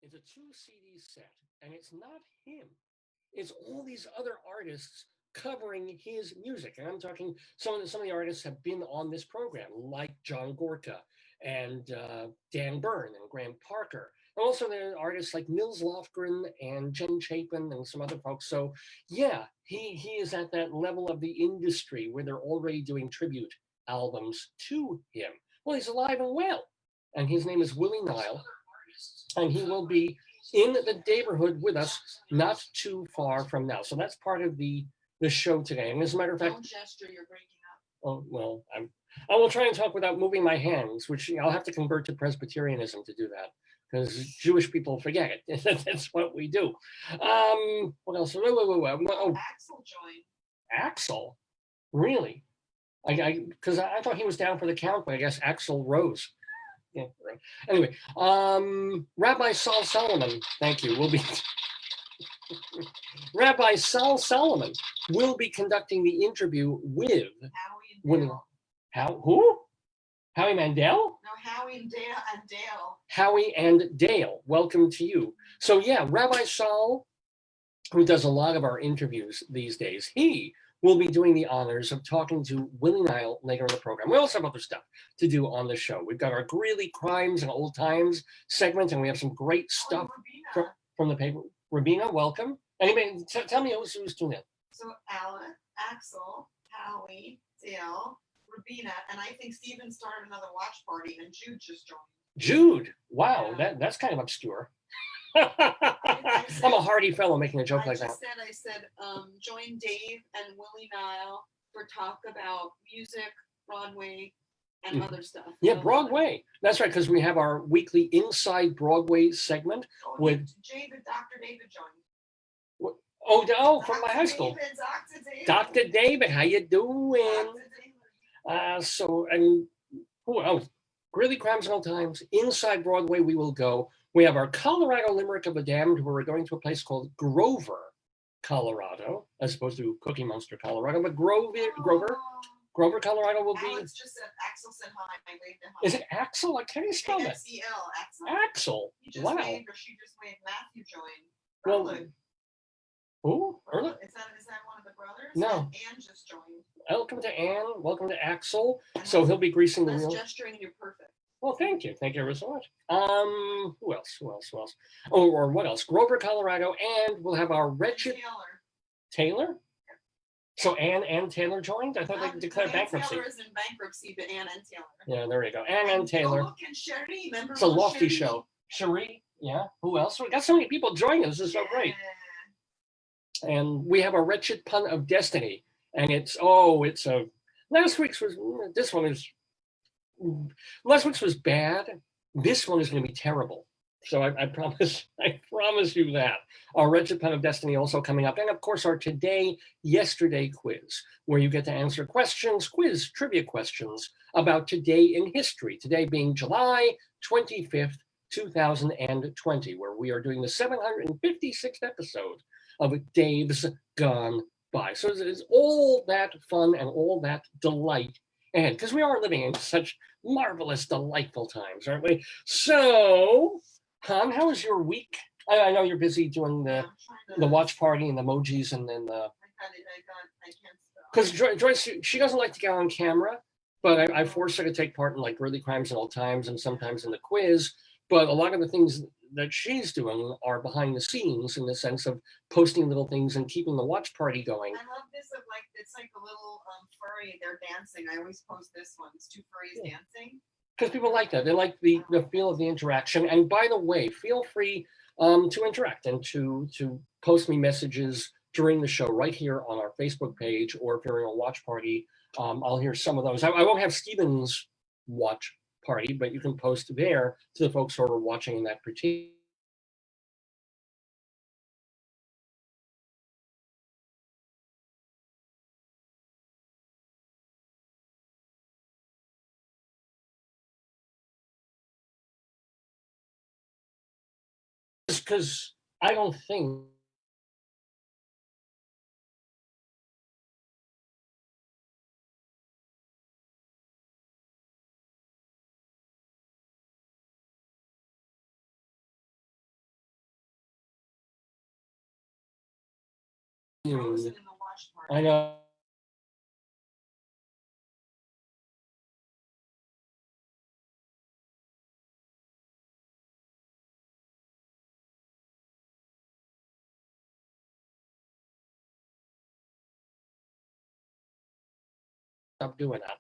It's a 2 CD set, and it's not him. It's all these other artists covering his music. And I'm talking some of the artists have been on this program, like John Gorka and Dan Byrne and Graham Parker. And also there are artists like Nils Lofgren and Jen Chapin and some other folks. So yeah, he is at that level of the industry where they're already doing tribute albums to him. Well, he's alive and well. And his name is Willie Nile. And he will be in the Daverhood with us not too far from now. So that's part of the show today. And as a matter of fact, don't gesture, you're breaking up. Oh, well, I will try and talk without moving my hands, which I'll have to convert to Presbyterianism to do that, because Jewish people forget it. That's what we do. What else? Oh, Axel joined. Axel? Really? Because I thought he was down for the count, but I guess Axel rose. Yeah, right. Anyway, Rabbi Saul Solomon, thank you, will be Rabbi Saul Solomon will be conducting the interview with Howie and who? Howie Mandel? No, Howie and Dale. Howie and Dale, welcome to you. So yeah, Rabbi Saul, who does a lot of our interviews these days, he will be doing the honors of talking to Willie Nile later in the program. We also have other stuff to do on the show. We've got our Greeley Crimes and Old Times segment, and we have some great stuff from the paper. Rabina, welcome. Anybody, tell me who's doing it. So Alan, Axel, Howie, Dale, Rabina, and I think Steven started another watch party, and Jude just joined. Jude, wow, yeah. That's kind of obscure. I'm a hardy fellow making a joke like that. I said, join Dave and Willie Nile for talk about music, Broadway, and other stuff. Yeah, Broadway. That's right, because we have our weekly Inside Broadway segment with Dr. David joined. Oh, from my high school. Dr. David, how you doing? So, and who else? Greeley Crimes and Old Times. Inside Broadway, we will go. We have our Colorado Limerick of the Damned, where we're going to a place called Grover, Colorado, as opposed to Cookie Monster, Colorado, but Grover, Colorado will be. Alex just said Axel said hi. I waved at him. Is it Axel? How do you spell that? Axel. Axel. He just wow. Waved, or she just waved. Matthew joined. Well, who? Erla? Is that one of the brothers? No. Anne just joined. Welcome to Anne. Welcome to Axel. So he'll be greasing the wheel. Gesturing, you're perfect. Well, thank you. Thank you ever so much. Who else? Oh, or what else? Grover, Colorado, and we'll have our wretched Taylor. So Anne and Taylor joined? I thought they declared bankruptcy. Taylor is in bankruptcy, but Anne and Taylor. Yeah, there you go. Anne and Taylor. Look, and Cherie, remember? It's a lofty show. Cherie, yeah. Who else? We got so many people joining us. This is so great. And we have a Wretched Pun of Destiny. And it's a last week's was bad. This one is going to be terrible. So I promise you that. Our Wretched Pun of Destiny also coming up. And of course, our yesterday quiz, where you get to answer trivia questions about today in history. Today being July 25th, 2020, where we are doing the 756th episode of Dave's Gone By. So it's all that fun and all that delight. And because we are living in such marvelous, delightful times, aren't we? So, Han, how was your week? I know you're busy doing the watch party and the emojis and then the. Because Joyce, she doesn't like to get on camera, but I force her to take part in like Greeley Crimes and Old Times and sometimes in the quiz. But a lot of the things that she's doing are behind the scenes in the sense of posting little things and keeping the watch party going. I love this of like, it's like a little furry, they're dancing. I always post this one. It's two furries dancing. Because people like that. They like the feel of the interaction. And by the way, feel free to interact and to post me messages during the show right here on our Facebook page, or if you're in a watch party, I'll hear some of those. I won't have Stephen's watch party, but you can post there to the folks who are watching in that particular. Because I don't think frozen in the watch party. I know. Stop doing that.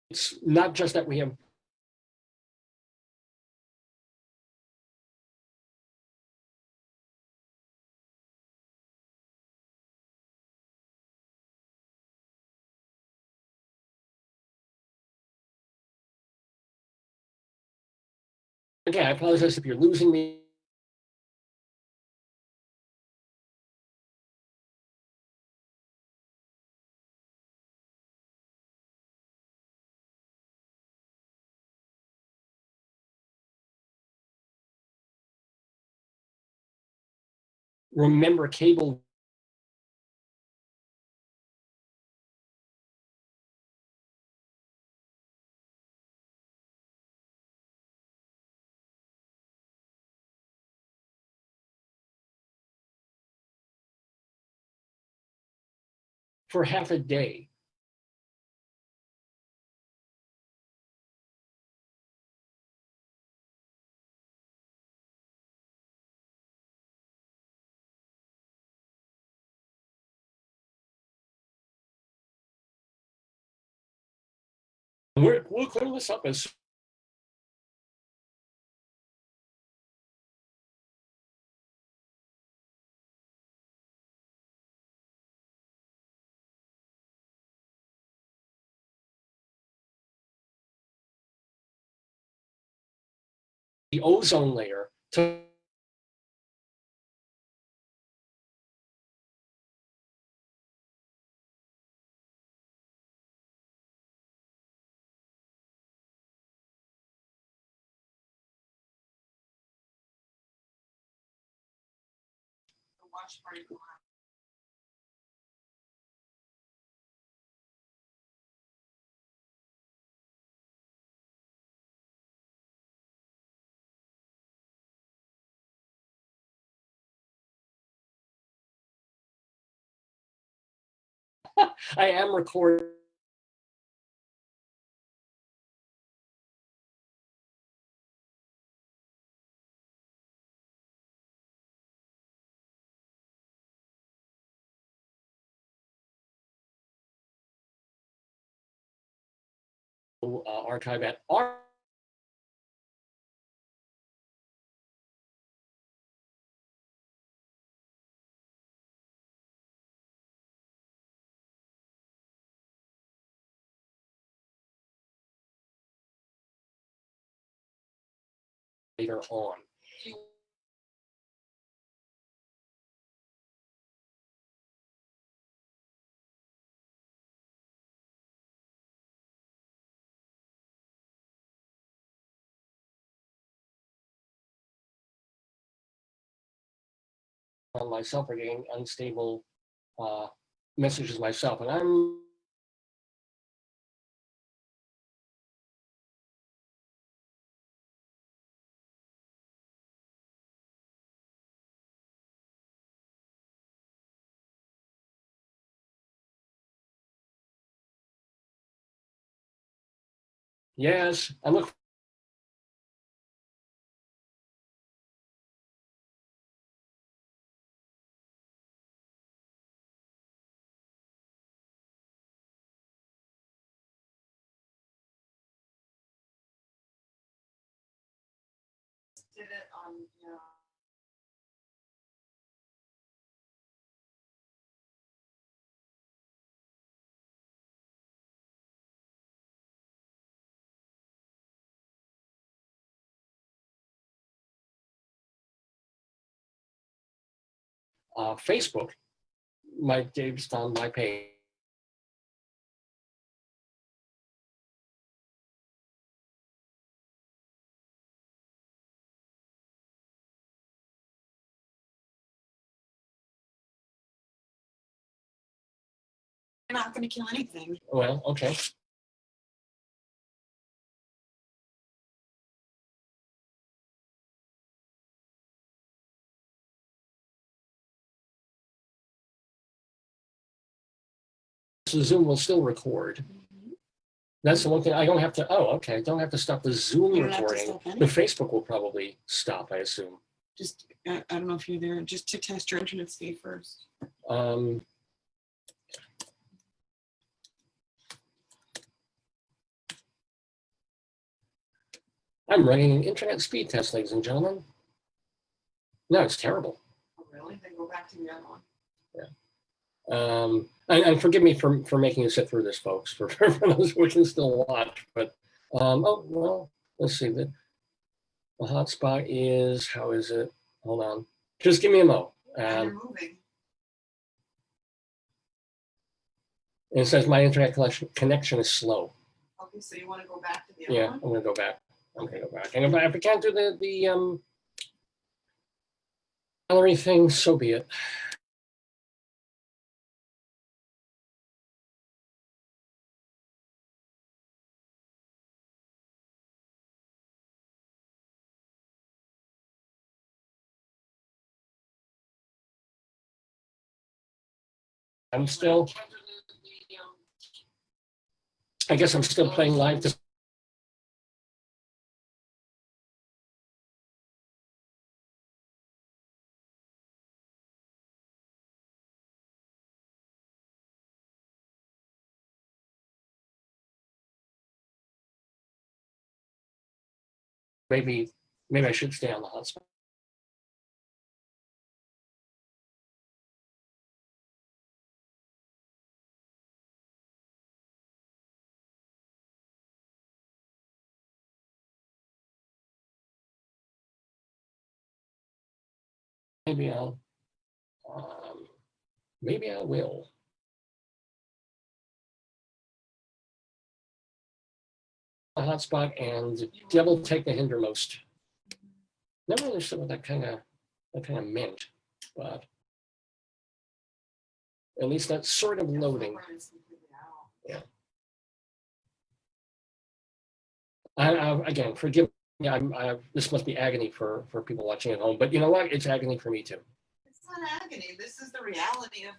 It's not just that we have again, I apologize if you're losing me. Remember cable for half a day. We'll clear this up as the ozone layer to The watch party collapsed. I am recording. Archive at later on. On myself or getting unstable messages myself, and I'm yes, I look Did it on, you know. Facebook. Mike Dave's on my page. You're not going to kill anything. Well, okay. So Zoom will still record. That's the one thing I don't have to. Oh, okay. I don't have to stop the Zoom You don't have to recording. stop The anything. Facebook will probably stop, I assume. Just, I don't know if you're there, just to test your internet speed first. I'm running an internet speed test, ladies and gentlemen. No, it's terrible. Oh, really? Then go back to the other one. And forgive me for making you sit through this, folks, for those who can still watch. But oh well, let's see. The hotspot is, how is it? Hold on, just give me a mo. And you're moving. And it says my internet connection is slow. Okay, so you want to go back to the other Yeah, one? I'm gonna go back. And if I can't do the gallery thing, so be it. I guess I'm still playing live. Maybe I should stay on the hotspot. Maybe I will. A hotspot and devil take the hindermost. Never understood what that kind of meant, but at least that's sort of loading. Yeah. Again, forgive me. This must be agony for people watching at home, but you know what? It's agony for me too. It's not agony. This is the reality of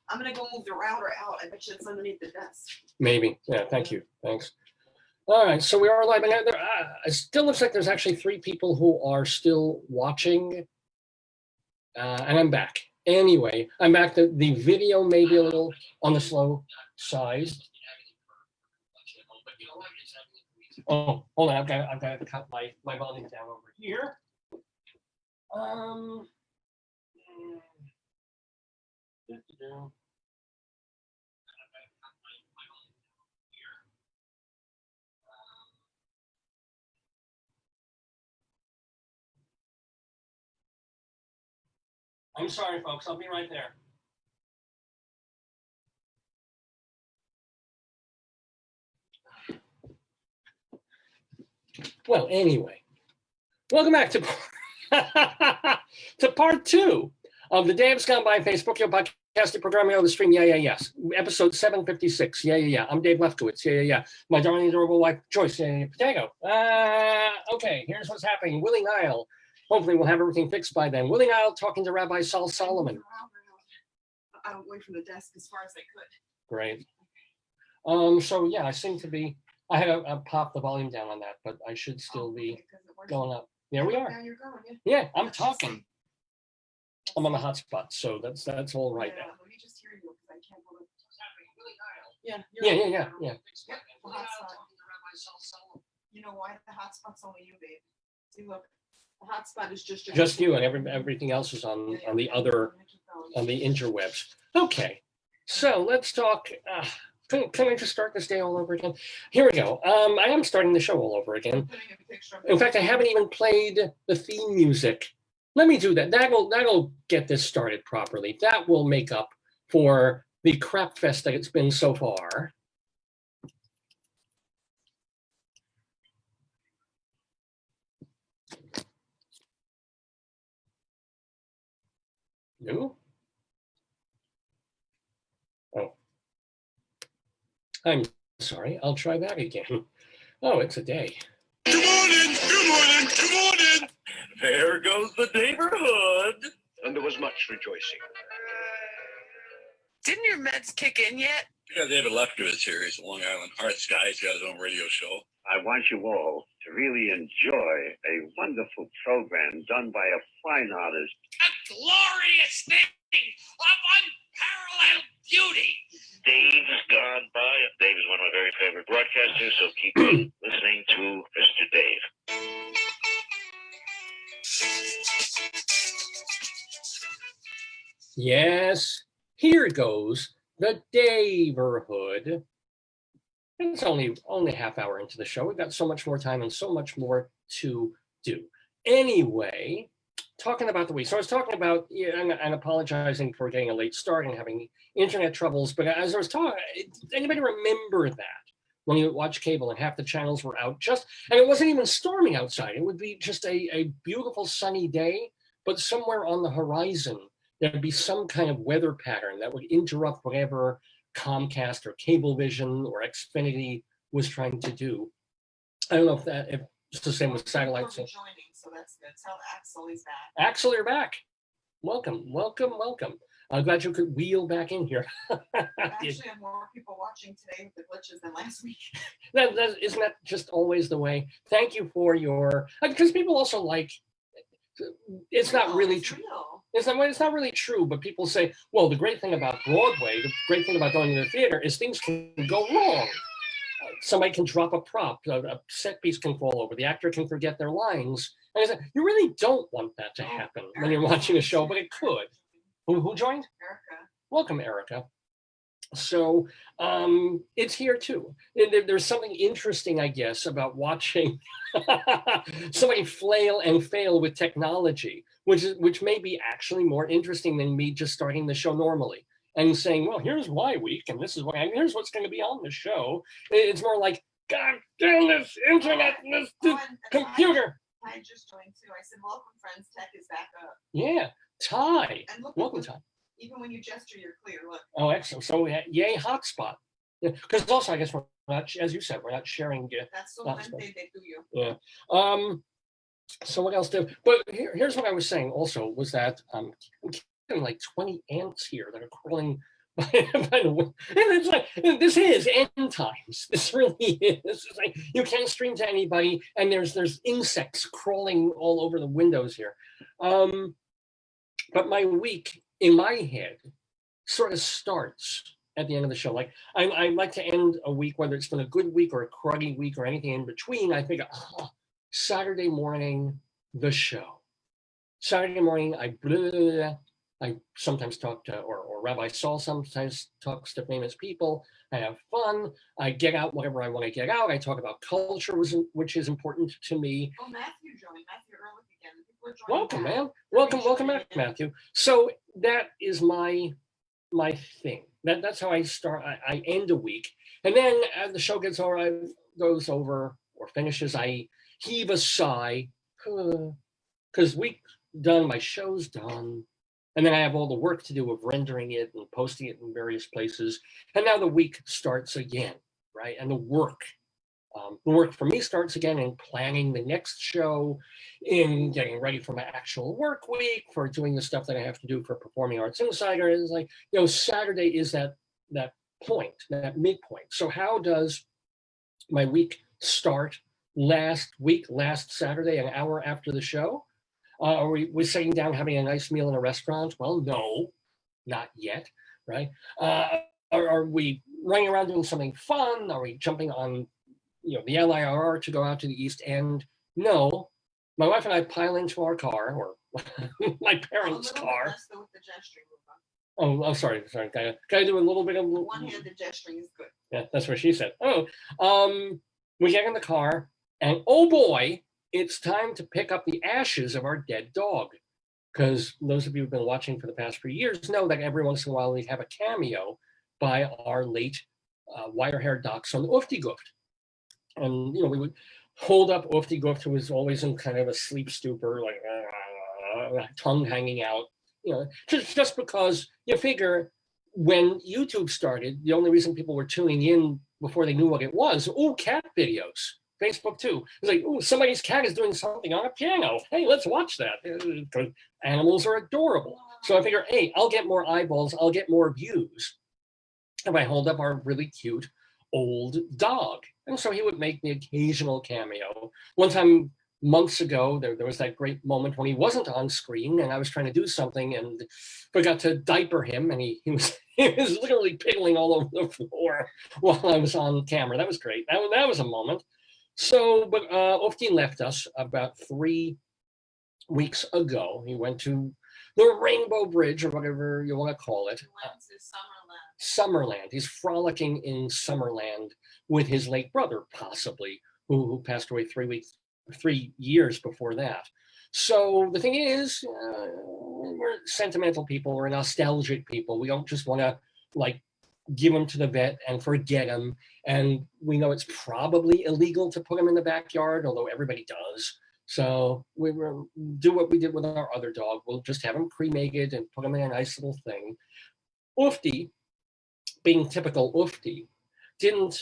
I'm gonna go move the router out. I bet you it's underneath the desk. Maybe. Yeah. Thank you. Thanks. All right. So we are live, and it still looks like there's actually 3 people who are still watching, and I'm back. Anyway, I'm back. The video may be a little on the slow side. Oh, hold on. I've got to cut my volume down over here. I'm sorry, folks. I'll be right there. Well, anyway, welcome back to part 2 of the Day Has Gone By Facebook, your podcasting programming on the stream. Yes. Episode 756. Yeah. I'm Dave Lefkowitz. Yeah. My darling adorable wife, Joyce. Potato. Okay, here's what's happening. Willie Nile. Hopefully we'll have everything fixed by then. Willie Nile talking to Rabbi Saul Solomon. Away from the desk as far as I could. Great. So yeah, I seem to be. I had to pop the volume down on that, but I should still be going up. There we are. Now you're going. Yeah, I'm talking. I'm on the hotspot, so that's all right now. Let me just hear you because I can't believe what's happening. Yeah. The hotspot. You know why the hotspot's only you, babe? See, look, the hotspot is just you, and everything else is on the other, on the interwebs. Okay, so let's talk. Can I just start this day all over again? Here we go. I am starting the show all over again. In fact, I haven't even played the theme music. Let me do that. That'll get this started properly. That will make up for the crap fest that it's been so far. No? Oh, I'm sorry, I'll try that again. Oh, it's a day. Good morning, good morning, good morning. There goes the Daverhood. And there was much rejoicing. Didn't your meds kick in yet? Yeah, David Lefkowitz here. He's a Long Island Hearts guy. He's got his own radio show. I want you all to really enjoy a wonderful program done by a fine artist. A glorious thing of unparalleled beauty. Dave's gone by. Dave is one of my very favorite broadcasters, so keep on listening to Mr. Dave. Yes, here goes the Daverhood. It's only a half hour into the show. We've got so much more time and so much more to do. Anyway, talking about the week. So I was talking about, and apologizing for getting a late start and having internet troubles. But as I was talking, anybody remember that? When you watch cable and half the channels were out and it wasn't even storming outside. It would be just a beautiful sunny day, but somewhere on the horizon, there'd be some kind of weather pattern that would interrupt whatever Comcast or Cablevision or Xfinity was trying to do. I don't know if it's the same with satellite. Joining, so that's good. Tell Axel he's back. Axel, you're back. Welcome. I'm glad you could wheel back in here. Actually, I have more people watching today with the glitches than last week. Isn't that just always the way? Thank you for your, because people also like, it's not really true. It's not really true, but people say, well, the great thing about Broadway, the great thing about going to the theater is things can go wrong. Somebody can drop a prop, a set piece can fall over, the actor can forget their lines. And I said, you really don't want that to happen when you're watching a show, but it could. Who joined? Erica. Welcome, Erica. So it's here too. There's something interesting, I guess, about watching somebody flail and fail with technology, which may be actually more interesting than me just starting the show normally and saying, well, here's my week, and this is here's what's going to be on the show. It's more like, God damn this internet, this computer. I just joined too. I said, welcome, friends. Tech is back up. Yeah, Ty. And look, Welcome, Ty. Even when you gesture, you're clear. Look. Oh, excellent. So, yay, hotspot. Because also, I guess we're not, as you said, we're not sharing. That's so when they do you. Yeah. So what else did? But here's what I was saying. Also, was that I'm getting like 20 ants here that are crawling by the way. And it's like, this is end times. This really is. It's like you can't stream to anybody, and there's insects crawling all over the windows here. But my week in my head sort of starts at the end of the show. Like I like to end a week, whether it's been a good week or a cruddy week or anything in between. I think, Saturday morning, the show. Saturday morning, I sometimes talk to, or Rabbi Saul sometimes talks to famous people. I have fun. I get out whatever I want to get out. I talk about culture, which is important to me. Oh, Matthew joined. Matthew Ehrlich again. Welcome, man. Welcome back, Matthew. So that is my thing. That's how I start. I end a week, and then as the show goes over or finishes, I heave a sigh because week done, my show's done, and then I have all the work to do of rendering it and posting it in various places, and now the week starts again, right? And the work for me starts again in planning the next show, in getting ready for my actual work week, for doing the stuff that I have to do for Performing Arts Insider. It's like, Saturday is that point, that midpoint. So how does my week start last Saturday, an hour after the show? Are we sitting down having a nice meal in a restaurant? Well, no, not yet, right? Are we running around doing something fun? Are we jumping on the LIRR to go out to the East End? No. My wife and I pile into our car, or my parents' car. With the gesturing. Oh, sorry. Can I do a little bit of one-handed gesturing is good. Yeah, that's what she said. We get in the car, and oh boy, it's time to pick up the ashes of our dead dog. Because those of you who've been watching for the past few years know that every once in a while we have a cameo by our late wire-haired dachshund, Oofty. And, we would hold up Oofty, who was always in kind of a sleep stupor, like tongue hanging out, just because you figure when YouTube started, the only reason people were tuning in before they knew what it was, cat videos. Facebook too. It's like, somebody's cat is doing something on a piano. Hey, let's watch that. Because animals are adorable. So I figure, hey, I'll get more eyeballs, I'll get more views if I hold up our really cute old dog. And so he would make the occasional cameo. One time, months ago, there was that great moment when he wasn't on screen and I was trying to do something and forgot to diaper him, and he was literally piddling all over the floor while I was on camera. That was great. That was a moment. So, but Oofty left us about 3 weeks ago. He went to the Rainbow Bridge, or whatever you want to call it. He went to Summerland. Summerland. He's frolicking in Summerland with his late brother, possibly, who passed away 3 years before that. So the thing is, we're sentimental people, we're nostalgic people. We don't just want to like give him to the vet and forget him. And we know it's probably illegal to put him in the backyard, although everybody does. So we will do what we did with our other dog. We'll just have him cremated and put him in a nice little thing. Oofty, being typical Oofty, didn't,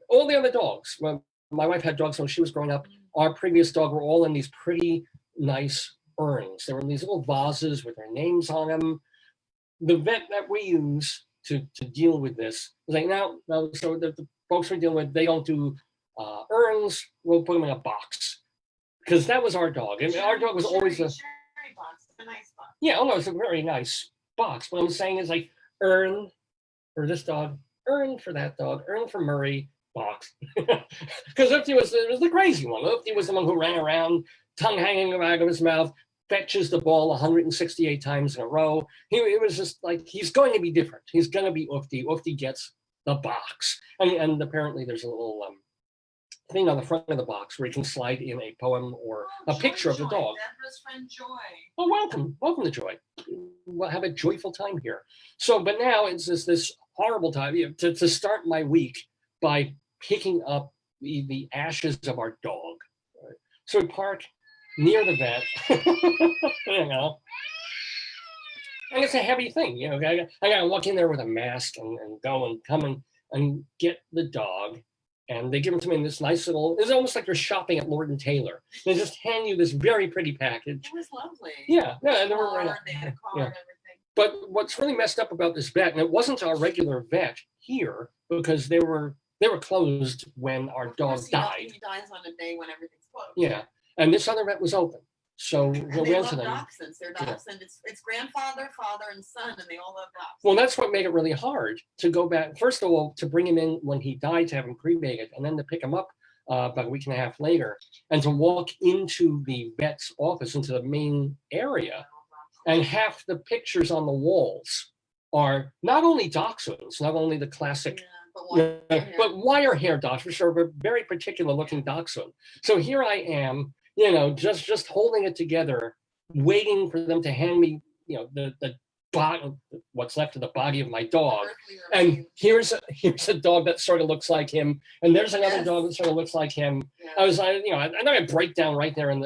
all the other dogs, well, my wife had dogs when she was growing up. Our previous dog were all in these pretty nice urns. They were in these little vases with their names on them. The vet that we use to deal with this was like, no, so the folks we're dealing with, they don't do urns. We'll put them in a box. Because that was our dog. And our dog was always a cherry box, a nice box. yeah, oh no, it's a very nice box. What I'm saying is like urn for this dog, urn for that dog, urn for Murray, box. Because Oofty was the crazy one. Oofty was the one who ran around, tongue hanging out of his mouth, fetches the ball 168 times in a row. He was just like, he's going to be different. He's going to be Oofty. Oofty gets the box. And apparently there's a little thing on the front of the box where you can slide in a poem or a picture of the dog. Deborah's friend Joy. Oh, welcome to Joy. We'll have a joyful time here. So, but now it's this horrible time to start my week by picking up the ashes of our dog. Right? So we park near the vet, you know, and it's a heavy thing, you know. I gotta walk in there with a mask and go and come and get the dog. And they give them to me in this nice little, it's almost like you're shopping at Lord & Taylor. They just hand you this very pretty package. It was lovely. Yeah, and they were right They had a car yeah. and everything. But what's really messed up about this vet, and it wasn't our regular vet here, because they were closed when our dog died. He dies on a day when everything's closed. Yeah, and this other vet was open. So And we they went love to them. dachshunds. They're dachshunds. It's grandfather, father, and son, and they all love dachshunds. Well, that's what made it really hard to go back. First of all, to bring him in when he died, to have him cremated, and then to pick him up about a week and a half later, and to walk into the vet's office, into the main area, and half the pictures on the walls are not only dachshunds, not only the classic, but wire hair dachshunds, which are a very particular looking dachshund. So here I am, you know, just holding it together, waiting for them to hand me, you know, the body, what's left of the body of my dog. And here's a dog that sort of looks like him, and there's another dog that sort of looks like him. Yeah. I was, you know, I know I break down right there in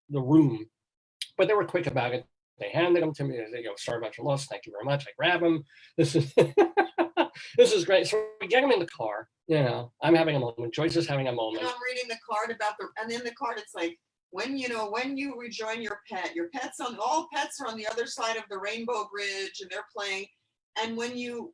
the room, but they were quick about it. They handed them to me. They go, sorry about your loss. Thank you very much. I grab them. This is this is great. So we get them in the car. You know, I'm having a moment. Joyce is having a moment. You know, I'm reading the card about and in the card it's like, when you rejoin your pets all pets are on the other side of the Rainbow Bridge and they're playing. And when you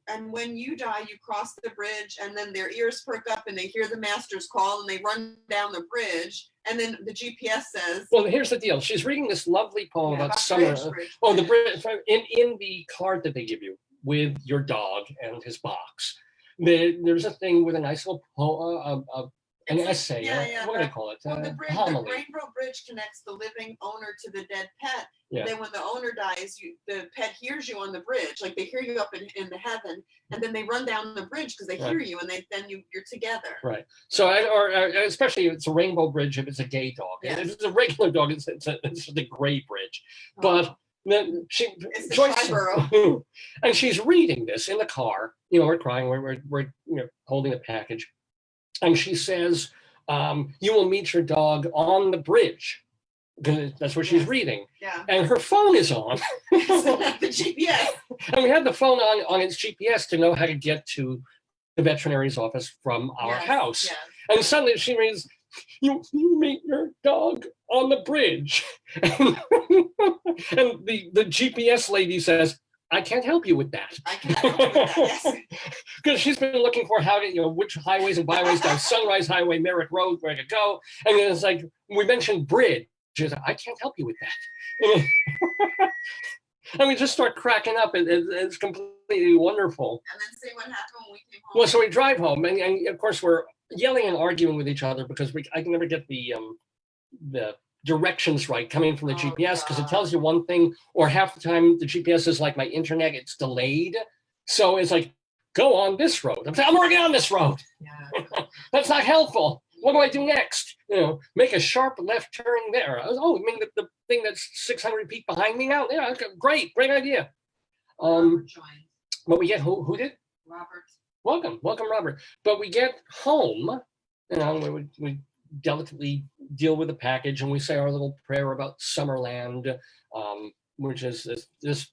die, you cross the bridge, and then their ears perk up and they hear the master's call and they run down the bridge. And then the GPS says, well, here's the deal. She's reading this lovely poem about summer. bridge. Oh, the bridge in the card that they give you with your dog and his box. There's a thing with a nice little poem, an essay. What do they call it? Well, the homily. Rainbow Bridge connects the living owner to the dead pet. Yeah. Then when the owner dies, the pet hears you on the bridge, like they hear you up in the heaven, and then they run down the bridge because they hear you, and then you're together. Right. So, or especially if it's a Rainbow Bridge, if it's a gay dog. Yes. If it's a regular dog, it's the gray bridge. But then It's the Joyce, Triborough. and she's reading this in the car. You know, we're crying. We're you know, holding a package, and she says, "You will meet your dog on the bridge." That's what she's reading. Yeah. And her phone is on. The GPS. And we had the phone on its GPS to know how to get to the veterinary's office from our Yes, house. yes. And suddenly she reads, you meet your dog on the bridge. And the GPS lady says, I can't help you with that. I cannot help you with that. Yes. Because she's been looking for how to, which highways and byways down Sunrise Highway, Merrick Road, where to go. And it's like, we mentioned bridge. She's like, I can't help you with that. And we just start cracking up. It's completely wonderful. And then say what happened when we came home. Well, so we drive home, and of course we're yelling and arguing with each other because I can never get the directions right coming from the GPS, because it tells you one thing, or half the time the GPS is like my internet, it's delayed. So it's like, go on this road. I'm already on this road. Yeah. That's not helpful. What do I do next? Make a sharp left turn there. Oh, you mean the thing that's 600 feet behind me now? Yeah, okay, great idea. Robert joined. But we get, who did? Robert. Welcome, Robert. But we get home, we delicately deal with the package, and we say our little prayer about Summerland, which is this.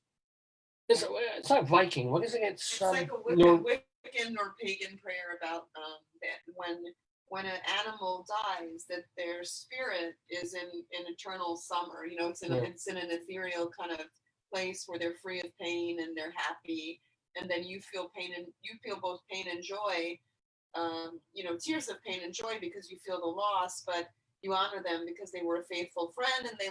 It's not Viking. What is it? It's like a Wiccan or pagan prayer about that when an animal dies, that their spirit is in eternal summer. It's in an ethereal kind of place where they're free of pain and they're happy, and then you feel pain, and you feel both pain and joy. Tears of pain and joy because you feel the loss, but you honor them because they were a faithful friend and they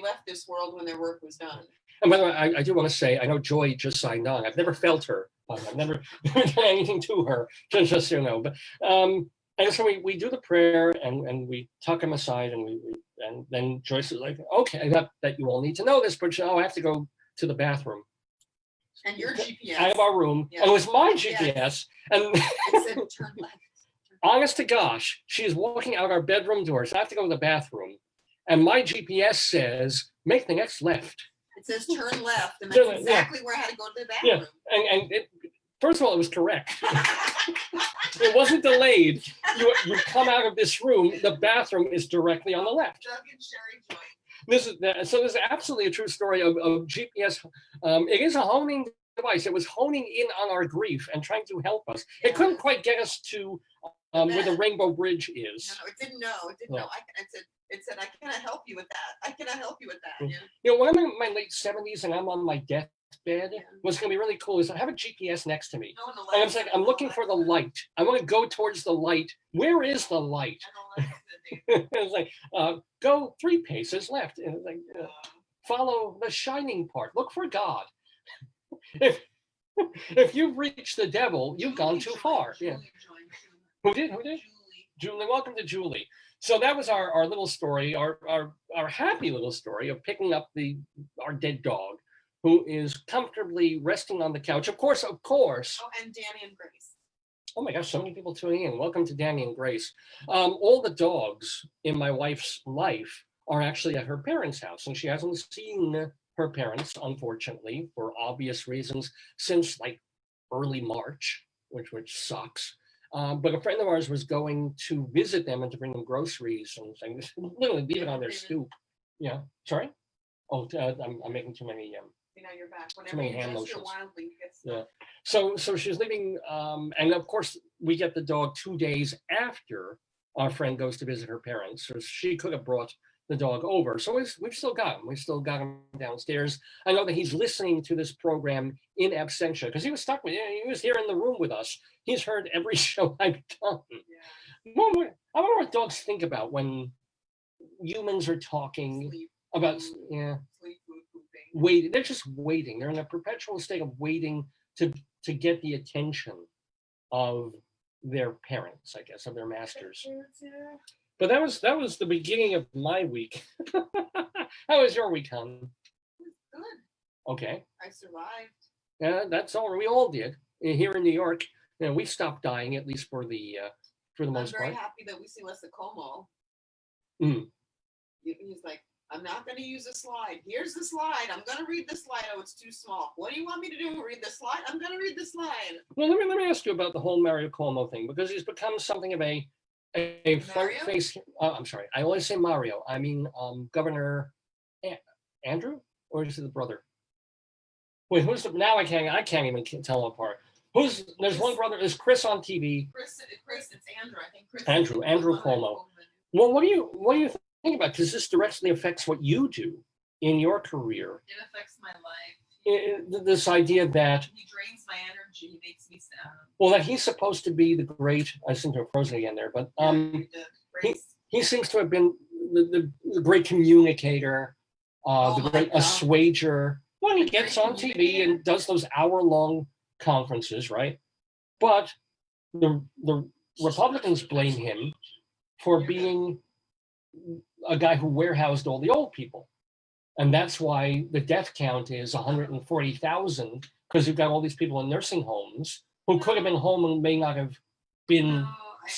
left this world when their work was done. And by the way, I do want to say, I know Joy just signed on. I've never felt her. I've never done anything to her, just so you know. But and so we do the prayer, and we tuck him aside, and then Joyce is like, okay, that you all need to know this, but I have to go to the bathroom. And your GPS. Out of our room. Yeah. And it was my GPS. Yes. And it said turn left. Honest to gosh, she is walking out our bedroom doors. I have to go to the bathroom. And my GPS says, make the next left. It says turn left. And that's exactly where I had to go to the bathroom. Yeah. And first of all, it was correct. It wasn't delayed. You come out of this room, the bathroom is directly on the left. Doug and Sherry joined. This is absolutely a true story of GPS. It is a honing device. It was honing in on our grief and trying to help us. It couldn't quite get us to where the Rainbow Bridge is. No, it didn't know. It didn't know. It said, I cannot help you with that. I cannot help you with that. Yeah. When I'm in my late 70s and I'm on my deathbed, what's going to be really cool is I have a GPS next to me. And I'm like, I'm looking for the light. I want to go towards the light. Where is the light? It's like, go 3 paces left. And it's like, follow the shining part. Look for God. If you've reached the devil, you've gone too far. Yeah. Who did? Julie. Welcome to Julie. So that was our little story, our happy little story of picking up our dead dog, who is comfortably resting on the couch. Of course. Oh, and Danny and Grace. Oh my gosh, so many people tuning in. Welcome to Danny and Grace. All the dogs in my wife's life are actually at her parents' house, and she hasn't seen her parents, unfortunately, for obvious reasons, since like early March, which sucks. But a friend of ours was going to visit them and to bring them groceries and saying, literally leave it on their stoop. Yeah. Sorry? Oh, I'm making too many. You're back. Too many hand motions. Wildly, yeah. So she's leaving, and of course we get the dog 2 days after our friend goes to visit her parents. So she could have brought the dog over. So we've still got him. We've still got him downstairs. I know that he's listening to this program in absentia because he was stuck with. He was here in the room with us. He's heard every show I've done. Yeah. I wonder what dogs think about when humans are talking about. Yeah. Waiting. They're just waiting. They're in a perpetual state of waiting to get the attention of their parents, I guess, of their masters. But that was the beginning of my week. How was your week, hon? It was good. Okay. I survived. Yeah, that's all. We all did here in New York. We stopped dying, at least for the most part. I'm very happy that we see less of Como. He's like, I'm not going to use a slide. Here's the slide. I'm going to read the slide. Oh, it's too small. What do you want me to do? Read the slide? I'm going to read the slide. Well, let me ask you about the whole Mario Cuomo thing, because he's become something of a folk face. I'm sorry. I always say Mario. I mean Governor Andrew, or is it the brother? Wait, who's the? Now I can't even tell them apart. There's one brother, there's Chris on TV. Chris, it's Andrew. I think Chris. Andrew Cuomo. Well, what do you think about? Because this directly affects what you do in your career. It affects my life. This idea that he drains my energy, he makes me sad. Well, that he's supposed to be the great. I seem to have frozen again there, but he seems to have been the great communicator, the great assuager. When he gets on TV and does those hour-long conferences, right? But the Republicans blame him for being a guy who warehoused all the old people. And that's why the death count is 140,000, because you've got all these people in nursing homes who could have been home and may not have been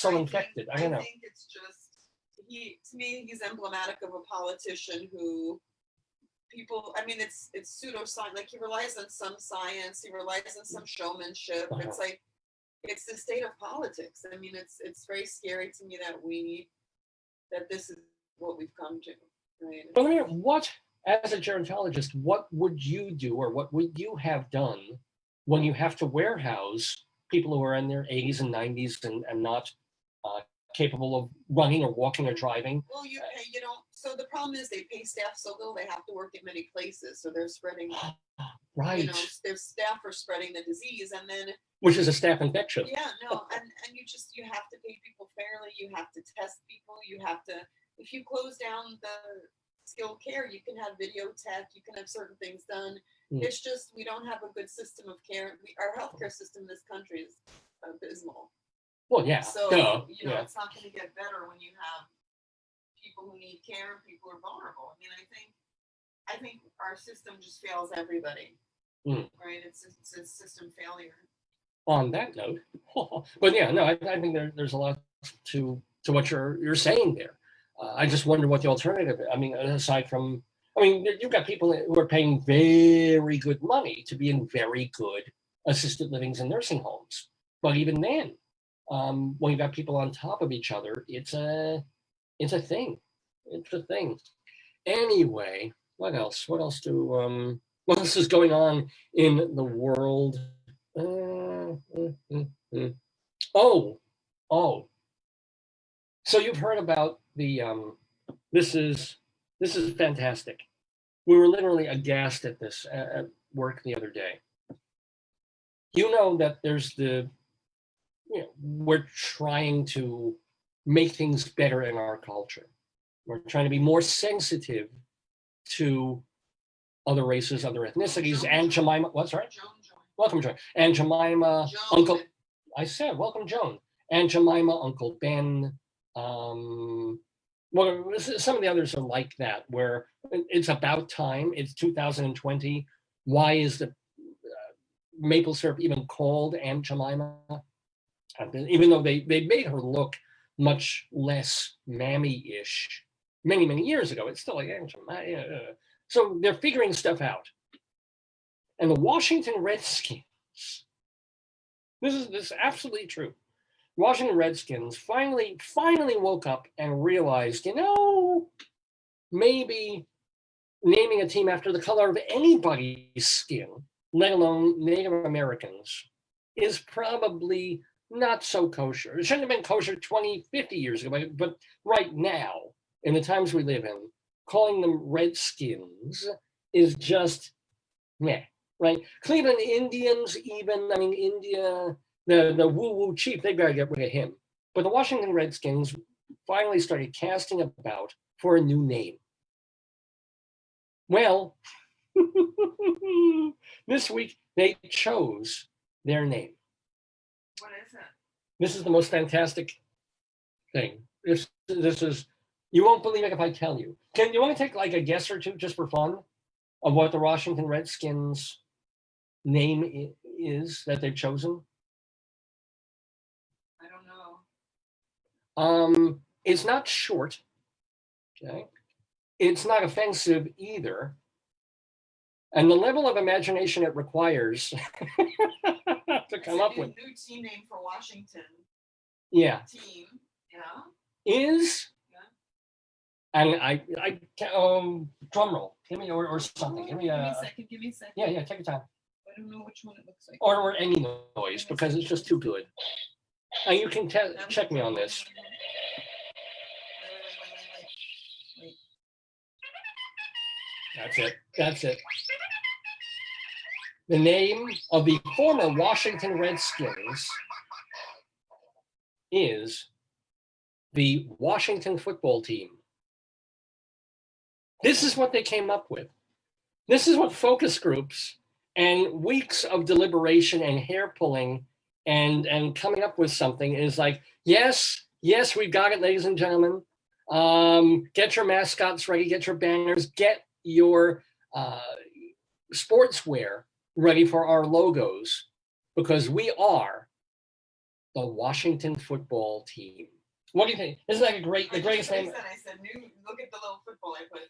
infected. I don't know. I think it's just, to me, he's emblematic of a politician who people, I mean, it's pseudoscience. Like, he relies on some science, he relies on some showmanship. It's like, it's the state of politics. I mean, it's very scary to me that this is what we've come to. Right? But I mean, what, as a gerontologist, what would you do, or what would you have done when you have to warehouse people who are in their 80s and 90s and not capable of running or walking or driving? Well, so the problem is they pay staff so little, they have to work in many places, so they're spreading. Right. Their staff are spreading the disease, and then. Which is a staph infection. Yeah, no, and you have to pay people fairly. You have to test people. You have to. If you close down the skilled care, you can have video tech. You can have certain things done. It's just we don't have a good system of care. Our healthcare system in this country is abysmal. Well, yeah. So it's not going to get better when you have people who need care and people who are vulnerable. I mean, I think our system just fails everybody. Right? It's a system failure. On that note, but yeah, no, I think there's a lot to what you're saying there. I just wonder what the alternative is. I mean, aside from, you've got people who are paying very good money to be in very good assisted livings and nursing homes. But even then, when you've got people on top of each other, it's a thing. It's a thing. Anyway, what else? What else is going on in the world? So you've heard about the this is fantastic. We were literally aghast at this at work the other day. You know that there's we're trying to make things better in our culture. We're trying to be more sensitive to other races, other ethnicities, and Jemima. What's right? Welcome, Joan. And Jemima, Joan. Uncle. I said, welcome, Joan. And Jemima, Uncle Ben. Well, some of the others are like that, where it's about time. It's 2020. Why is the maple syrup even called Aunt Jemima? Even though they made her look much less mammy-ish many, many years ago, it's still like Aunt Jemima. So they're figuring stuff out. And the Washington Redskins, this is absolutely true. Washington Redskins finally woke up and realized, maybe naming a team after the color of anybody's skin, let alone Native Americans, is probably not so kosher. It shouldn't have been kosher 20, 50 years ago, but right now, in the times we live in, calling them Redskins is just meh. Right? Cleveland Indians, even, India, the woo-woo chief, they gotta get rid of him. But the Washington Redskins finally started casting about for a new name. Well, this week they chose their name. What is it? This is the most fantastic thing. This is, you won't believe it if I tell you. You want to take like a guess or two just for fun of what the Washington Redskins name is that they've chosen? I don't know. It's not short. Okay. It's not offensive either. And the level of imagination it requires to come up with. New team name for Washington. Yeah. Team. Yeah. Is. Yeah. And I drum roll. Give me or something. Give me a second. Give me a second. Yeah. Take your time. I don't know which one it looks like. or any noise because it's just too good. And you can check me on this. Wait. That's it. That's it. The name of the former Washington Redskins is the Washington football team. This is what they came up with. This is what focus groups and weeks of deliberation and hair pulling and coming up with something is like, yes, we've got it, ladies and gentlemen. Get your mascots ready, get your banners, get your sportswear ready for our logos, because we are the Washington football team. What do you think? Isn't that the greatest name? I said, look at the little football I put.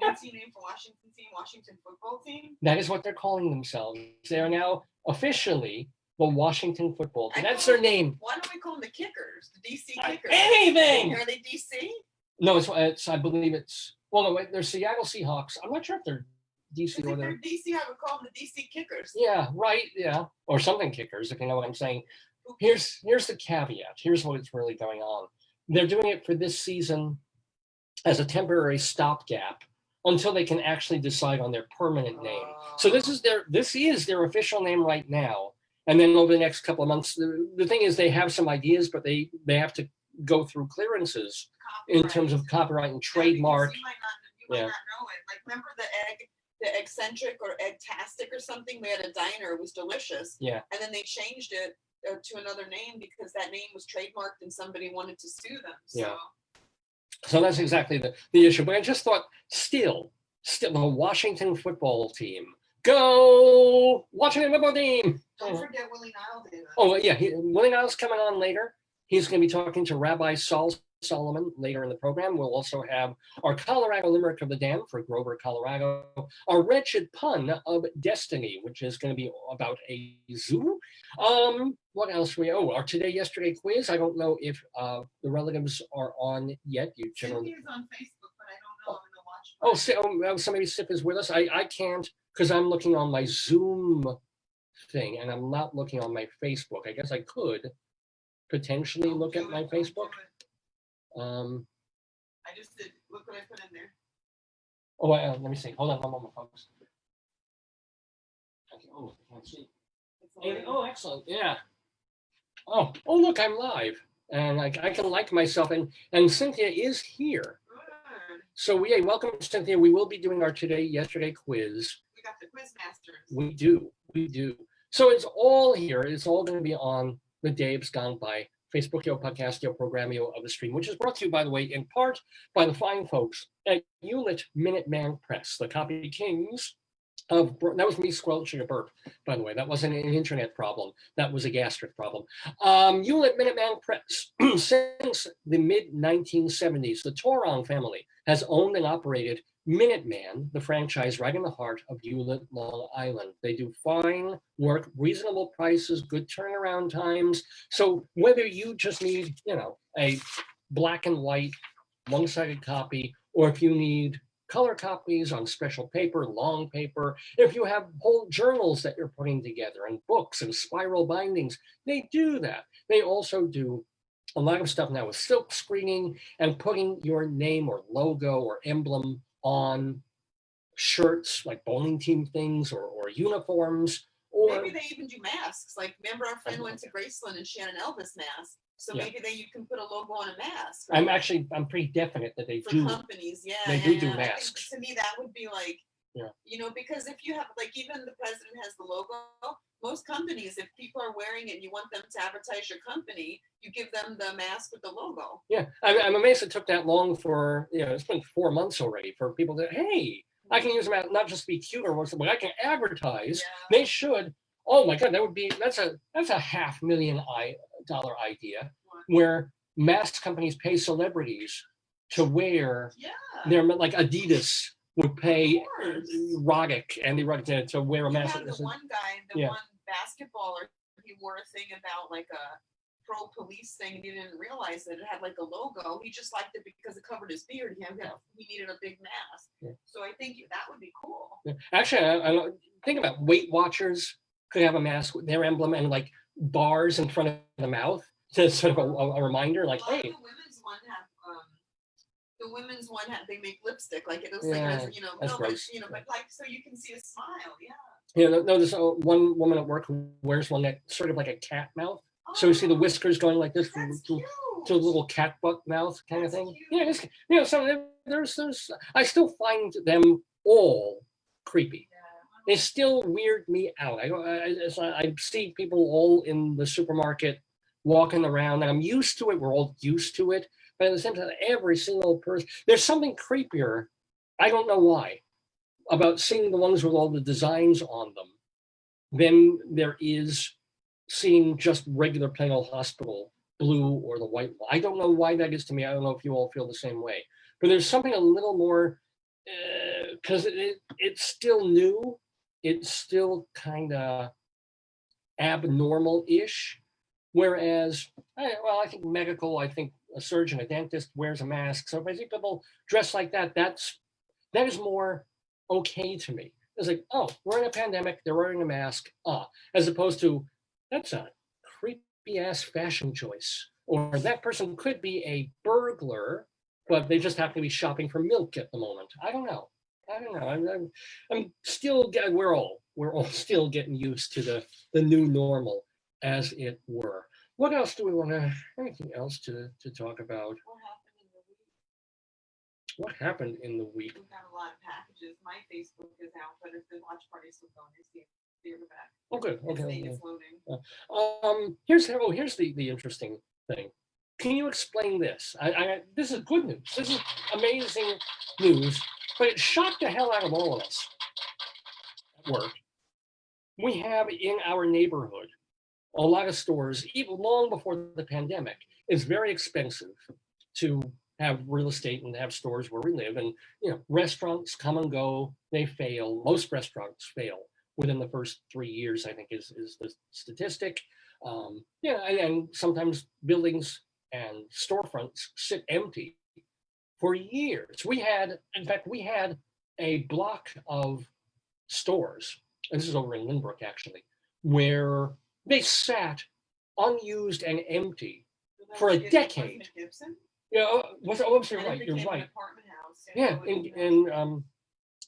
New team name for Washington team, Washington football team. That is what they're calling themselves. They are now officially the Washington football team. That's their name. Why don't we call them the Kickers? The DC Kickers. Anything. Are they DC? No, it's I believe it's, well, no, wait, they're Seattle Seahawks. I'm not sure if they're DC or If they're, they're DC, I would call them the DC Kickers. yeah, right, yeah, or something kickers, if you know what I'm saying. Here's the caveat. Here's what's really going on. They're doing it for this season as a temporary stopgap until they can actually decide on their permanent name. So this is their official name right now. And then over the next couple of months, the thing is they have some ideas, but they have to go through clearances in terms of copyright and trademark. You might not know it. Like, remember the eccentric or eggtastic or something? We had a diner. It was delicious. Yeah. And then they changed it to another name because that name was trademarked and somebody wanted to sue them. So. Yeah. So that's exactly the issue. But I just thought, still the Washington football team. Go Washington football team. Don't forget Willie Nile, David. Oh, yeah. Willie Nile's coming on later. He's going to be talking to Rabbi Saul Solomon later in the program. We'll also have our Colorado Limerick of the Dam for Grover, Colorado. Our Wretched Pun of Destiny, which is going to be about a zoo. What else our Today Yesterday quiz. I don't know if the relatives are on yet. You generally. Cynthia's on Facebook, but I don't know. I'm going to watch. Somebody Sip is with us. I can't because I'm looking on my Zoom thing and I'm not looking on my Facebook. I guess I could potentially look at my Facebook. I just did. Look what I put in there. Oh, let me see. Hold on one moment, folks. Okay. Oh, I can't see. Oh, excellent. Yeah. Oh, look, I'm live. And I can like myself. And Cynthia is here. Good. So, yeah, welcome, Cynthia. We will be doing our Today Yesterday quiz. We got the quiz masters. We do. So it's all here. It's all going to be on the Dave's Gone By Facebook, podcast, Programmio of the Stream, which is brought to you, by the way, in part by the fine folks at Hewlett Minuteman Press, the copy kings of, that was me squelching a burp, by the way. That wasn't an internet problem. That was a gastric problem. Hewlett Minuteman Press, since the mid-1970s, the Toron family has owned and operated Minuteman, the franchise right in the heart of Hewlett, Long Island. They do fine work, reasonable prices, good turnaround times. So whether you just need, a black and white one-sided copy, or if you need color copies on special paper, long paper, if you have whole journals that you're putting together and books and spiral bindings, they do that. They also do a lot of stuff now with silk screening and putting your name or logo or emblem on shirts like bowling team things or uniforms. Or maybe they even do masks. Like, remember our friend went to Graceland and she had an Elvis mask. So maybe you can put a logo on a mask. Right? I'm pretty definite that they for do. Companies, yeah. They do masks. To me, that would be like, because if you have, like, even the president has the logo. Most companies, if people are wearing it and you want them to advertise your company, you give them the mask with the logo. Yeah, I'm amazed it took that long for, it's been 4 months already for people to, hey, I can use them not just to be cute or something, but I can advertise. Yeah. They should. Oh my God, that's a $500,000 idea where mask companies pay celebrities to wear their, like Adidas would pay Roddick, Andy Roddick to wear a mask. You had the one guy, one basketballer, he wore a thing about like a pro police thing and he didn't realize that it had like a logo. He just liked it because it covered his beard. He needed a big mask. Yeah. So I think that would be cool. Yeah. Actually, I think about Weight Watchers. could have a mask with their emblem and like bars in front of the mouth to sort of a reminder, like, A lot of hey. the women's one they make lipstick, like it looks Yeah, like, you know, that's no, gross. but but like, so you can see a smile, yeah. You know, there's one woman at work who wears one that sort of like a cat mouth. So you see the whiskers going like this That's to cute. a little cat butt mouth kind of That's thing. cute. Yeah, it's, you know, so there's I still find them all creepy. They still weird me out. I see people all in the supermarket walking around, and I'm used to it. We're all used to it. But at the same time, every single person, there's something creepier. I don't know why, about seeing the ones with all the designs on them than there is seeing just regular plain old hospital blue or the white one. I don't know why that is to me. I don't know if you all feel the same way. But there's something a little more, because it's still new. It's still kind of abnormal-ish. Whereas, I think medical, I think a surgeon, a dentist wears a mask. So if I see people dressed like that, that is more okay to me. It's like, oh, we're in a pandemic, they're wearing a mask, as opposed to, that's a creepy ass fashion choice. Or that person could be a burglar, but they just happen to be shopping for milk at the moment. I don't know. I'm still, we're all still getting used to the new normal, as it were. What else do we want to, anything else to talk about? What happened in the week? We've got a lot of packages. My Facebook is out, but if the watch party's still going, I see it in the back. Okay. It's loading. Here's the interesting thing. Can you explain this? This is good news. This is amazing news, but it shocked the hell out of all of us at work. We have in our neighborhood a lot of stores, even long before the pandemic. It's very expensive to have real estate and have stores where we live, and you know, restaurants come and go, they fail. Most restaurants fail within the first 3 years, I think is the statistic. And sometimes buildings and storefronts sit empty for years. We had a block of stores, and this is over in Limerick actually, where they sat unused and empty for a decade. Yeah, you're right. You're right. Yeah,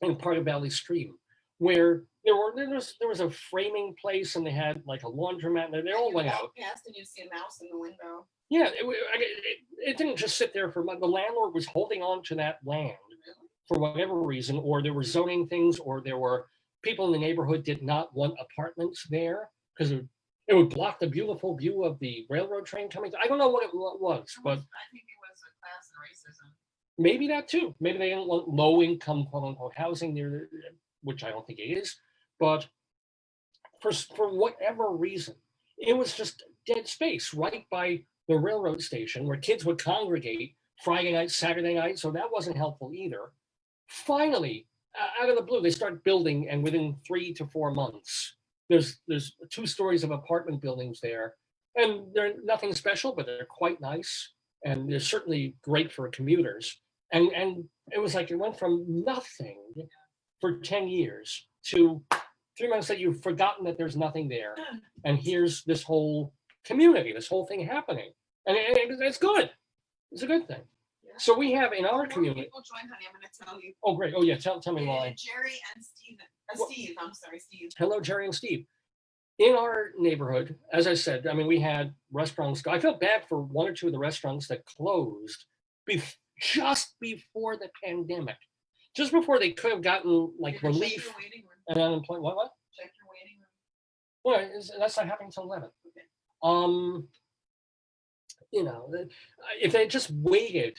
in part of Valley Stream, where there was a framing place, and they had like a laundromat, and they all went out. Past and you see a mouse in the window. Yeah, it didn't just sit there for the landlord was holding on to that land for whatever reason, or there were zoning things, or there were people in the neighborhood did not want apartments there because it would block the beautiful view of the railroad train coming. I don't know what it was, but I think it was a class and racism. Maybe that too. Maybe they don't want low income quote unquote housing near, which I don't think it is. But for whatever reason, it was just dead space right by the railroad station where kids would congregate Friday night, Saturday night. So that wasn't helpful either. Finally, out of the blue, they start building, and within 3 to 4 months, there's 2 stories of apartment buildings there, and they're nothing special, but they're quite nice, and they're certainly great for commuters. And it was like it went from nothing for 10 years to 3 months that you've forgotten that there's nothing there, and here's this whole community, this whole thing happening, and it's good. It's a good thing. Yeah. So we have in our community. People joined, honey. I'm going to tell you. Oh, great. Oh, yeah. Tell me why. Jerry and Steve. Steve. I'm sorry, Steve. Hello, Jerry and Steve. In our neighborhood, as I said, I mean, we had restaurants. I felt bad for 1 or 2 of the restaurants that closed just before the pandemic, just before they could have gotten like relief and unemployment. What? Check your waiting room. Well, that's not happening until 11. Okay. You know, if they just waited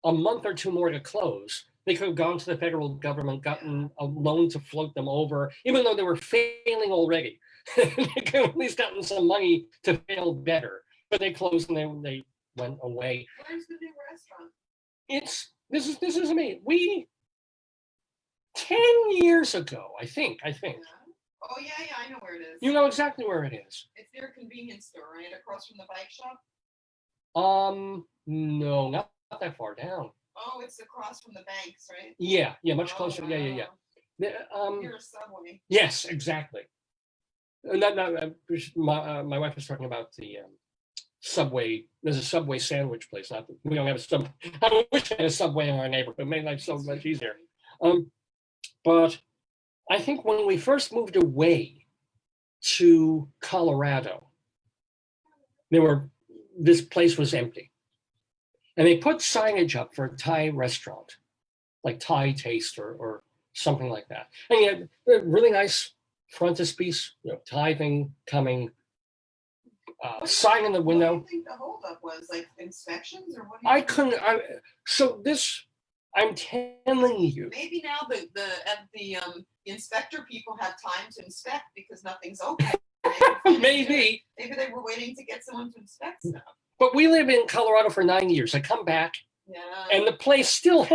a month or 2 more to close, they could have gone to the federal government, gotten a loan to float them over, even though they were failing already. They could have at least gotten some money to fail better. But they closed and they went away. Where's the new restaurant? This is amazing. We 10 years ago, I think. Yeah. Oh yeah, I know where it is. You know exactly where it is. It's their convenience store, right across from the bike shop. No, not that far down. Oh, it's across from the banks, right? Yeah, much closer. Wow. Yeah. Near a Subway. Yes, exactly. My wife was talking about the Subway. There's a Subway sandwich place. Not that we don't have a Subway. I wish I had a Subway in our neighborhood. It made life so much easier. But I think when we first moved away to Colorado, this place was empty. And they put signage up for a Thai restaurant, like Thai Taste or something like that. And you had a really nice frontispiece, Thai thing coming, sign in the window. What do you think the holdup was? Like inspections or what? I couldn't. I'm telling you. Maybe now the inspector people have time to inspect because nothing's open. Maybe they were waiting to get someone to inspect stuff. But we live in Colorado for 9 years. I come back, Yeah. and the place still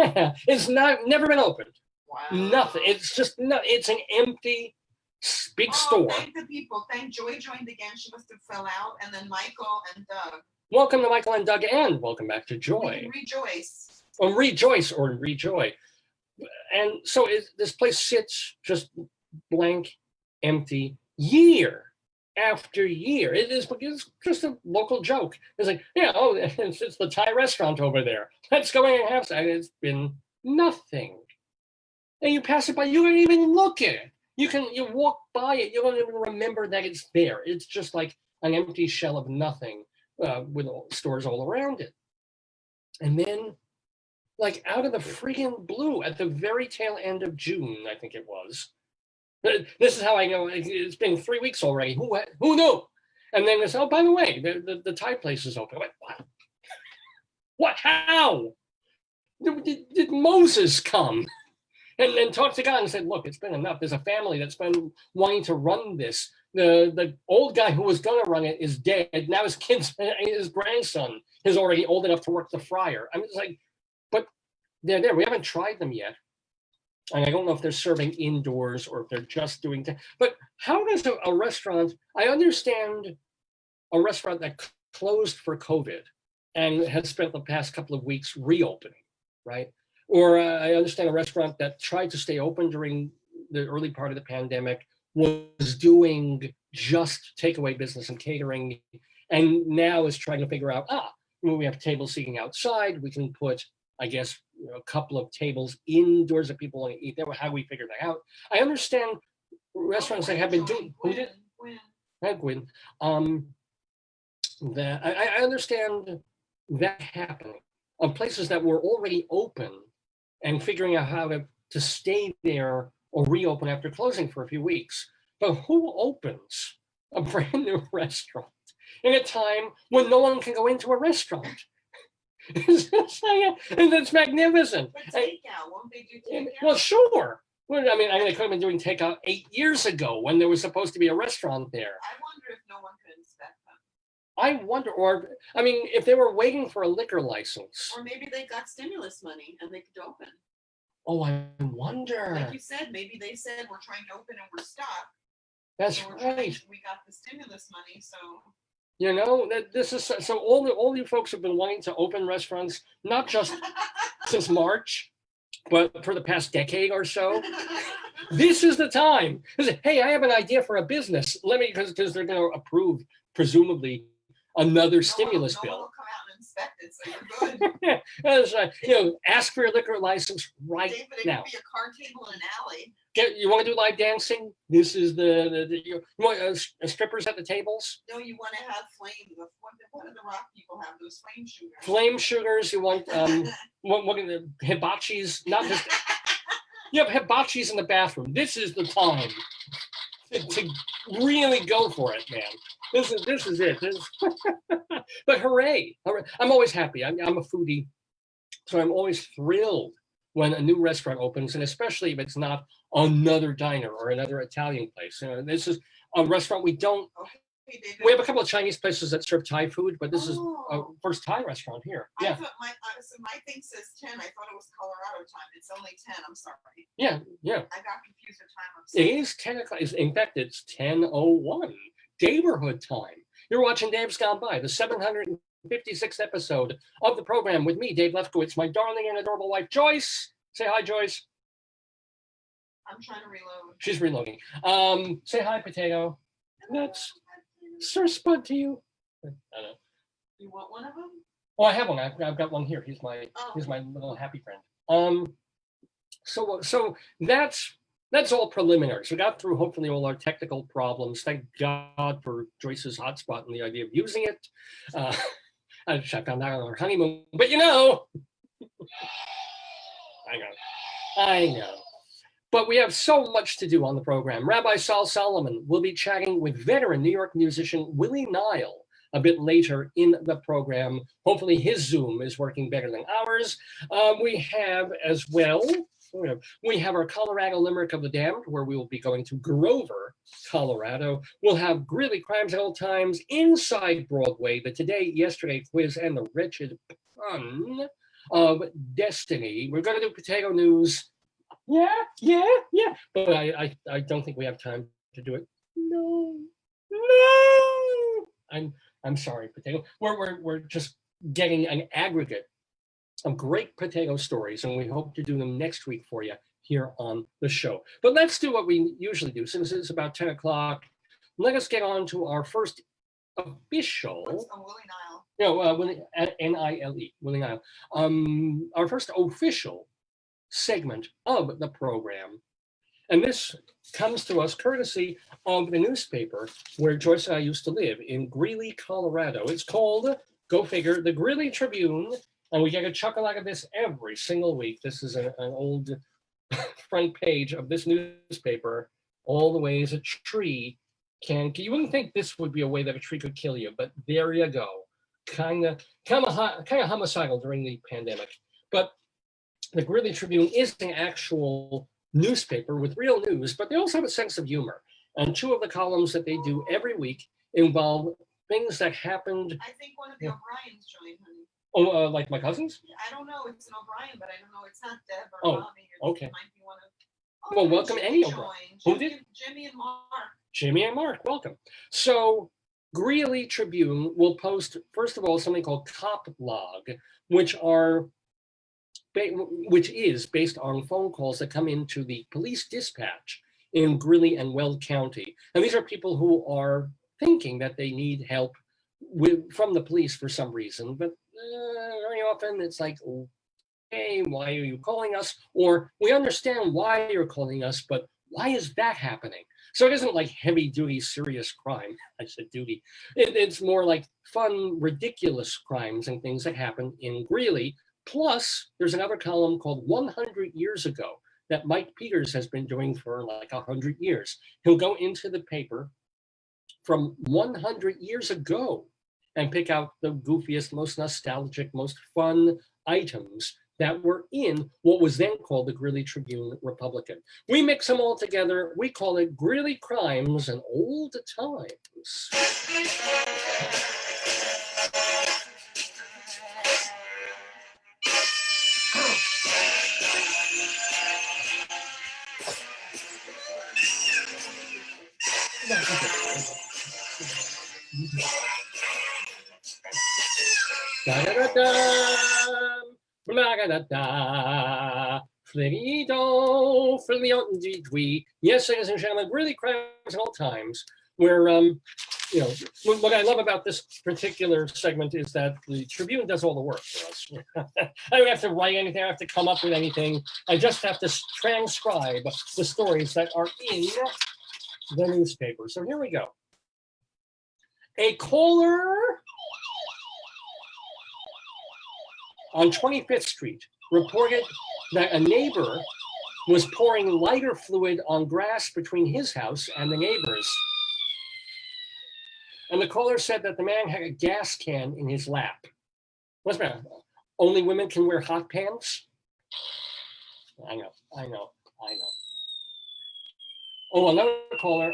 is never been opened. Wow. Nothing. It's just it's an empty big store. Thank the people. Thank Joy joined again. She must have fell out, and then Michael and Doug. Welcome to Michael and Doug, and welcome back to Joy. Rejoice. Or rejoice or rejoy. And so this place sits just blank, empty, year after year. It's just a local joke. It's like, it's the Thai restaurant over there. Let's go in and have some. It's been nothing. And you pass it by, you don't even look at it. You walk by it, you don't even remember that it's there. It's just like an empty shell of nothing with stores all around it. And then, like out of the freaking blue, at the very tail end of June, I think it was. This is how I know it's been 3 weeks already. Who knew? And then it's, oh, by the way, the Thai place is open. I went, what? What? How? Did Moses come and talk to God and said, look, it's been enough. There's a family that's been wanting to run this. The old guy who was going to run it is dead. Now his grandson is already old enough to work the fryer. I'm just like, but they're there. We haven't tried them yet. And I don't know if they're serving indoors or if they're just doing but how does a restaurant, I understand a restaurant that closed for COVID and has spent the past couple of weeks reopening, right? Or I understand a restaurant that tried to stay open during the early part of the pandemic, was doing just takeaway business and catering, and now is trying to figure out, we have table seating outside, we can put, I guess, a couple of tables indoors that people want to eat there. How do we figure that out? I understand restaurants that have been doing Gwyn. That I understand that happening of places that were already open and figuring out how to stay there or reopen after closing for a few weeks. But who opens a brand new restaurant in a time when no one can go into a restaurant? And it's magnificent. But takeout, won't they do takeout? Well, sure. Well, I mean, they could have been doing takeout 8 years ago when there was supposed to be a restaurant there. I wonder if no one could inspect them. I wonder, if they were waiting for a liquor license. Or maybe they got stimulus money and they could open. Oh, I wonder. Like you said, maybe they said we're trying to open and we're stuck. That's so right. We got the stimulus money, so. That this is so all you folks have been wanting to open restaurants, not just since March, but for the past decade or so. This is the time. Hey, I have an idea for a business. Let me, because they're going to approve, presumably, another stimulus bill. No one will come out and inspect it, so you're good. That's right. Ask for your liquor license right David, it now. could be a card table in an alley. You want to do live dancing? This is you want strippers at the tables? No, you want to have flame. What do the rock people have? Those flame shooters. Flame shooters. You want what the hibachis? Not just. You have hibachis in the bathroom. This is the time to really go for it, man. This is it. But hooray! I'm always happy. I'm a foodie, so I'm always thrilled when a new restaurant opens, and especially if it's not another diner or another Italian place. This is a restaurant we don't. Okay, David. We have a couple of Chinese places that serve Thai food, but this is a first Thai restaurant here. I Yeah. thought my thing says 10. I thought it was Colorado time. It's only 10. I'm sorry. Yeah. I got confused with time. I'm sorry. It is 10 o'clock. In fact, it's 10:01. Daverhood time. You're watching Dave's Gone By, the 756th episode of the program with me, Dave Lefkowitz, my darling and adorable wife, Joyce. Say hi, Joyce. I'm trying to reload. She's reloading. Say hi, Potato. That's Sir Spud to you. I don't know. You want one of them? Oh, I have one. I've got one here. He's my Oh. little happy friend. So that's all preliminary. So we got through hopefully all our technical problems. Thank God for Joyce's hotspot and the idea of using it. I found out on our honeymoon, but I know. But we have so much to do on the program. Rabbi Sal Solomon will be chatting with veteran New York musician Willie Nile a bit later in the program. Hopefully his Zoom is working better than ours. We have as well, we have our Colorado Limerick of the Damned, where we will be going to Grover, Colorado. We'll have Greeley Crimes at Old Times, Inside Broadway, the Today, Yesterday quiz, and the Wretched Pun of Destiny. We're going to do potato news. Yeah. But I don't think we have time to do it. No. I'm sorry, potato. We're just getting an aggregate of great potato stories, and we hope to do them next week for you here on the show. But let's do what we usually do. Since it's about 10 o'clock, let us get on to our first official. What's a Willie Nile? No, N-I-L-E, Willie Nile. Our first official segment of the program. And this comes to us courtesy of the newspaper where Joyce and I used to live in Greeley, Colorado. It's called, go figure, the Greeley Tribune. And we get a chuckle out of this every single week. This is an old front page of this newspaper. All the ways a tree can, you wouldn't think this would be a way that a tree could kill you, but there you go. Kind of homicidal during the pandemic. But the Greeley Tribune is an actual newspaper with real news, but they also have a sense of humor. And two of the columns that they do every week involve things that happened. I think one of the O'Briens joined, honey. Oh, like my cousins? I don't know. It's an O'Brien, but I don't know. It's not Deb or Oh, Mommy. Or okay. It might be one of. Well, welcome Jimmy any O'Brien. joined. Who did? Jimmy and Mark. Jimmy and Mark, welcome. So Greeley Tribune will post, first of all, something called Cop Log, which is based on phone calls that come into the police dispatch in Greeley and Weld County. And these are people who are thinking that they need help from the police for some reason, but very often it's like, hey, why are you calling us? Or we understand why you're calling us, but why is that happening? So it isn't like heavy duty, serious crime. I said duty. It's more like fun, ridiculous crimes and things that happen in Greeley. Plus, there's another column called 100 Years Ago that Mike Peters has been doing for like 100 years. He'll go into the paper from 100 years ago and pick out the goofiest, most nostalgic, most fun items that were in what was then called the Greeley Tribune Republican. We mix them all together. We call it Greeley Crimes and Old Times. Yes, ladies and gentlemen, Greeley Crimes at All Times, where what I love about this particular segment is that the Tribune does all the work for us. I don't have to write anything, I don't have to come up with anything. I just have to transcribe the stories that are in the newspaper. So here we go. A caller on 25th Street reported that a neighbor was pouring lighter fluid on grass between his house and the neighbor's. And the caller said that the man had a gas can in his lap. What's the matter? Only women can wear hot pants? I know. Oh, another caller.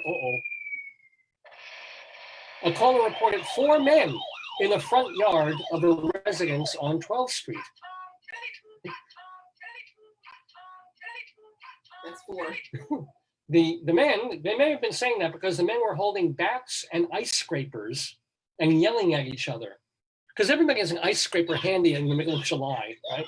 A caller reported 4 men in the front yard of a residence on 12th Street. That's 4. The men, they may have been saying that because the men were holding bats and ice scrapers and yelling at each other. Because everybody has an ice scraper handy in the middle of July, right?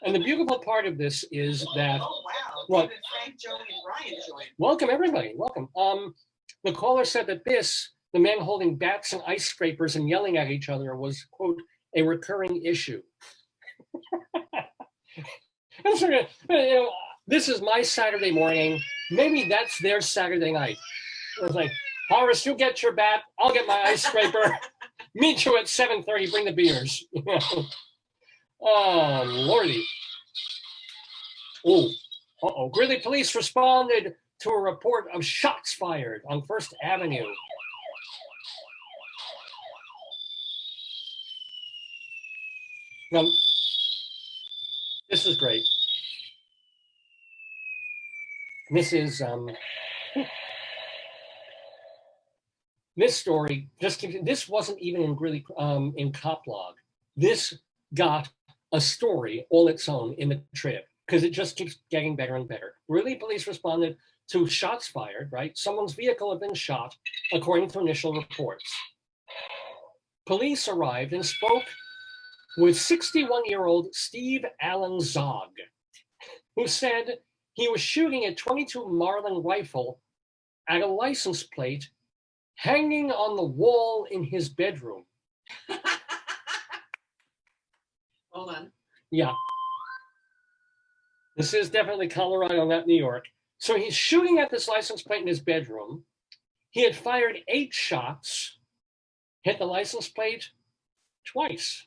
And the beautiful part of this is that, Oh, wow. what? David Mike, Joey, and Brian joined. Welcome, everybody. Welcome. The caller said that the men holding bats and ice scrapers and yelling at each other was, quote, a recurring issue. And so, this is my Saturday morning. Maybe that's their Saturday night. It was like, Horace, you get your bat. I'll get my ice scraper. Meet you at 7:30. Bring the beers. Oh, Lordy. Oh, uh-oh. Greeley police responded to a report of shots fired on First Avenue. Now, this is great. This is this story. This wasn't even in Greeley in Coplog. This got a story all its own in the Trib because it just keeps getting better and better. Greeley police responded to shots fired. Right, someone's vehicle had been shot, according to initial reports. Police arrived and spoke with 61-year-old Steve Allen Zog, who said he was shooting a .22 Marlin rifle at a license plate hanging on the wall in his bedroom. Hold on. Yeah. This is definitely Colorado, not New York. So he's shooting at this license plate in his bedroom. He had fired 8 shots, hit the license plate twice.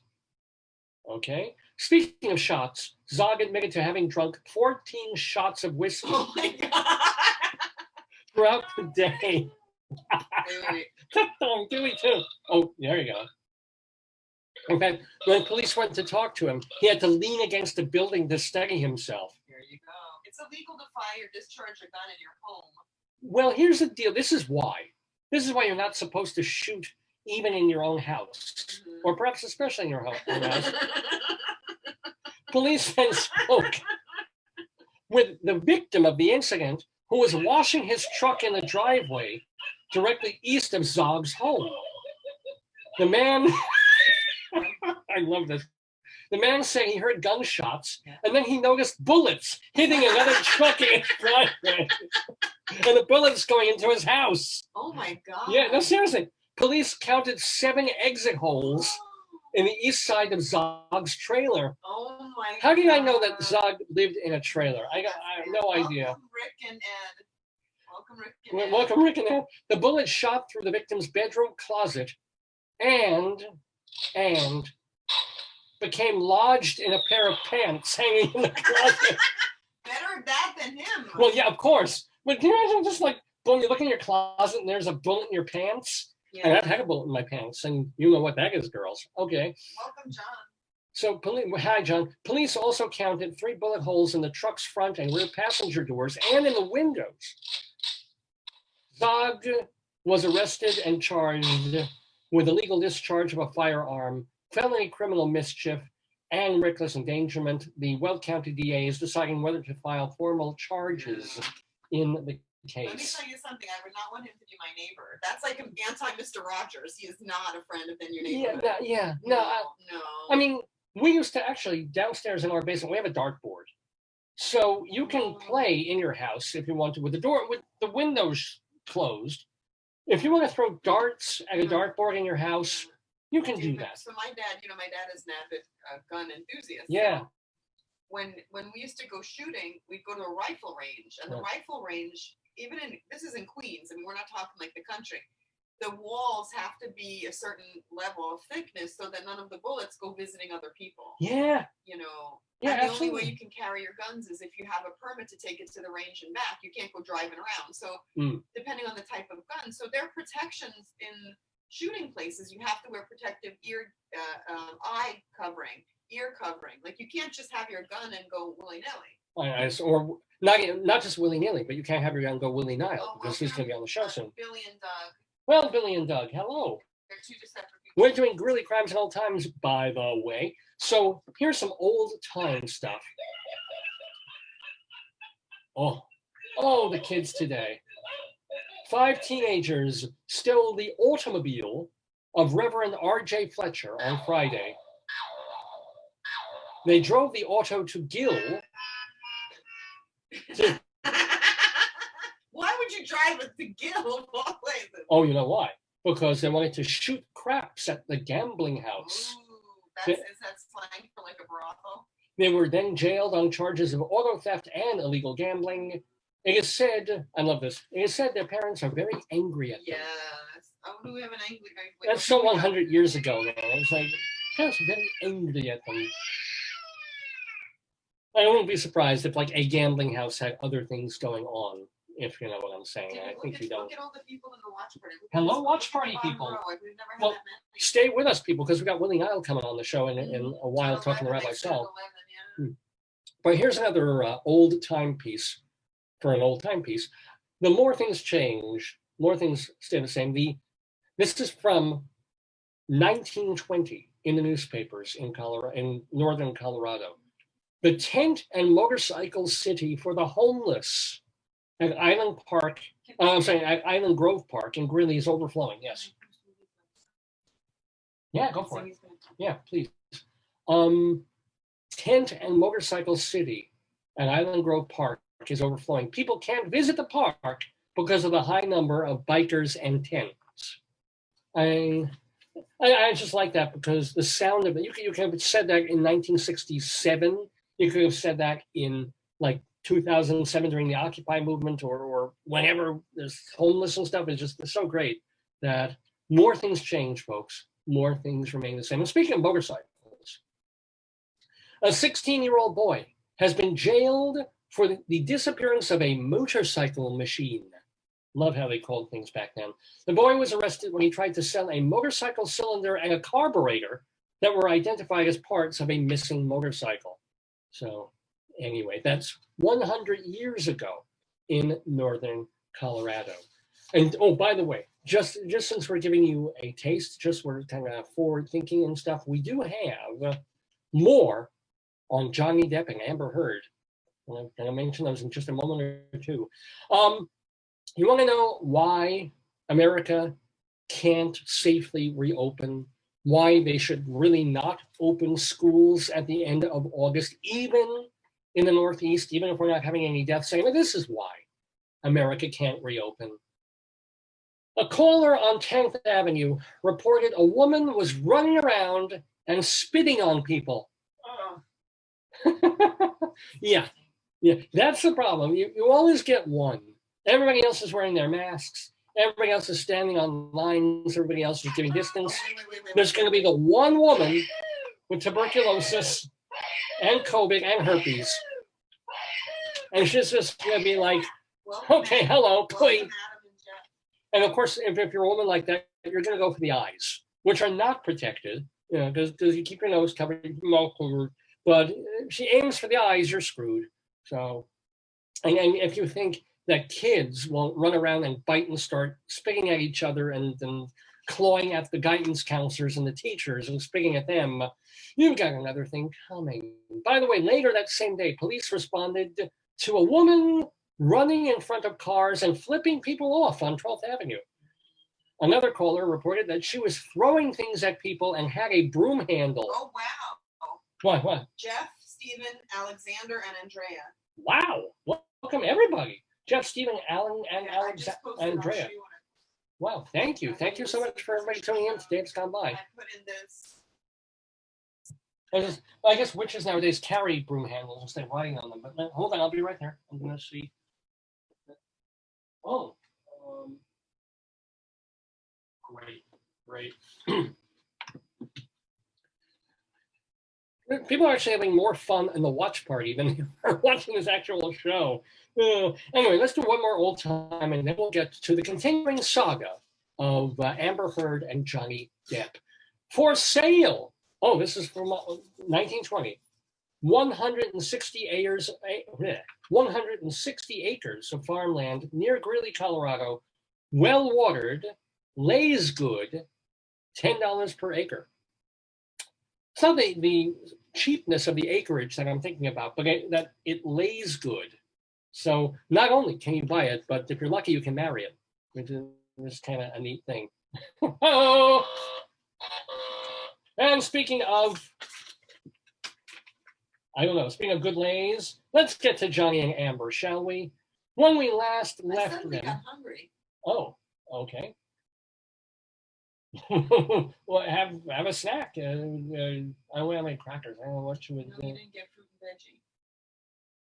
Okay. Speaking of shots, Zog admitted to having drunk 14 shots of whiskey Oh my God. throughout the day. Wait. Do we too? Oh, there you go. In fact, when police went to talk to him, he had to lean against a building to steady himself. Here you go. It's illegal to fire or discharge a gun in your home. Well, here's the deal. This is why. This is why you're not supposed to shoot even in your own house, or perhaps especially in your house. Police then spoke with the victim of the incident, who was washing his truck in the driveway directly east of Zog's home. The man, I love this. The man said he heard gunshots, and then he noticed bullets hitting another truck in his driveway, and the bullets going into his house. Oh my God. Yeah, no, seriously. Police counted 7 exit holes in the east side of Zog's trailer. Oh my God. How did I know that Zog lived in a trailer? I have no idea. Welcome, Rick and Ed. Welcome, Rick and Ed. Welcome, Rick and Ed. The bullet shot through the victim's bedroom closet and became lodged in a pair of pants hanging in the closet. Better that than him. Well, yeah, of course. But can you imagine just like, boom, you look in your closet and there's a bullet in your pants? Yeah. And I've had a bullet in my pants, and you know what that is, girls. Okay. Welcome, John. So, hi, John. Police also counted 3 bullet holes in the truck's front and rear passenger doors and in the windows. Zog was arrested and charged with illegal discharge of a firearm, felony criminal mischief, and reckless endangerment. The Weld County DA is deciding whether to file formal charges in the Let me case. tell you something. I would not want him to be my neighbor. That's like an anti-Mr. Rogers. He is not a friend of your neighborhood. No. No. I mean, we used to actually, downstairs in our basement, we have a dartboard. So you can play in your house if you want to, with the windows closed. If you want to throw darts at a dartboard in your house, you can do that. So my dad is an avid gun enthusiast. Yeah. So when we used to go shooting, we'd go to a rifle range, and the rifle range, this is in Queens. I mean, we're not talking like the country. The walls have to be a certain level of thickness so that none of the bullets go visiting other people. Yeah. Yeah, and the absolutely. only way you can carry your guns is if you have a permit to take it to the range and back. You can't go driving around. So depending on the type of gun, so there are protections in shooting places. You have to wear protective eye covering, ear covering. Like you can't just have your gun and go willy-nilly. Or not just willy-nilly, but you can't have your gun go Willie Nile because he's going to be on the show soon. Billy and Doug. Well, Billy and Doug, hello. They're 2 separate people. We're doing Greeley Crimes and Old Times, by the way. So here's some old time stuff. Oh, the kids today. 5 teenagers stole the automobile of Reverend R.J. Fletcher on Friday. They drove the auto to Gill to but to kill of all places. Oh, you know why? Because they wanted to shoot craps at the gambling house. Ooh, is that slang for like a brothel? They were then jailed on charges of auto theft and illegal gambling. It is said, I love this, it is said their parents are very angry at them. Yes. Oh, do we have an angry guy? That's so 100 years ago, man. It's like, parents are very angry at them. I wouldn't be surprised if like a gambling house had other things going on, if you know what I'm saying. I think you don't. Look at all the people in the watch party. Hello, watch party people. Like, we've never had Well, that many. stay with us, people, because we got Willie Nile coming on the show in a while, talking to Rabbi Saul. But here's another old timepiece for an old timepiece. The more things change, more things stay the same. This is from 1920 in the newspapers in Colorado, in northern Colorado. The tent and motorcycle city for the homeless at Island Park. At Island Grove Park in Greeley is overflowing. Yes. Yeah, go for it. Yeah, please. Tent and motorcycle city at Island Grove Park is overflowing. People can't visit the park because of the high number of bikers and tents. I just like that because the sound of it. You could have said that in 1967. You could have said that in like 2007 during the Occupy movement or whenever there's homeless and stuff. It's just so great that more things change, folks. More things remain the same. And speaking of motorcycles, a 16-year-old boy has been jailed for the disappearance of a motorcycle machine. Love how they called things back then. The boy was arrested when he tried to sell a motorcycle cylinder and a carburetor that were identified as parts of a missing motorcycle. So anyway, that's 100 years ago in northern Colorado. And oh, by the way, just since we're giving you a taste, just we're kind of forward thinking and stuff, we do have more on Johnny Depp and Amber Heard. I'm going to mention those in just a moment or two. You want to know why America can't safely reopen? Why they should really not open schools at the end of August, even in the Northeast, even if we're not having any deaths? Saying, this is why America can't reopen. A caller on 10th Avenue reported a woman was running around and spitting on people. Yeah, that's the problem. You always get one. Everybody else is wearing their masks. Everybody else is standing on lines. Everybody else is giving distance. There's going to be the one woman with tuberculosis and COVID and herpes. And she's just going to be like, okay, hello, please. And of course, if you're a woman like that, you're going to go for the eyes, which are not protected, because you keep your nose covered, your mouth covered. But if she aims for the eyes, you're screwed. So, and if you think that kids won't run around and bite and start spitting at each other and clawing at the guidance counselors and the teachers and spitting at them, you've got another thing coming. By the way, later that same day, police responded to a woman running in front of cars and flipping people off on 12th Avenue. Another caller reported that she was throwing things at people and had a broom handle. Oh, wow. What? Jeff, Stephen, Alexander, and Andrea. Wow. Welcome, everybody. Jeff, Stephen, Alan, and Andrea. Wow, thank you. Thank you so much for everybody tuning in. Today's gone by. I put in this. I guess witches nowadays carry broom handles instead of riding on them. But hold on, I'll be right there. I'm going to see. Oh. Great. People are actually having more fun in the watch party than they are watching this actual show. Anyway, let's do one more old time, and then we'll get to the continuing saga of Amber Heard and Johnny Depp. For sale. Oh, this is from 1920. 160 acres of farmland near Greeley, Colorado, well watered, lays good, $10 per acre. It's not the cheapness of the acreage that I'm thinking about, but that it lays good. So not only can you buy it, but if you're lucky, you can marry it, which is kind of a neat thing. Oh! And speaking of good lays, let's get to Johnny and Amber, shall we? When we last I left suddenly them. got hungry. Oh, okay. Well, have a snack. I don't have any crackers. I don't know what you would No, you didn't get fruit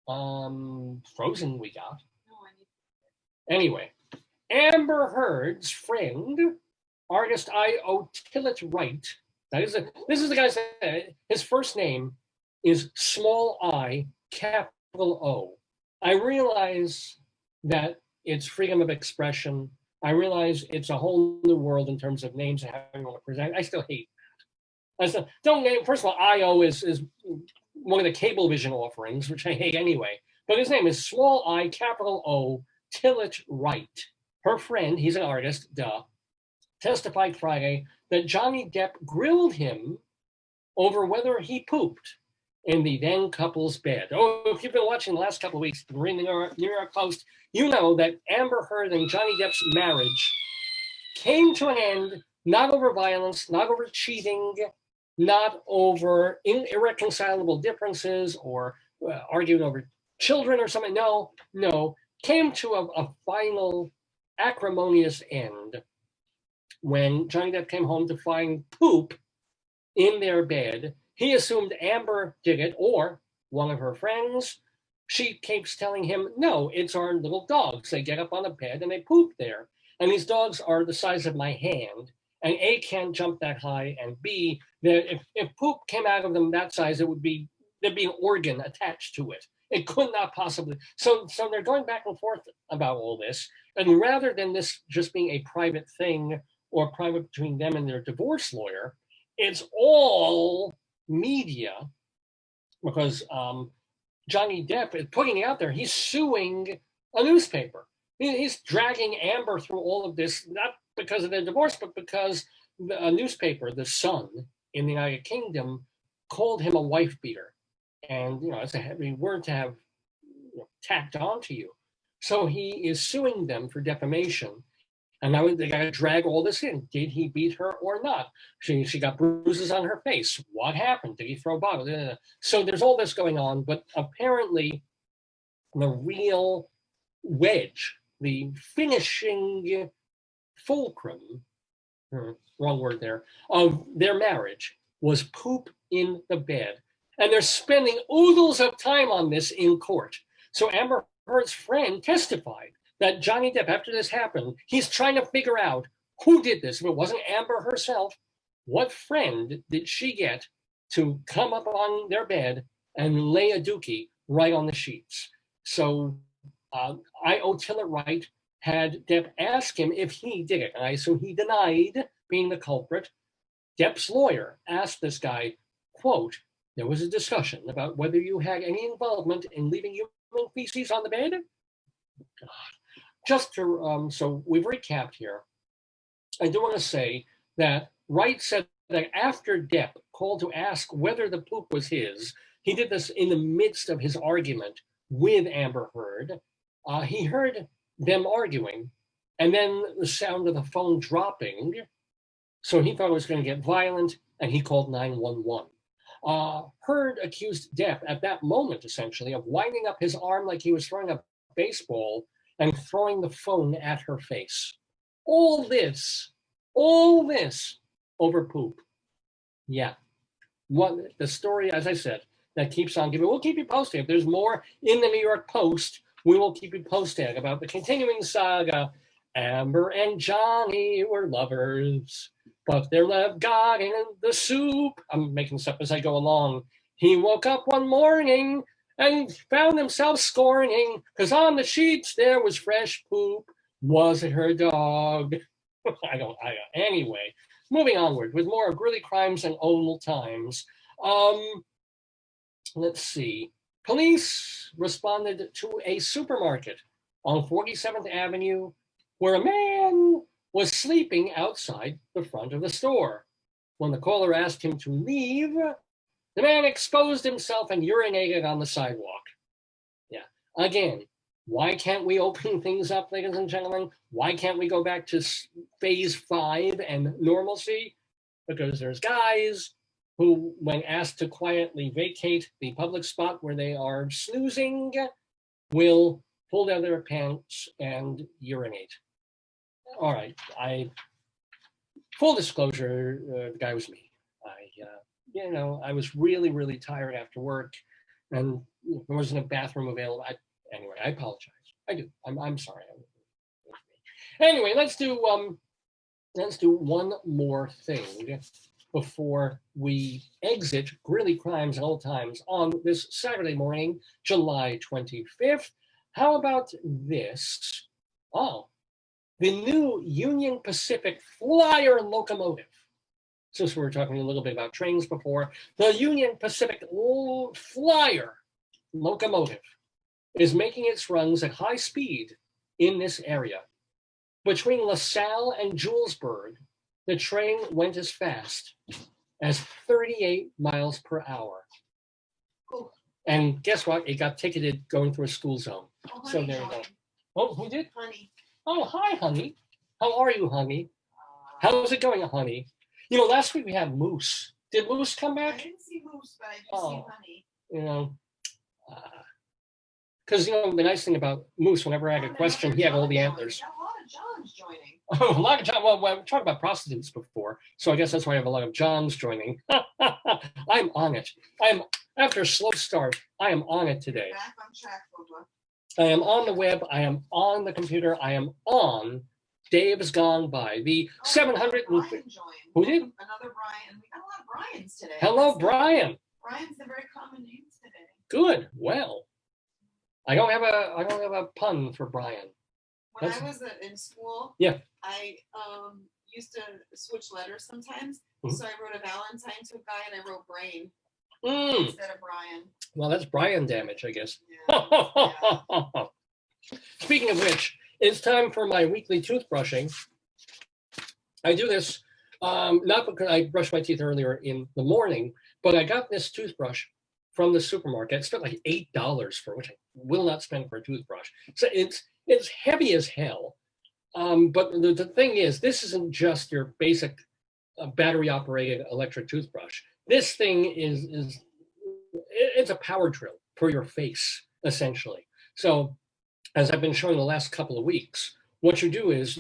and veggie. Frozen we got. No, I need. Anyway, Amber Heard's friend, artist Untitled Wright. This is the guy's his first name is small I, capital O. I realize that it's freedom of expression. I realize it's a whole new world in terms of names and how you want to present. I still hate that. First of all, IO is one of the Cablevision offerings, which I hate anyway. But his name is small I, capital O, Tillich Wright. Her friend, he's an artist, testified Friday that Johnny Depp grilled him over whether he pooped in the then couple's bed. Oh, if you've been watching the last couple of weeks, reading the New York Post, you know that Amber Heard and Johnny Depp's marriage came to an end, not over violence, not over cheating, not over irreconcilable differences or arguing over children or something. No, came to a final acrimonious end when Johnny Depp came home to find poop in their bed. He assumed Amber did it or one of her friends. She keeps telling him, no, it's our little dogs. They get up on the bed and they poop there. And these dogs are the size of my hand. And A, can't jump that high, and B, if poop came out of them that size, there'd be an organ attached to it. It could not possibly. So they're going back and forth about all this. And rather than this just being a private thing or private between them and their divorce lawyer, it's all media because Johnny Depp is putting it out there. He's suing a newspaper. He's dragging Amber through all of this, not because of their divorce, but because a newspaper, The Sun, in the United Kingdom, called him a wife beater. And, it's a heavy word to have tacked onto you. So he is suing them for defamation. And now they got to drag all this in. Did he beat her or not? She got bruises on her face. What happened? Did he throw bottles? So there's all this going on. But apparently, the real wedge, the finishing fulcrum, wrong word there, of their marriage was poop in the bed. And they're spending oodles of time on this in court. So Amber Heard's friend testified that Johnny Depp, after this happened, he's trying to figure out who did this. If it wasn't Amber herself, what friend did she get to come up on their bed and lay a dookie right on the sheets? So Untitled Wright had Depp ask him if he did it. And I assume he denied being the culprit. Depp's lawyer asked this guy, quote, there was a discussion about whether you had any involvement in leaving human feces on the bed. God. Just to, so we've recapped here. I do want to say that Wright said that after Depp called to ask whether the poop was his, he did this in the midst of his argument with Amber Heard. He heard them arguing and then the sound of the phone dropping. So he thought it was going to get violent and he called 911. Heard accused Depp at that moment, essentially, of winding up his arm like he was throwing a baseball and throwing the phone at her face. All this over poop. Yeah. The story, as I said, that keeps on giving. We'll keep you posted. If there's more in the New York Post, we will keep you posted about the continuing saga. Amber and Johnny were lovers, but their love got in the soup. I'm making stuff as I go along. He woke up one morning and found himself scorning, because on the sheets there was fresh poop. Was it her dog? Anyway, moving onward with more of Greeley crimes and old times. Let's see. Police responded to a supermarket on 47th Avenue where a man was sleeping outside the front of the store. When the caller asked him to leave, the man exposed himself and urinated on the sidewalk. Yeah. Again, why can't we open things up, ladies and gentlemen? Why can't we go back to phase 5 and normalcy? Because there's guys who, when asked to quietly vacate the public spot where they are snoozing, will pull down their pants, and urinate. All right, full disclosure, the guy was me. I was really, really tired after work, and there wasn't a bathroom available. Anyway, I apologize. I do. I'm sorry. Anyway, let's do one more thing before we exit Greeley Crimes at Old Times on this Saturday morning, July 25th. How about this? Oh, the new Union Pacific Flyer locomotive. Since we were talking a little bit about trains before, the Union Pacific Flyer locomotive is making its runs at high speed in this area. Between LaSalle and Julesburg, the train went as fast as 38 miles per hour. Cool. And guess what? It got ticketed going through a school zone. Oh, So honey, there you go. John. Oh, who did? Honey. Oh, hi, honey. How are you, honey? How's it going, honey? Last week we had Moose. Did Moose come I back? didn't see Moose, but I did Oh. see Honey. Because, the nice thing about Moose, whenever I had a question, he had all the answers. We got a lot of Johns joining. Oh, a lot of John. Well, we talked about prostitutes before, so I guess that's why I have a lot of Johns joining. I'm on it. After a slow start, I am on it today. Back on track, Bubba. I am on the web. I am on the computer. I am on Dave's Gone By. The 700. Brian joined. Who did? Another Brian. We got a lot of Brians today. Hello, Brian. Brian's a very common name today. Good. Well, I don't have a pun for Brian. When That's- I was in school, Yeah. I used to switch letters sometimes. Mhm. So I wrote a Valentine to a guy and I wrote Brain Mm. instead of Brian. Well, that's Brian damage, I guess. Yeah. Speaking of which, it's time for my weekly toothbrushing. I do this not because I brushed my teeth earlier in the morning, but I got this toothbrush from the supermarket. I spent like $8 for it, which I will not spend for a toothbrush. So it's heavy as hell. But the thing is, this isn't just your basic battery-operated electric toothbrush. This thing it's a power drill for your face, essentially. So, as I've been showing the last couple of weeks, what you do is,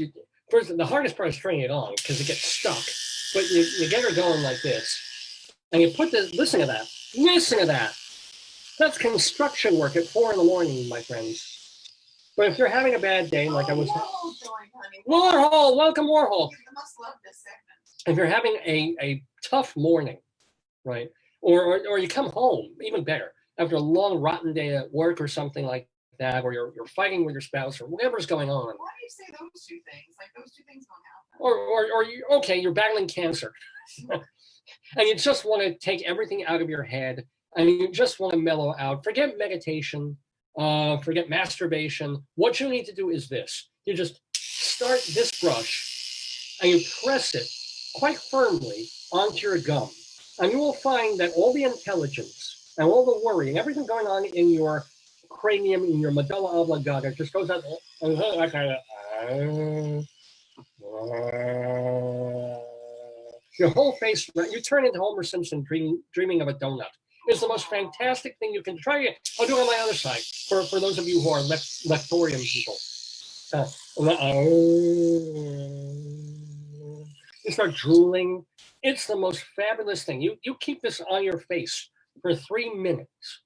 first, the hardest part is turning it on because it gets stuck. But you get her going like this, and you put listen to that. That's construction work at 4 a.m, my friends. But if you're having a bad day, like I was, Warhol joined, honey. Warhol, welcome Warhol. You must love this segment. If you're having a tough morning, right, or you come home, even better, after a long rotten day at work or something like that, or you're fighting with your spouse or whatever's going on, Why do you say those two things? Like those two things don't happen. or you're battling cancer, and you just want to take everything out of your head, and you just want to mellow out. Forget meditation, forget masturbation. What you need to do is this: you just start this brush, and you press it quite firmly onto your gum, and you will find that all the intelligence and all the worry and everything going on in your cranium, in your medulla oblongata, just goes out and that kind of your whole face. You turn into Homer Simpson dreaming of a donut. It's the most fantastic thing you can try. It. I'll do it on my other side for those of you who are leftorium people. You start drooling. It's the most fabulous thing. You keep this on your face for 3 minutes.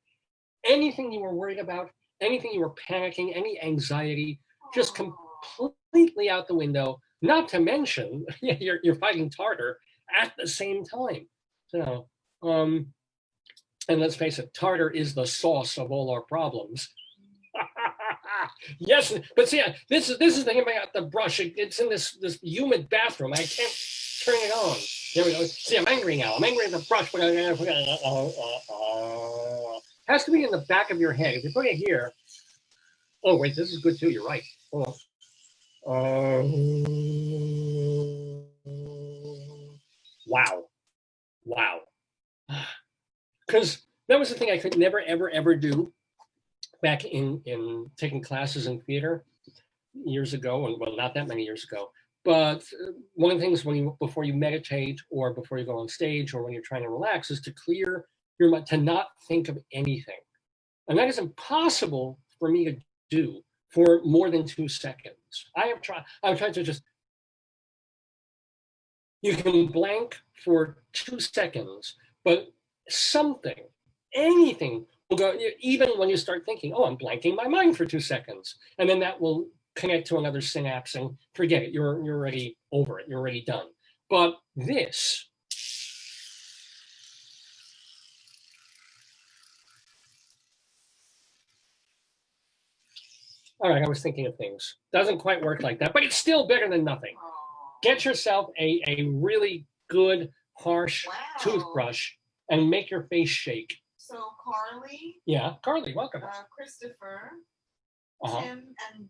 Anything you were worried about, anything you were panicking, any anxiety, just completely out the window. Not to mention, you're fighting tartar at the same time. So, and let's face it, tartar is the sauce of all our problems. Yes, but see, this is the thing about the brush. It's in this humid bathroom. I can't turn it on. There we go. See, I'm angry now. I'm angry at the brush. Has to be in the back of your head. If you put it here. Oh wait, this is good too. You're right. Hold on. Wow. Because that was the thing I could never, ever do back in taking classes in theater years ago, and well, not that many years ago. But one of the things before you meditate or before you go on stage or when you're trying to relax is to clear your mind, to not think of anything. And that is impossible for me to do for more than 2 seconds. I've tried to just, you can blank for 2 seconds, but something, anything will go, even when you start thinking, oh, I'm blanking my mind for 2 seconds. And then that will connect to another synapse and forget it. You're already over it. You're already done. But this, all right, I was thinking of things. Doesn't quite work like that, but it's still better than nothing. Get yourself a really good, harsh toothbrush and make your face shake. So Carly. Yeah, Carly, welcome. Christopher, Tim, and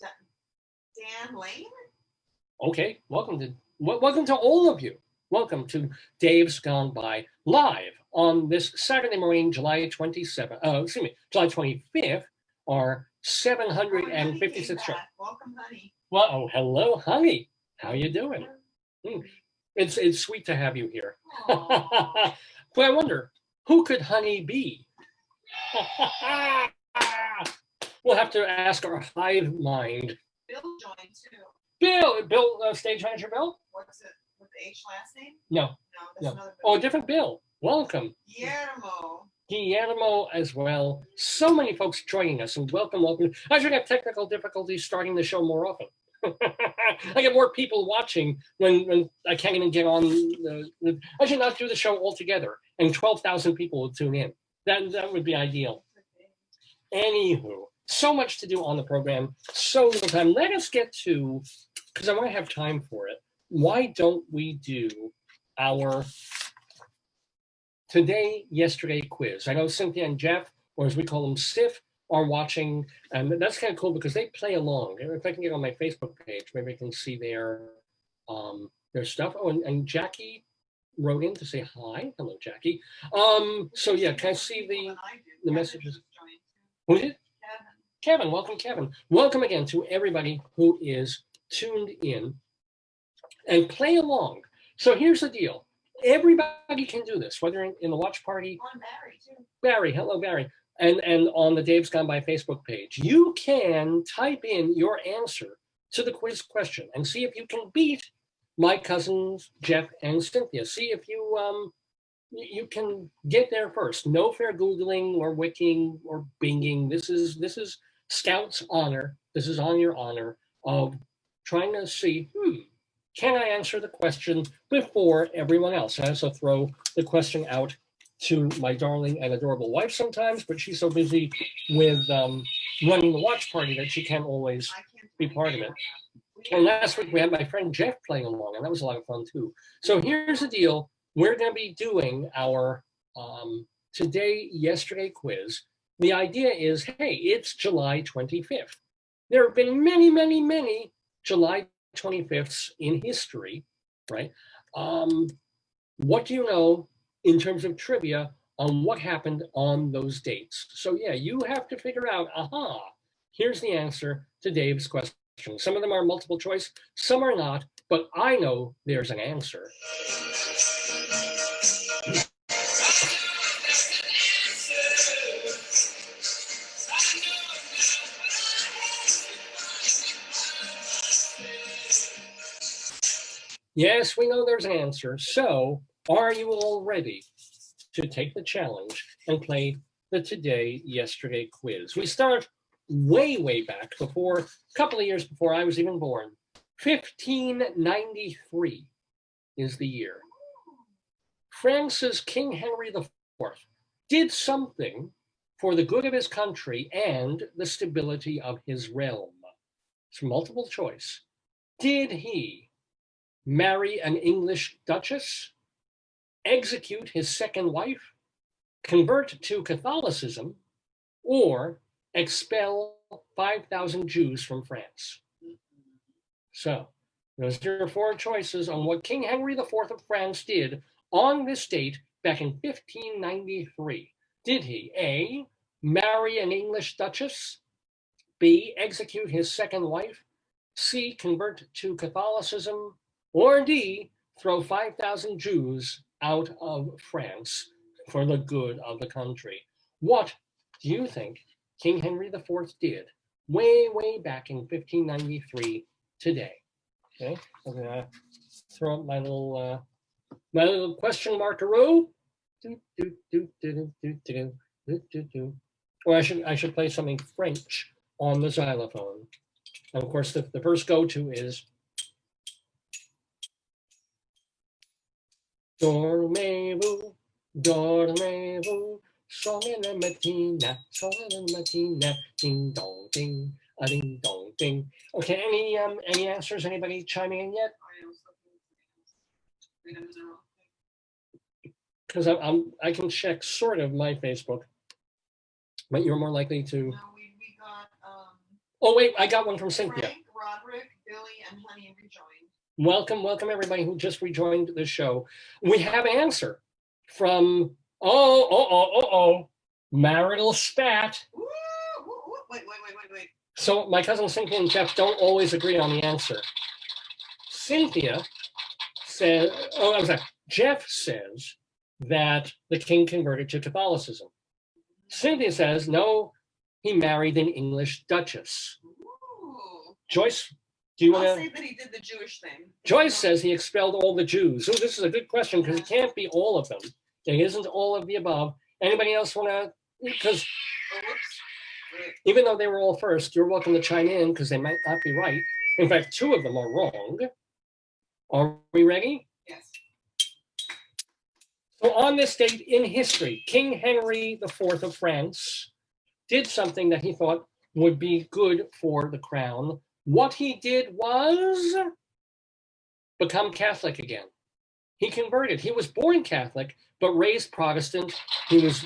Dan Lane. Okay, welcome to all of you. Welcome to Dave's Gone By live on this Saturday morning, July 25th, our 756th show. Welcome, honey. Well, oh, hello, honey. How you doing? It's sweet to have you here. But I wonder, who could honey be? We'll have to ask our hive mind. Bill joined too. Bill, stage manager Bill? What's it with the H last name? No. No, that's another Bill. Oh, a different Bill. Welcome. Guillermo as well. So many folks joining us, and welcome. I should have technical difficulties starting the show more often. I get more people watching when I can't even get on. I should not do the show altogether, and 12,000 people will tune in. That would be ideal. Anywho, so much to do on the program, so little time. Let us get to, because I want to have time for it. Why don't we do our today, yesterday quiz? I know Cynthia and Jeff, or as we call them, Sif, are watching, and that's kind of cool because they play along. If I can get on my Facebook page, maybe I can see their stuff. Oh, and Jackie wrote in to say hi. Hello, Jackie. So yeah, can I see the messages? Who did? Kevin, welcome, Kevin. Welcome again to everybody who is tuned in and play along. So here's the deal. Everybody can do this, whether in the watch party. On Barry, too. Barry, hello, Barry. And on the Dave's Gone By Facebook page, you can type in your answer to the quiz question and see if you can beat my cousins, Jeff and Cynthia. See if you can get there first. No fair Googling or wicking or binging. This is Scout's honor. This is on your honor of trying to see, can I answer the question before everyone else? I also throw the question out to my darling and adorable wife sometimes, but she's so busy with running the watch party that she can't always be part of it. And last week we had my friend Jeff playing along, and that was a lot of fun too. So here's the deal. We're going to be doing our today, yesterday quiz. The idea is, hey, it's July 25th. There have been many, many, many July 25ths in history, right? What do you know in terms of trivia on what happened on those dates? So yeah, you have to figure out, here's the answer to Dave's question. Some of them are multiple choice, some are not, but I know there's an answer. Yes, we know there's an answer. So are you all ready to take the challenge and play the today, yesterday quiz? We start way, way back before, a couple of years before I was even born. 1593 is the year. France's King Henry IV did something for the good of his country and the stability of his realm. It's multiple choice. Did he marry an English duchess, execute his second wife, convert to Catholicism, or expel 5,000 Jews from France? So those are your four choices on what King Henry IV of France did on this date back in 1593. Did he A, marry an English duchess, B, execute his second wife, C, convert to Catholicism, or D, throw 5,000 Jews out of France for the good of the country? What do you think King Henry IV did way back in 1593 today. Okay, I'm gonna throw up my little question markeroo. Or I should play something French on the xylophone. And of course, the first go-to is Dormez-vous, dormez-vous, sono la mattina, ding dong ding, a ding dong ding. Okay, any answers? Anybody chiming in yet? Because I can check sort of my Facebook, but you're more likely to. No, we got Oh wait, I got one from Cynthia. Frank, Roderick, Billy, and Honey rejoined. Welcome everybody who just rejoined the show. We have an answer from marital spat. Ooh, wait. So my cousin Cynthia and Jeff don't always agree on the answer. Cynthia said, Jeff says that the king converted to Catholicism. Cynthia says, no, he married an English duchess. Ooh. Joyce, do you want I'll to? say that he did the Jewish thing. Joyce says he expelled all the Jews. Oh, this is a good question because it can't be all of them. It isn't all of the above. Anybody else want to? Because Oh, whoops. Wait. even though they were all first, you're welcome to chime in because they might not be right. In fact, two of them are wrong. Are we ready? Yes. So on this date in history, King Henry IV of France did something that he thought would be good for the crown. What he did was become Catholic again. He converted. He was born Catholic, but raised Protestant. He was,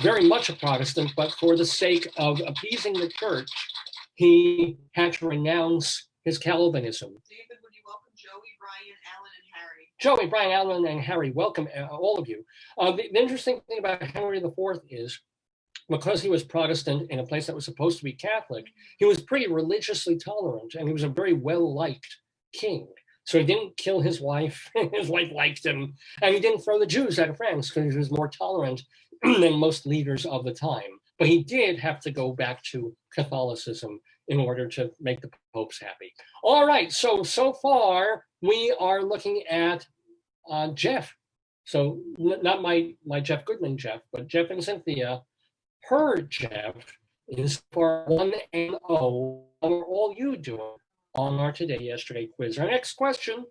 very much a Protestant, but for the sake of appeasing the church, he had to renounce his Calvinism. David, would you welcome Joey, Brian, Alan, and Harry? Joey, Brian, Alan, and Harry, welcome all of you. The interesting thing about Henry IV is, because he was Protestant in a place that was supposed to be Catholic, he was pretty religiously tolerant, and he was a very well-liked king. So he didn't kill his wife. His wife liked him. And he didn't throw the Jews out of France because he was more tolerant than most leaders of the time. But he did have to go back to Catholicism in order to make the popes happy. All right, so far we are looking at Jeff. So not my Jeff Goodman Jeff, but Jeff and Cynthia. Her Jeff is for 1-0. How are all you doing on our Today Yesterday quiz? Our next question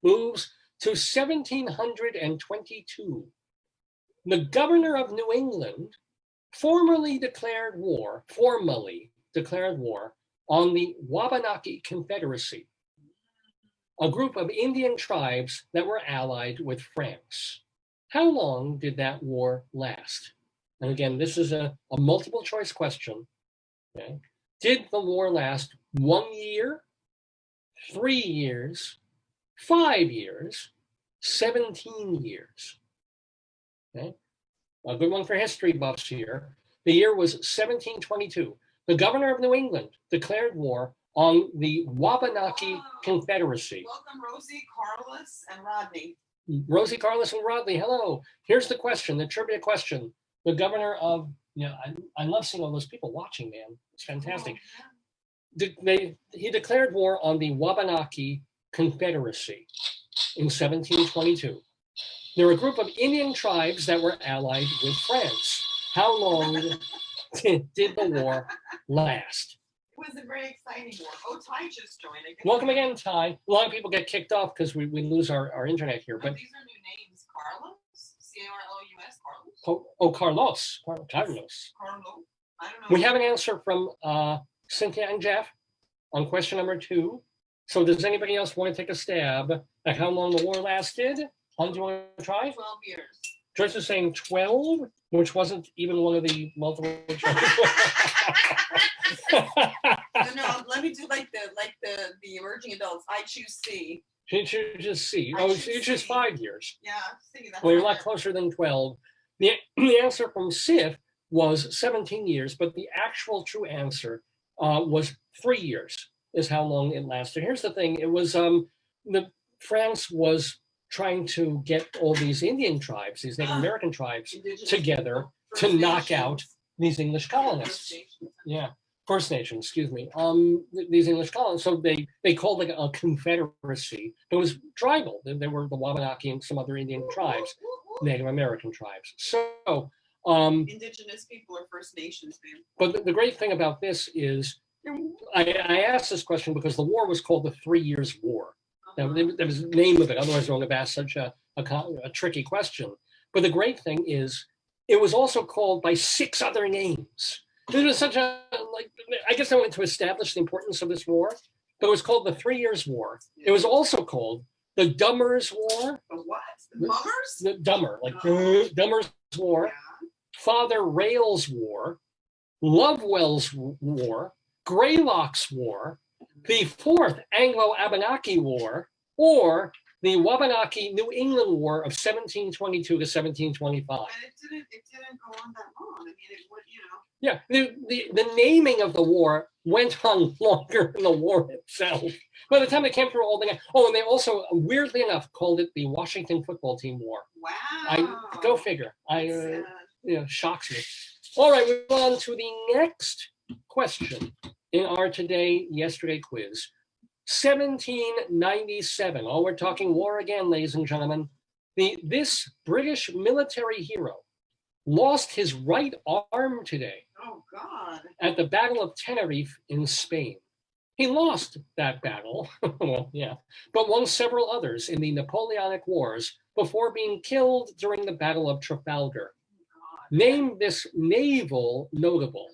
moves to 1722. The governor of New England formally declared war on the Wabanaki Confederacy, a group of Indian tribes that were allied with France. How long did that war last? And again, this is a multiple choice question. Okay. Did the war last 1 year, 3 years, 5 years, 17 years? Okay. A good one for history buffs here. The year was 1722. The governor of New England declared war on the Wabanaki Confederacy. Welcome, Rosie, Carlos, and Rodney. Rosie, Carlos, and Rodney, hello. Here's the question, the trivia question. The governor of, I love seeing all those people watching, man. It's fantastic. He declared war on the Wabanaki Confederacy in 1722. They're a group of Indian tribes that were allied with France. How long did the war last? It was a very exciting war. Oh, Ty just joined. Welcome again, Ty. A lot of people get kicked off because we lose our internet here. But these are new names. Carlos? C-A-R-L-O-U-S, Carlos? Carlos. Carlo? I don't know. We have an answer from Cynthia and Jeff on question number 2. So does anybody else want to take a stab at how long the war lasted? Do you want to try? 12 years. Joyce is saying 12, which wasn't even one of the multiple choice. No, let me do like the emerging adults. I choose C. She chooses C. I Oh, choose you choose C. 5 years. Yeah, C. That's Well, you're a better. lot closer than 12. The answer from Sif was 17 years, but the actual true answer was 3 years is how long it lasted. Here's the thing. It was France was trying to get all these Indian tribes, these Native American tribes, Indigenous together people, to First knock Nations. out these English First colonists. Nations. Yeah. First Nation, excuse me, these English colonies. So they called it a confederacy. It was tribal. There were the Wabanaki and some other Indian tribes, Native American tribes. So, Indigenous people are First Nations, man. but the great thing about this is, I asked this question because the war was called the 3 Years' War. Now, there was the name of it. Otherwise, I wouldn't have asked such a tricky question. But the great thing is, it was also called by 6 other names. It was such a, like, I guess I wanted to establish the importance of this war, but it was called the 3 Years' War. It was also called the Dummers' War. The what? The mummers? The Dummer, like Dummers' War, Yeah. Father Rail's War, Lovewell's War, Greylock's War, the 4th Anglo-Abenaki War, or the Wabanaki New England War of 1722 to 1725. And it didn't go on that long. I mean, it would, Yeah, the naming of the war went on longer than the war itself. By the time it came through all the, and they also, weirdly enough, called it the Washington Football Team War. Wow. Go figure. Shocks me. All right, we move on to the next question in our yesterday quiz. 1797. Oh, we're talking war again, ladies and gentlemen. This British military hero lost his right arm today. Oh, God. At the Battle of Tenerife in Spain. He lost that battle, well, yeah, but won several others in the Napoleonic Wars before being killed during the Battle of Trafalgar. Name this naval notable.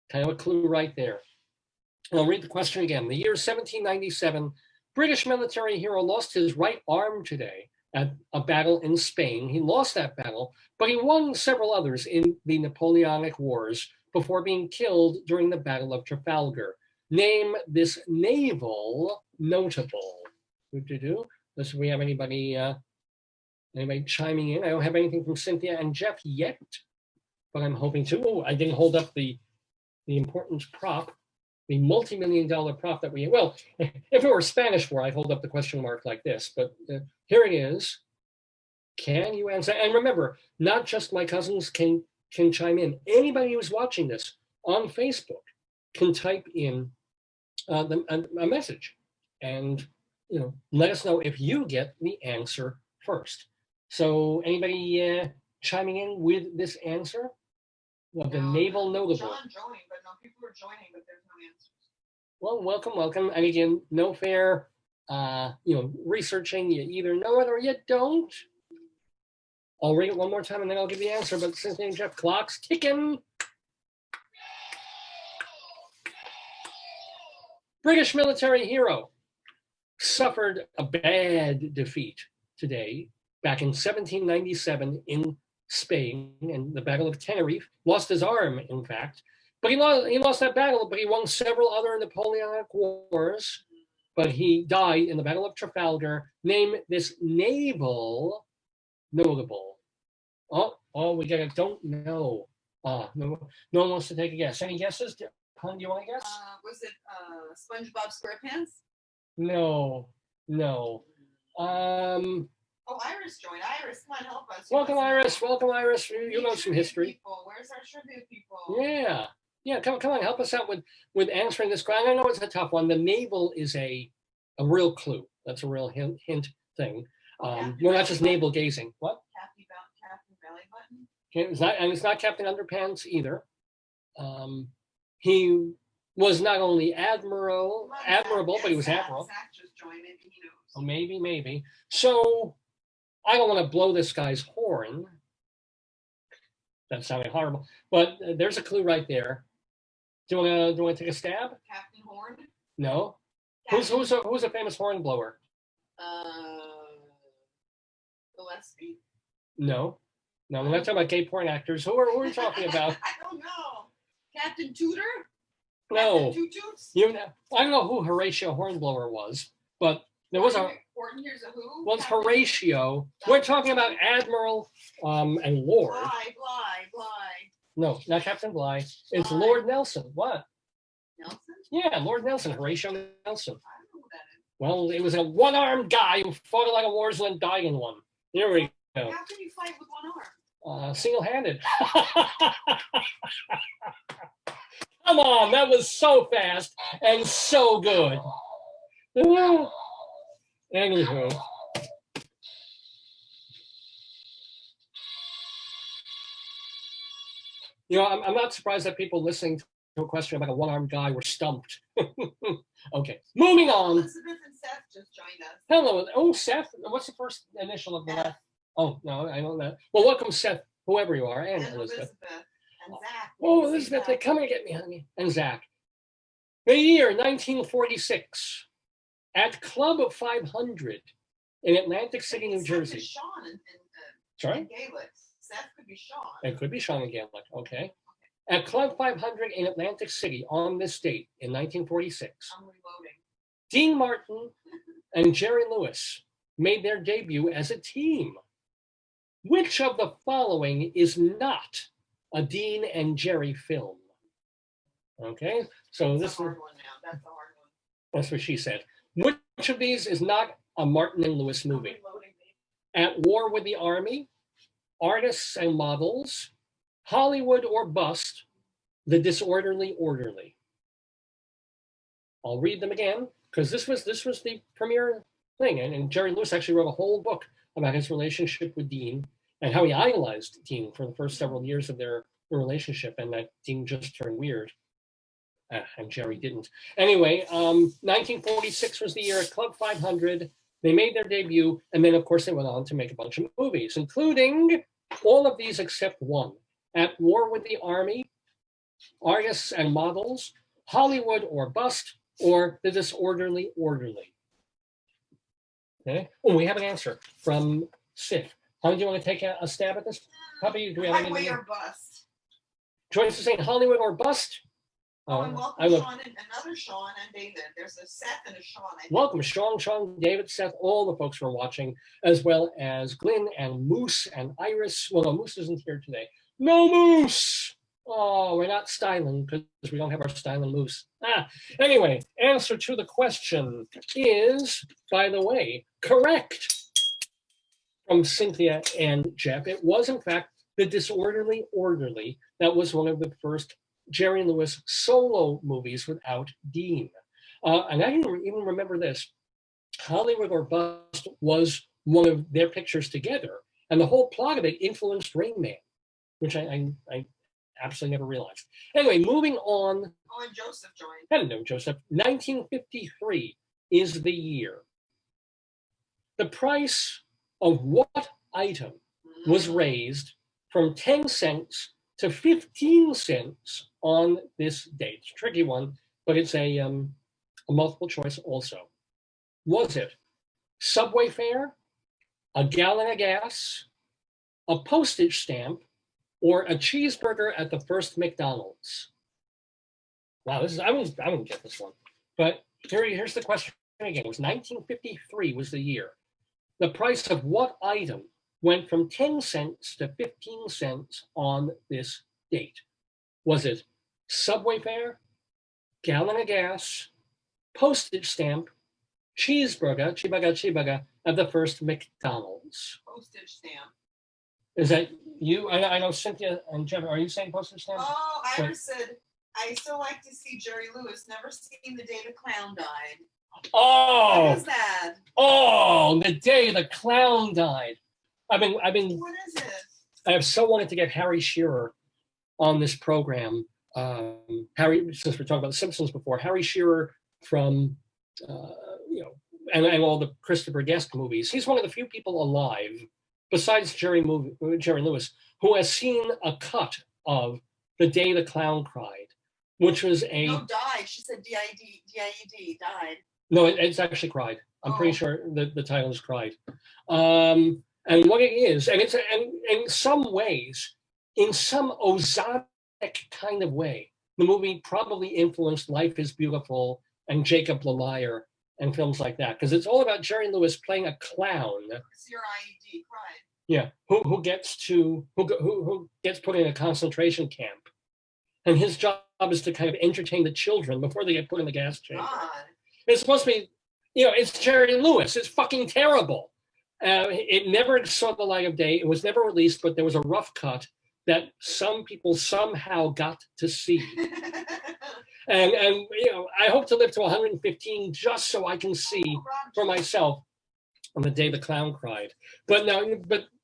Kind of a clue right there. I'll read the question again. The year 1797, British military hero lost his right arm today at a battle in Spain. He lost that battle, but he won several others in the Napoleonic Wars before being killed during the Battle of Trafalgar. Name this naval notable. Does we have anybody chiming in? I don't have anything from Cynthia and Jeff yet, but I'm hoping to. Oh, I didn't hold up the important prop, the multi-million-dollar prop that we, well, if it were Spanish war, I'd hold up the question mark like this, but here it is. Can you answer? And remember, not just my cousins can chime in. Anybody who's watching this on Facebook can type in a message and let us know if you get the answer first. So anybody chiming in with this answer of the naval notable? John joined, but no, people are joining, but there's no answers. Well, welcome. And again, no fair, researching. You either know it or you don't. I'll read it one more time and then I'll give the answer. But Cynthia and Jeff, clock's ticking. British military hero suffered a bad defeat today, back in 1797 in Spain, in the Battle of Tenerife. Lost his arm, in fact. But he lost that battle, but he won several other Napoleonic wars. But he died in the Battle of Trafalgar. Name this naval notable. Oh, we got a don't know. No one wants to take a guess. Any guesses? Hun, do you want to guess? Was it SpongeBob SquarePants? No. Oh, Iris joined. Iris, come on, help us. Welcome, Iris. You know some history. People. Where's our trivia people? Yeah. Come on, help us out with answering this question. I know it's a tough one. The naval is a real clue. That's a real hint thing. We're not just navel gazing. What? Captain Belly Button. It's not Captain Underpants either. He was not only admirable, but he was admiral. Zach just joined it, he knows. Oh, maybe. So I don't want to blow this guy's horn. That sounded horrible, but there's a clue right there. Do you want to take a stab? Captain Horn. No. Who's a famous horn blower? Gillespie. No, we're not talking about gay porn actors. Who are we talking about? I don't know. Captain Tudor. No. Captain Tootoots? I don't know who Horatio Hornblower was, but there was a. 14 years of who? Was Horatio? We're talking about Admiral and Lord. Bly. No, not Captain Bligh. It's Bly. Lord Nelson. What? Nelson? Yeah, Lord Nelson, Horatio Nelson. I don't know who that is. Well, it was a one-armed guy who fought a lot of wars and then died in one. Here we go. How can you fight with one arm? Single-handed. Come on, that was so fast and so good. Anywho. You know, I'm not surprised that people listening to a question about a one-armed guy were stumped. Okay, moving on. Elizabeth and Seth just joined us. Hello. Oh, Seth. What's the first initial of the last? Oh, no, I don't know. Well, welcome, Seth, whoever you are, and Elizabeth. And Zach. Oh, Elizabeth, they come and get me, honey. And Zach. The year 1946, at Club of 500 in Atlantic City, New Jersey. Sean and Sorry? Gaelic. Seth could be Sean. It could be Sean and Gaelic, okay. At Club 500 in Atlantic City on this date in 1946, I'm reloading. Dean Martin and Jerry Lewis made their debut as a team. Which of the following is not a Dean and Jerry film? Okay, so That's this a hard one now. That's a hard one. that's what she said. Which of these is not a Martin and Lewis I'm movie? reloading, baby. At War with the Army, Artists and Models, Hollywood or Bust, The Disorderly Orderly. I'll read them again because this was the premiere thing, and Jerry Lewis actually wrote a whole book about his relationship with Dean and how he idolized Dean for the first several years of their relationship, and that Dean just turned weird. And Jerry didn't. Anyway, 1946 was the year at Club 500. They made their debut, and then, of course, they went on to make a bunch of movies, including all of these except one. At War with the Army, Artists and Models, Hollywood or Bust, or The Disorderly Orderly. Okay. Oh, we have an answer from Sif. How do you want to take a stab at this? Puppy, do we have Highway anything? or Bust. Joyce is saying Hollywood or Bust. Oh, and welcome I look. Sean and another Sean and David. There's a Seth and a Sean. I think. Welcome, Sean, David, Seth, all the folks who are watching, as well as Glenn and Moose and Iris. Well, no, Moose isn't here today. No Moose! Oh, we're not styling because we don't have our styling Moose. Anyway, answer to the question is, by the way, correct from Cynthia and Jeff. It was, in fact, The Disorderly Orderly. That was one of the first Jerry Lewis solo movies without Dean. And I didn't even remember this. Hollywood or Bust was one of their pictures together, and the whole plot of it influenced Rain Man, which I absolutely never realized. Anyway, moving on. Oh, and Joseph joined. Hello, Joseph. 1953 is the year. The price of what item was raised from 10 cents to 15 cents on this date? It's a tricky one, but it's a multiple choice also. Was it subway fare, a gallon of gas, a postage stamp, or a cheeseburger at the first McDonald's? Wow, I wouldn't get this one. But here's the question again. It was 1953 was the year. The price of what item went from 10 cents to 15 cents on this date? Was it subway fare, gallon of gas, postage stamp, cheeseburger at the first McDonald's? Postage stamp. Is that you? I know Cynthia and Jeff. Are you saying postage stamp? Oh, Iris said, I still like to see Jerry Lewis. Never seen The Day the Clown Died. Oh, What is that? oh, the day the clown died. I've been. What is it? I have so wanted to get Harry Shearer on this program. Harry, since we're talking about The Simpsons before, Harry Shearer from, and all the Christopher Guest movies. He's one of the few people alive, besides Jerry Lewis, who has seen a cut of The Day the Clown Cried, which was a. No, died. She said D-I-E-D, died. No, it's actually Cried. I'm pretty Oh. sure the title is Cried. And what it is, and it's and in some ways, in some Ozonic kind of way, the movie probably influenced Life is Beautiful and Jacob the Liar and films like that, because it's all about Jerry Lewis playing a clown. C-R-I-E-D, cried. Yeah, who gets put in a concentration camp, and his job is to kind of entertain the children before they get put in the gas chamber. God. It's supposed to be, it's Jerry Lewis. It's fucking terrible. It never saw the light of day. It was never released, but there was a rough cut that some people somehow got to see. And I hope to live to 115 just so I can see for myself on the day the clown cried. But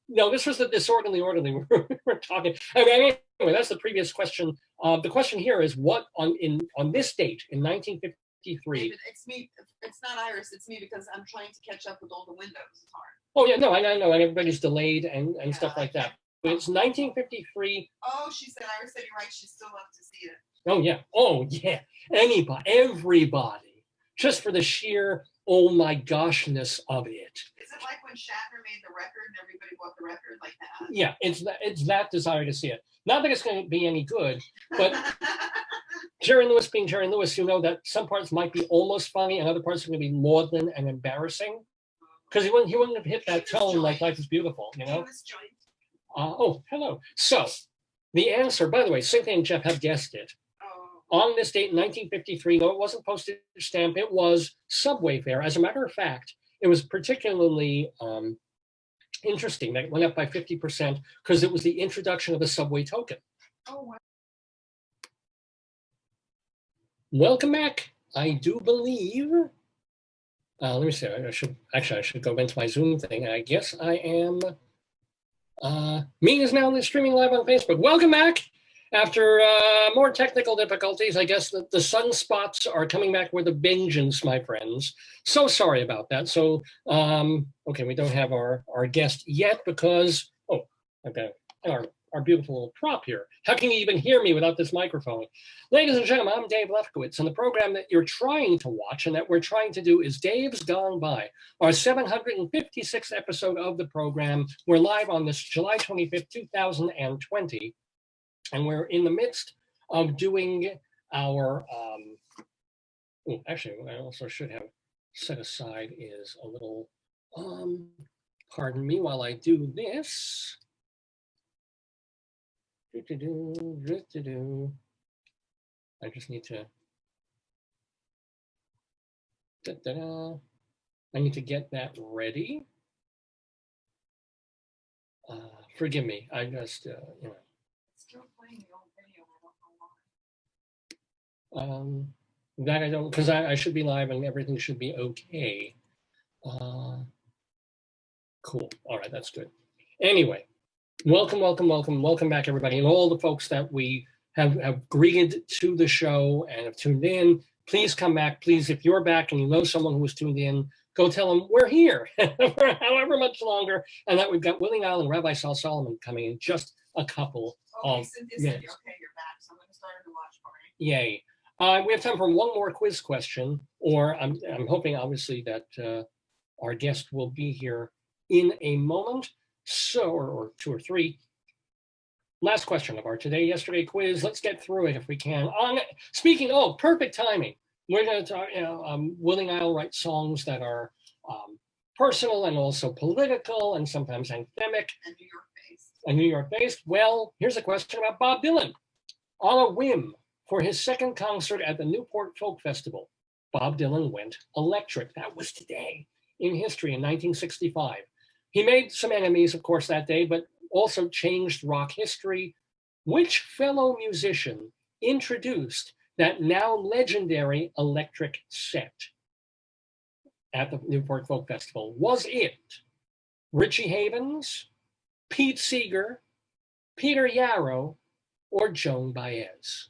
no, this was the disorderly orderly we're talking. Anyway, that's the previous question. The question here is what on this date in 1953. David, it's me. It's not Iris. It's me because I'm trying to catch up with all the windows. It's hard. Oh yeah, no, I know, and everybody's delayed and stuff like that. But it's 1953. Oh, she said Iris said you're right. She'd still love to see it. Oh yeah. Anybody, everybody, just for the sheer oh my goshness of it. Is it like when Shatner made the record and everybody bought the record like that? Yeah, it's that desire to see it. Not that it's going to be any good, but Jerry Lewis being Jerry Lewis, you know that some parts might be almost funny and other parts are going to be maudlin and embarrassing. Because he wouldn't have hit that tone like Life is Beautiful, you know? Oh, hello. So the answer, by the way, Cynthia and Jeff have guessed it. On this date, 1953, no, it wasn't postage stamp, it was subway fare. As a matter of fact, it was particularly interesting that it went up by 50% because it was the introduction of the subway token. Oh, wow. Welcome back. I do believe, let me see, I should go into my Zoom thing. I guess I am, me is now streaming live on Facebook. Welcome back. After more technical difficulties, I guess the sunspots are coming back with a vengeance, my friends. So sorry about that. So, okay, we don't have our guest yet because, I've got our beautiful little prop here. How can you even hear me without this microphone? Ladies and gentlemen, I'm Dave Lefkowitz, and the program that you're trying to watch and that we're trying to do is Dave's Gone By, our 756th episode of the program. We're live on this July 25th, 2020. And we're in the midst of doing our, actually, what I also should have set aside is a little, pardon me while I do this. I just need to, I need to get that ready. Forgive me, I just, you know. Still playing the old video. I don't know why. That I don't, because I should be live and everything should be okay. Cool. All right, that's good. Anyway, welcome back, everybody, and all the folks that we have greeted to the show and have tuned in. Please come back. Please, if you're back and you know someone who was tuned in, go tell them we're here for however much longer, and that we've got Willie Nile and Rabbi Sal Solomon coming in just a couple. Okay, Cynthia said, okay, you're back, so I'm going to start the watch party. Yay. We have time for one more quiz question, or I'm hoping, obviously, that our guest will be here in a moment, so, or two or three. Last question of our yesterday quiz. Let's get through it if we can. Speaking, perfect timing. We're going to talk, Willie Nile writes songs that are personal and also political and sometimes anthemic. And New York based. Well, here's a question about Bob Dylan. On a whim, for his second concert at the Newport Folk Festival, Bob Dylan went electric. That was today in history in 1965. He made some enemies, of course, that day, but also changed rock history. Which fellow musician introduced that now legendary electric set at the Newport Folk Festival? Was it Richie Havens, Pete Seeger, Peter Yarrow, or Joan Baez?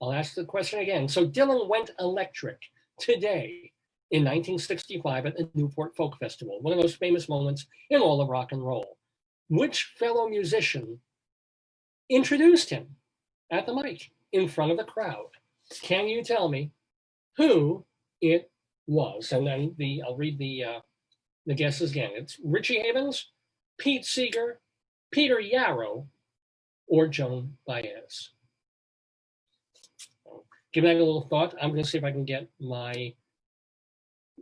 I'll ask the question again. So Dylan went electric today in 1965 at the Newport Folk Festival, one of those famous moments in all of rock and roll. Which fellow musician introduced him at the mic in front of the crowd? Can you tell me who it was? And then I'll read the guesses again. It's Richie Havens, Pete Seeger, Peter Yarrow, or Joan Baez. Give that a little thought. I'm going to see if I can get my,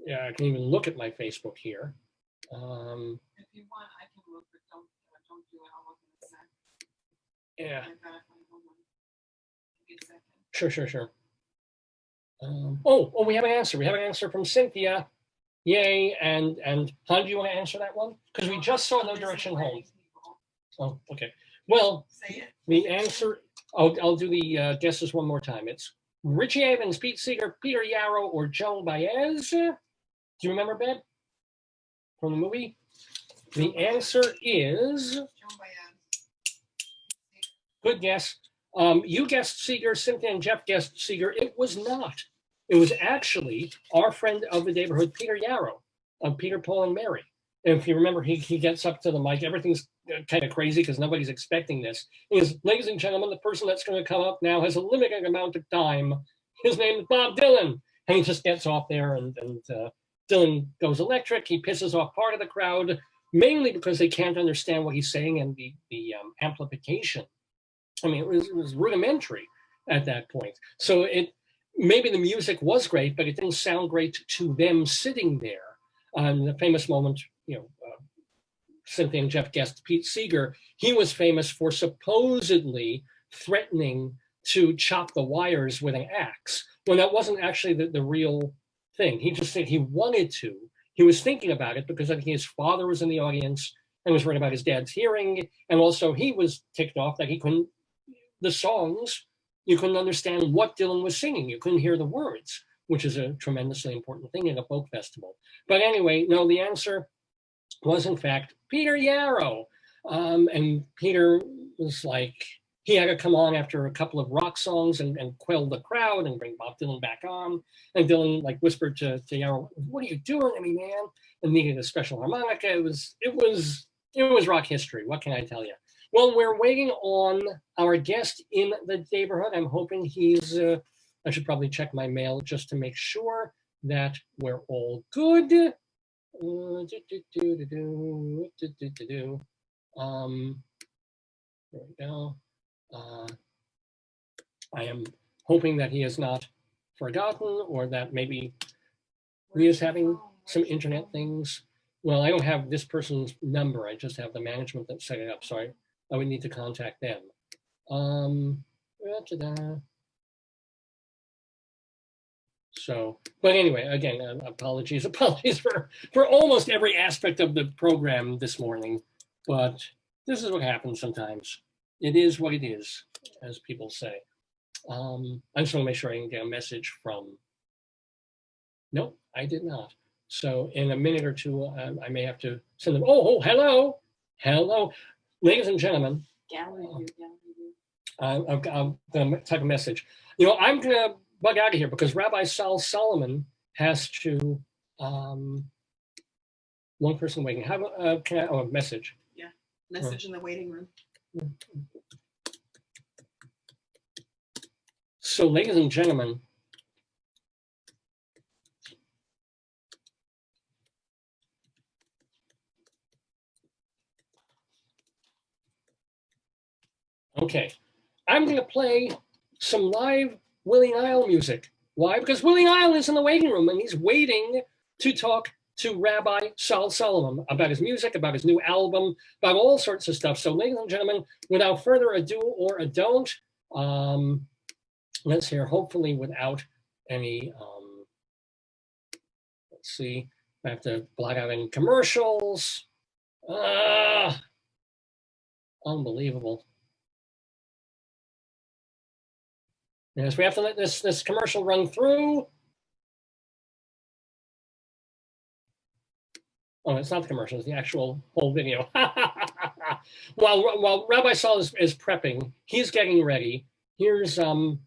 I can even look at my Facebook here. If you want, I can look, but don't do it. I'll look in a sec. Yeah. I gotta find one. Give me a second. Sure. We have an answer. We have an answer from Cynthia. Yay. And Han, do you want to answer that one? Because we just saw No Direction Home. Oh, okay. Well, Say it. the answer, I'll do the guesses one more time. It's Richie Havens, Pete Seeger, Peter Yarrow, or Joan Baez? Do you remember, Ben, from the movie? The answer is, Joan Baez. good guess. You guessed Seeger, Cynthia and Jeff guessed Seeger. It was not. It was actually our friend of the Daverhood, Peter Yarrow, of Peter, Paul, and Mary. And if you remember, he gets up to the mic. Everything's kind of crazy because nobody's expecting this. He goes, ladies and gentlemen, the person that's going to come up now has a limited amount of time. His name is Bob Dylan. And he just gets off there, and Dylan goes electric. He pisses off part of the crowd, mainly because they can't understand what he's saying and the amplification. I mean, it was rudimentary at that point. So maybe the music was great, but it didn't sound great to them sitting there. The famous moment, Cynthia and Jeff guessed Pete Seeger. He was famous for supposedly threatening to chop the wires with an axe, when that wasn't actually the real thing. He just said he wanted to. He was thinking about it because I think his father was in the audience and was worried about his dad's hearing. And also he was ticked off that the songs, you couldn't understand what Dylan was singing. You couldn't hear the words, which is a tremendously important thing in a folk festival. But anyway, no, the answer was in fact Peter Yarrow. And Peter was like, he had to come on after a couple of rock songs and quell the crowd and bring Bob Dylan back on. And Dylan whispered to Yarrow, "What are you doing to me, man?" And needed a special harmonica. It was rock history. What can I tell you? Well, we're waiting on our guest in the Daverhood. I'm hoping he's, I should probably check my mail just to make sure that we're all good. There we go. I am hoping that he has not forgotten, or that maybe he is having some internet things. Well, I don't have this person's number. I just have the management that set it up. So I would need to contact them. So, but anyway, again, apologies for almost every aspect of the program this morning. But this is what happens sometimes. It is what it is, as people say. I just want to make sure I can get a message from. Nope, I did not. So in a minute or two, I may have to send them. Oh, hello, ladies and gentlemen. Gallery view. I'm going to type a message. I'm going to bug out of here because Rabbi Sal Solomon has to. One person waiting. How can I? Oh, a message. Yeah, message in the waiting room. So, ladies and gentlemen, okay, I'm going to play some live Willie Nile music. Why? Because Willie Nile is in the waiting room and he's waiting to talk to Rabbi Sal Solomon about his music, about his new album, about all sorts of stuff. So, ladies and gentlemen, without further ado or a don't, let's hear, hopefully without any, let's see, I have to block out any commercials. Unbelievable. Yes, we have to let this commercial run through. Oh, it's not the commercial, it's the actual whole video. While Rabbi Saul is prepping, he's getting ready. Here's, oh,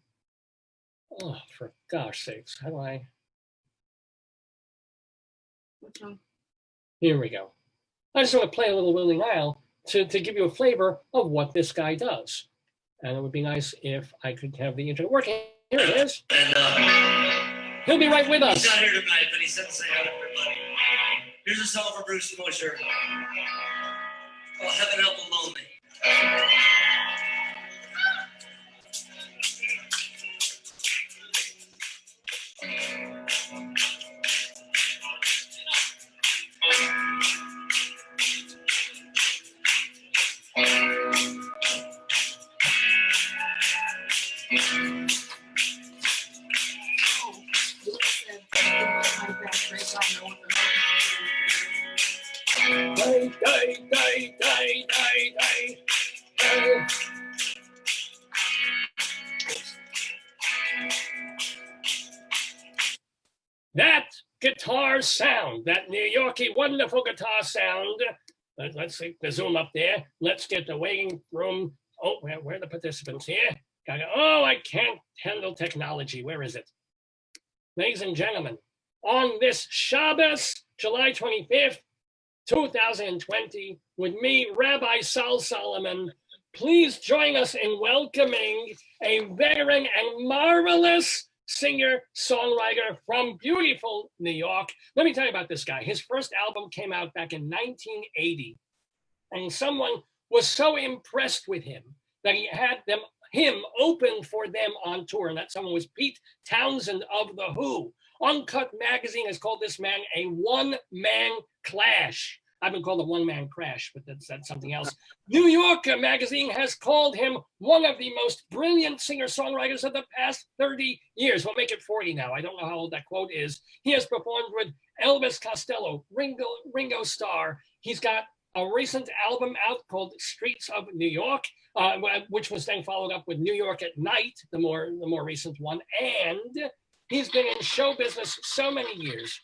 for gosh sakes, how do I? Which one? Here we go. I just want to play a little Willie Nile to give you a flavor of what this guy does. And it would be nice if I could have the internet working. Here it is. And He'll be right with us. he's not here tonight, but he said to say hi to everybody. Here's a song for Bruce Mosher called Heaven Help a Lonely. sound, that New Yorkie wonderful guitar sound. Let's see the zoom up there. Let's get the waiting room. Oh, where are the participants here? Oh, I can't handle technology. Where is it? Ladies and gentlemen, on this Shabbos, July 25th, 2020, with me, Rabbi Sal Solomon, please join us in welcoming a veteran and marvelous singer-songwriter from beautiful New York. Let me tell you about this guy. His first album came out back in 1980, and someone was so impressed with him that he had him open for them on tour, and that someone was Pete Townsend of The Who. Uncut Magazine has called this man a one-man clash. I've been called a one-man crash, but that's something else. New Yorker magazine has called him one of the most brilliant singer-songwriters of the past 30 years. We'll make it 40 now. I don't know how old that quote is. He has performed with Elvis Costello, Ringo Starr. He's got a recent album out called Streets of New York, which was then followed up with New York at Night, the more recent one. And he's been in show business so many years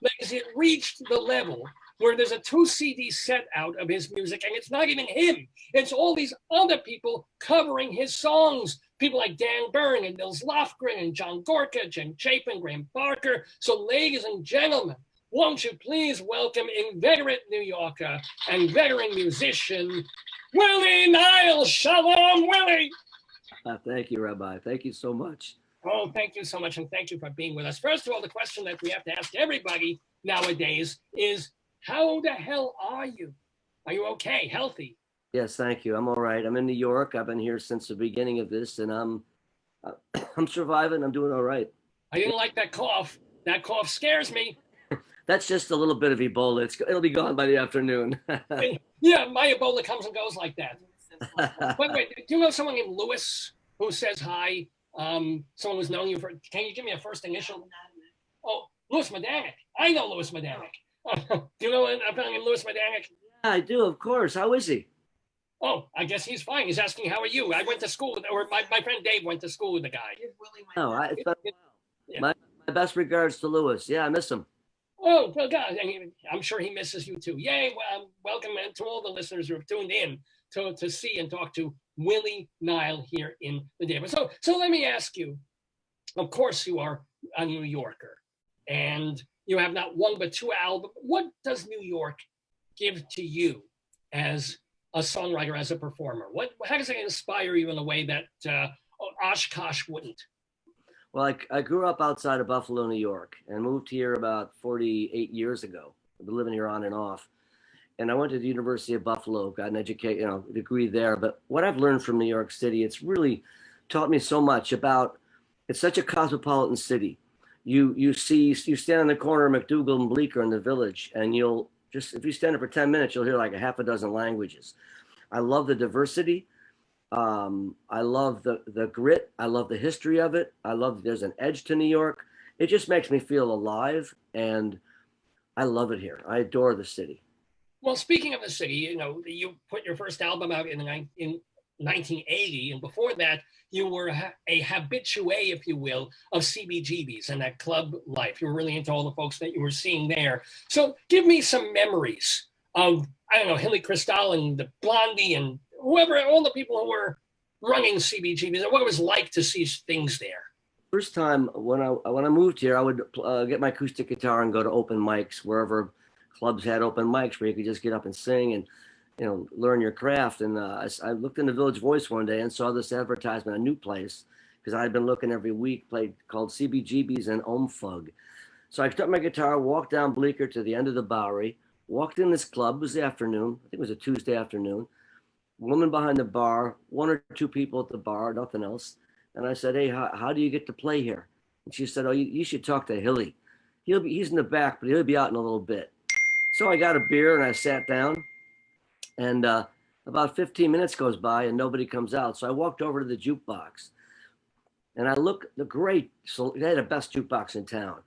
that it reached the level where there's a 2 CD set out of his music, and it's not even him. It's all these other people covering his songs. People like Dan Byrne and Nils Lofgren and John Gorka, Jen Chapin, Graham Barker. So ladies and gentlemen, won't you please welcome inveterate New Yorker and veteran musician, Willie Nile. Shalom, Willie. Thank you, Rabbi. Thank you so much. Oh, thank you so much, and thank you for being with us. First of all, the question that we have to ask everybody nowadays is, how the hell are you? Are you okay, healthy? Yes, thank you. I'm all right. I'm in New York. I've been here since the beginning of this, and I'm surviving. I'm doing all right. I didn't like that cough. That cough scares me. That's just a little bit of Ebola. It'll be gone by the afternoon. Yeah, my Ebola comes and goes like that. By the way, do you know someone named Lewis who says hi? Someone who's known you for, can you give me a first initial? Oh, Louis Medanek. I know Louis Medanek. Do you know a fellow named Louis Medanek? Yeah, I do, of course. How is he? Oh, I guess he's fine. He's asking, how are you? I went to school with, or my friend Dave went to school with the guy. It's been a while. Yeah. My best regards to Louis. Yeah, I miss him. Oh, well, God, I'm sure he misses you too. Yay, well, welcome to all the listeners who have tuned in to see and talk to Willie Nile here in the Daverhood. So let me ask you, of course you are a New Yorker, and you have not one but 2 albums. What does New York give to you as a songwriter, as a performer? How does it inspire you in a way that Oshkosh wouldn't? Well, I grew up outside of Buffalo, New York, and moved here about 48 years ago. I've been living here on and off. And I went to the University of Buffalo, got an degree there. But what I've learned from New York City, it's really taught me so much about, it's such a cosmopolitan city. You stand on the corner of McDougal and Bleecker in the Village, and if you stand there for 10 minutes, you'll hear like a half a dozen languages. I love the diversity. I love the grit. I love the history of it. I love there's an edge to New York. It just makes me feel alive, and I love it here. I adore the city. Well, speaking of the city, you put your first album out in 1980, and before that, you were a habitué, if you will, of CBGB's and that club life. You were really into all the folks that you were seeing there. So give me some memories of, I don't know, Hilly Kristal and the Blondie and whoever, all the people who were running CBGB's, and what it was like to see things there. First time when I moved here, I would get my acoustic guitar and go to open mics, wherever clubs had open mics where you could just get up and sing and learn your craft. And I looked in the Village Voice one day and saw this advertisement, a new place, because I had been looking every week, called CBGB's and Omfug. So I took my guitar, walked down Bleecker to the end of the Bowery, walked in this club. It was the afternoon. I think it was a Tuesday afternoon. Woman behind the bar, 1 or 2 people at the bar, nothing else. And I said, hey, how do you get to play here? And she said, oh, you should talk to Hilly. He's in the back, but he'll be out in a little bit. So I got a beer and I sat down, and about 15 minutes goes by and nobody comes out. So I walked over to the jukebox and I looked, so they had the best jukebox in town.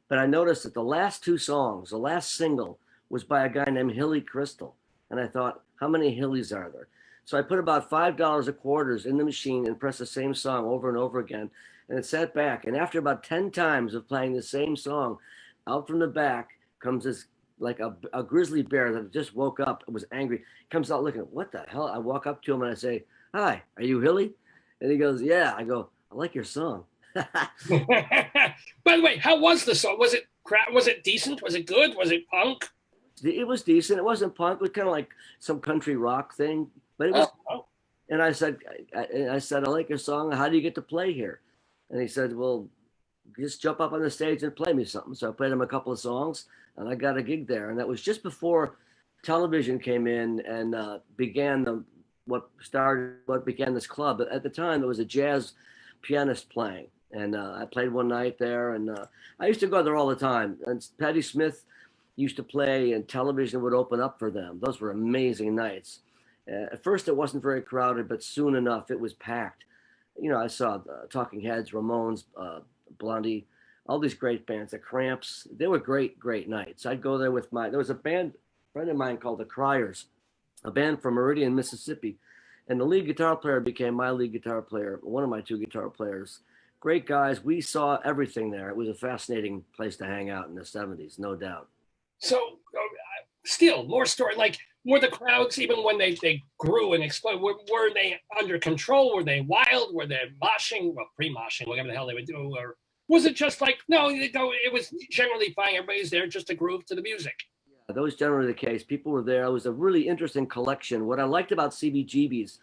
But I noticed that the last 2 songs, the last single was by a guy named Hilly Kristal. And I thought, how many Hillys are there? So I put about $5 of quarters in the machine and pressed the same song over and over again. And it sat back. And after about 10 times of playing the same song, out from the back comes this like a grizzly bear that just woke up and was angry. Comes out looking, what the hell? I walk up to him and I say, "Hi, are you Hilly?" And he goes, "Yeah." I go, "I like your song." By the way, how was the song? Was it decent? Was it good? Was it punk? It was decent. It wasn't punk. It was kind of like some country rock thing, but it was. Oh. And I said, I like your song. How do you get to play here? And he said, "Well, just jump up on the stage and play me something." So I played him a couple of songs, and I got a gig there. And that was just before television came in and began what began this club. But at the time, there was a jazz pianist playing, and I played one night there. And I used to go there all the time. And Patti Smith used to play, and television would open up for them. Those were amazing nights. At first, it wasn't very crowded, but soon enough, it was packed. You know, I saw Talking Heads, Ramones, Blondie, all these great bands, the Cramps. They were great, great nights. I'd go there with there was a friend of mine called the Criers, a band from Meridian, Mississippi. And the lead guitar player became my lead guitar player, one of my two guitar players. Great guys. We saw everything there. It was a fascinating place to hang out in the 70s, no doubt. So, still more story. Like, were the crowds, even when they grew and exploded, were they under control? Were they wild? Were they moshing? Well, pre-moshing, whatever the hell they would do. Or was it just like, no, it was generally fine. Everybody's there just to groove to the music. Yeah, that was generally the case. People were there. It was a really interesting collection. What I liked about CBGB's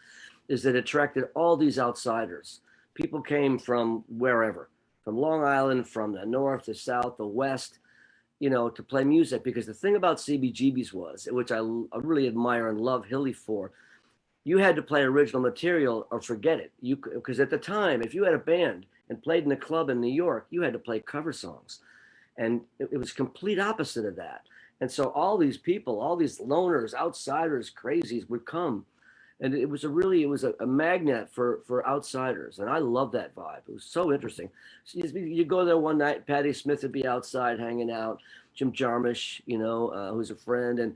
is that it attracted all these outsiders. People came from wherever, from Long Island, from the north, the south, the west, you know, to play music. Because the thing about CBGB's was, which I really admire and love Hilly for, you had to play original material or forget it. Because at the time, if you had a band and played in a club in New York, you had to play cover songs. And it was complete opposite of that. And so all these people, all these loners, outsiders, crazies would come. And it was a magnet for outsiders. And I love that vibe. It was so interesting. So you go there one night, Patti Smith would be outside hanging out, Jim Jarmusch, you know, who's a friend. And,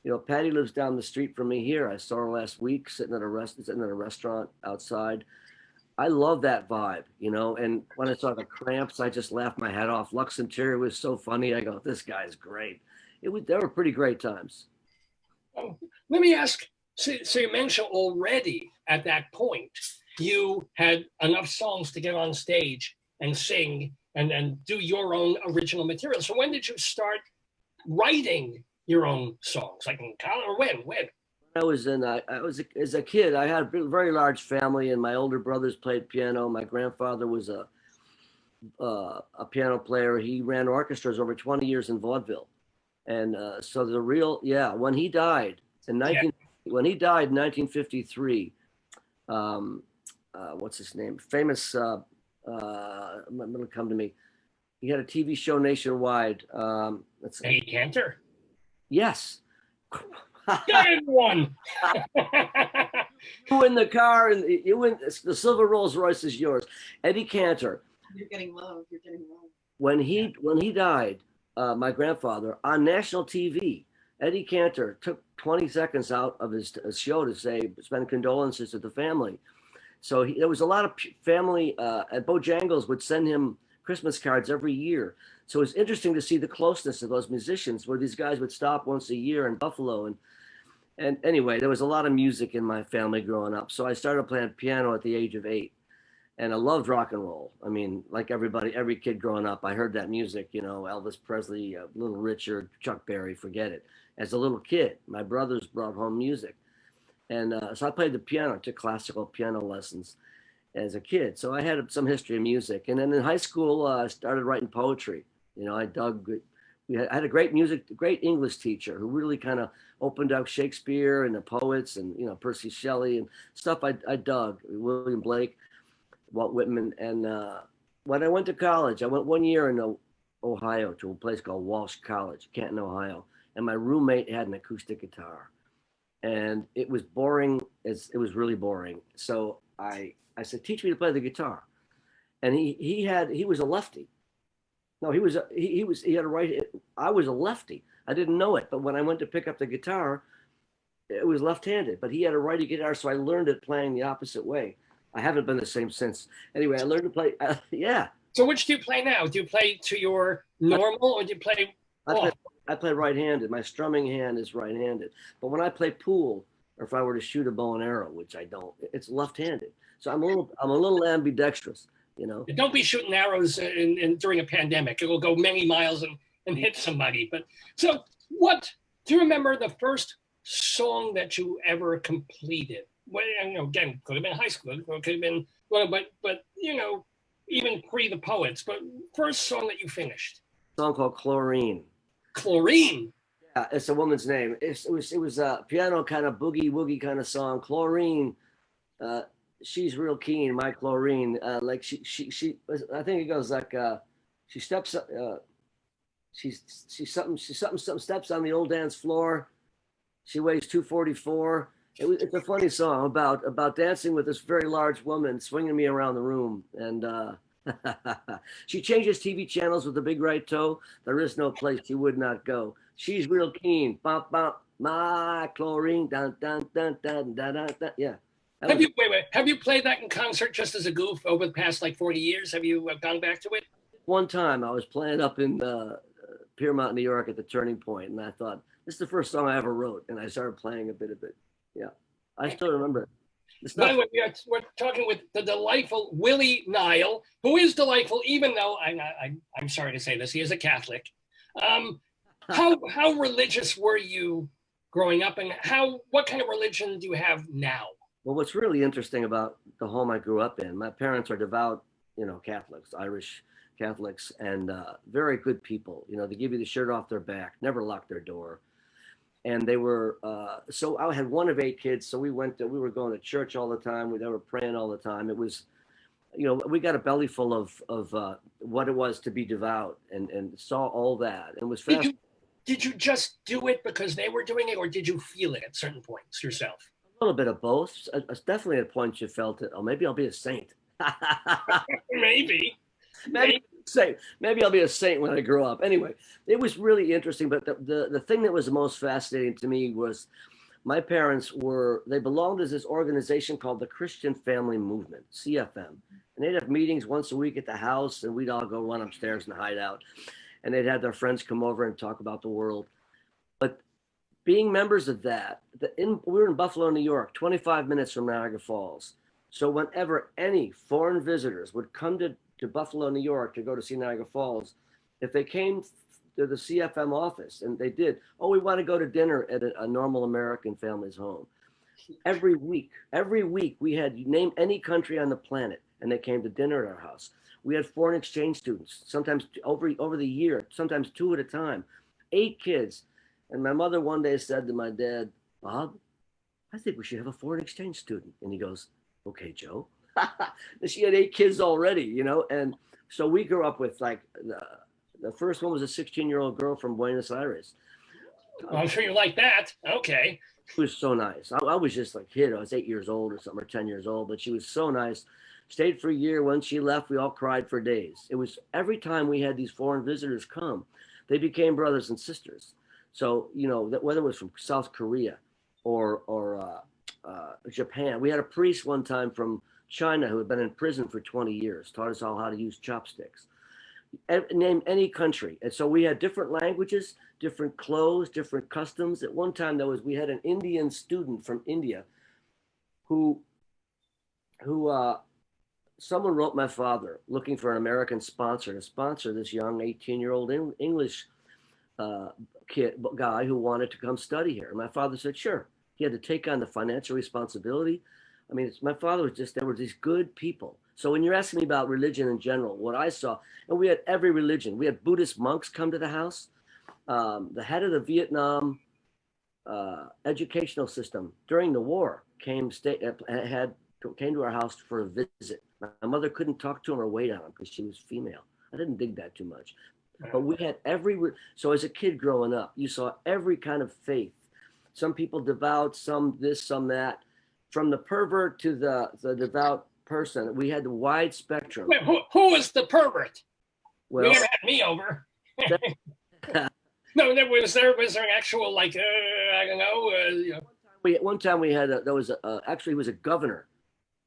you know, Patti lives down the street from me here. I saw her last week sitting at a restaurant outside. I love that vibe, you know. And when I saw the Cramps, I just laughed my head off. Lux Interior was so funny. I go, this guy's great. They were pretty great times. Oh, let me ask. So you mentioned already at that point, you had enough songs to get on stage and sing and do your own original material. So when did you start writing your own songs? Like in college or when? I was as a kid, I had a very large family, and my older brothers played piano. My grandfather was a piano player. He ran orchestras over 20 years in vaudeville. And so when he died in 1953, what's his name? Famous, it'll come to me. He had a TV show nationwide. Eddie Cantor? Yes. Good one. You in the car, and you win. The silver Rolls Royce is yours. Eddie Cantor. You're getting low. When he died, my grandfather, on national TV, Eddie Cantor took 20 seconds out of his show to spend condolences to the family. So there was a lot of family, and Bojangles would send him Christmas cards every year. So it's interesting to see the closeness of those musicians, where these guys would stop once a year in Buffalo. And anyway, there was a lot of music in my family growing up. So I started playing piano at the age of 8. And I loved rock and roll. I mean, like every kid growing up, I heard that music, you know, Elvis Presley, Little Richard, Chuck Berry, forget it. As a little kid, my brothers brought home music. And so I played the piano, took classical piano lessons as a kid. So I had some history of music. And then in high school, I started writing poetry. You know, I had a great English teacher who really kind of opened up Shakespeare and the poets and, you know, Percy Shelley and stuff I dug, William Blake, Walt Whitman. And when I went to college, I went 1 year in Ohio to a place called Walsh College, Canton, Ohio. And my roommate had an acoustic guitar. And it was boring. It was really boring. So I said, teach me to play the guitar. And he was a lefty. No, he had a right. I was a lefty. I didn't know it. But when I went to pick up the guitar, it was left-handed, but he had a righty guitar. So I learned it playing the opposite way. I haven't been the same since. Anyway, I learned to play. Yeah. So which do you play now? Do you play to your normal or do you play off? I play right-handed. My strumming hand is right-handed. But when I play pool, or if I were to shoot a bow and arrow, which I don't, it's left-handed. So I'm a little ambidextrous, you know. Don't be shooting arrows during a pandemic. It will go many miles and hit somebody. But so what, do you remember the first song that you ever completed? Well, you know, again, could have been high school, or could have been, well, but you know, even pre the poets, but first song that you finished. A song called Chlorine. Chlorine. Yeah, it's a woman's name. It was a piano kind of boogie woogie kind of song. Chlorine. She's real keen, my chlorine. Like she I think it goes like she steps she's something steps on the old dance floor. She weighs 244. It's a funny song about dancing with this very large woman swinging me around the room. And she changes TV channels with a big right toe. There is no place she would not go. She's real keen. Bump, bump, my chlorine. Dun, dun, dun, dun, dun, dun, dun. Yeah. Have you played that in concert just as a goof over the past like 40 years? Have you gone back to it? One time I was playing up in Piermont, New York at the Turning Point, and I thought, this is the first song I ever wrote, and I started playing a bit of it. Yeah, I still remember it. By the way, we're talking with the delightful Willie Nile, who is delightful, even though I'm sorry to say this, he is a Catholic. How religious were you growing up, and what kind of religion do you have now? Well, what's really interesting about the home I grew up in, my parents are devout, Catholics, Irish Catholics, and very good people. They give you the shirt off their back, never lock their door. And they were, so I had one of 8 kids. So we were going to church all the time. They were praying all the time. It was, we got a belly full of what it was to be devout and saw all that. And it was fast. Did you just do it because they were doing it, or did you feel it at certain points yourself? A little bit of both. Definitely at points you felt it. Oh, maybe I'll be a saint. Maybe I'll be a saint when I grow up. Anyway, it was really interesting. But the thing that was the most fascinating to me was my parents they belonged to this organization called the Christian Family Movement, CFM. And they'd have meetings once a week at the house, and we'd all go run upstairs and hide out. And they'd have their friends come over and talk about the world. But being members of that, we were in Buffalo, New York, 25 minutes from Niagara Falls. So whenever any foreign visitors would come to Buffalo, New York to go to see Niagara Falls, if they came to the CFM office, and they did, we want to go to dinner at a normal American family's home. Every week we had, you name any country on the planet, and they came to dinner at our house. We had foreign exchange students, sometimes over the year, sometimes 2 at a time, 8 kids. And my mother one day said to my dad, "Bob, I think we should have a foreign exchange student." And he goes, "Okay, Joe." She had 8 kids already, and so we grew up with like the first one was a 16-year-old girl from Buenos Aires. Well, I'm sure you like that. Okay. She was so nice. I was just like a kid. I was 8 years old or something, or 10 years old, but she was so nice. Stayed for a year. When she left, we all cried for days. It was every time we had these foreign visitors come, they became brothers and sisters. So, that whether it was from South Korea or Japan, we had a priest one time from China who had been in prison for 20 years, taught us all how to use chopsticks. Name any country. And so we had different languages, different clothes, different customs. At one time, we had an Indian student from India who someone wrote my father looking for an American sponsor to sponsor this young 18-year-old English guy who wanted to come study here. And my father said, sure. He had to take on the financial responsibility. I mean, my father was there were these good people. So when you're asking me about religion in general, what I saw, and we had every religion. We had Buddhist monks come to the house. The head of the Vietnam educational system during the war came to our house for a visit. My mother couldn't talk to him or wait on him because she was female. I didn't dig that too much. But we had so as a kid growing up, you saw every kind of faith. Some people devout, some this, some that. From the pervert to the devout person, we had the wide spectrum. Wait, who was the pervert? Well, you never had me over. No, was there an actual, like, I don't know. One time we had, actually he was a governor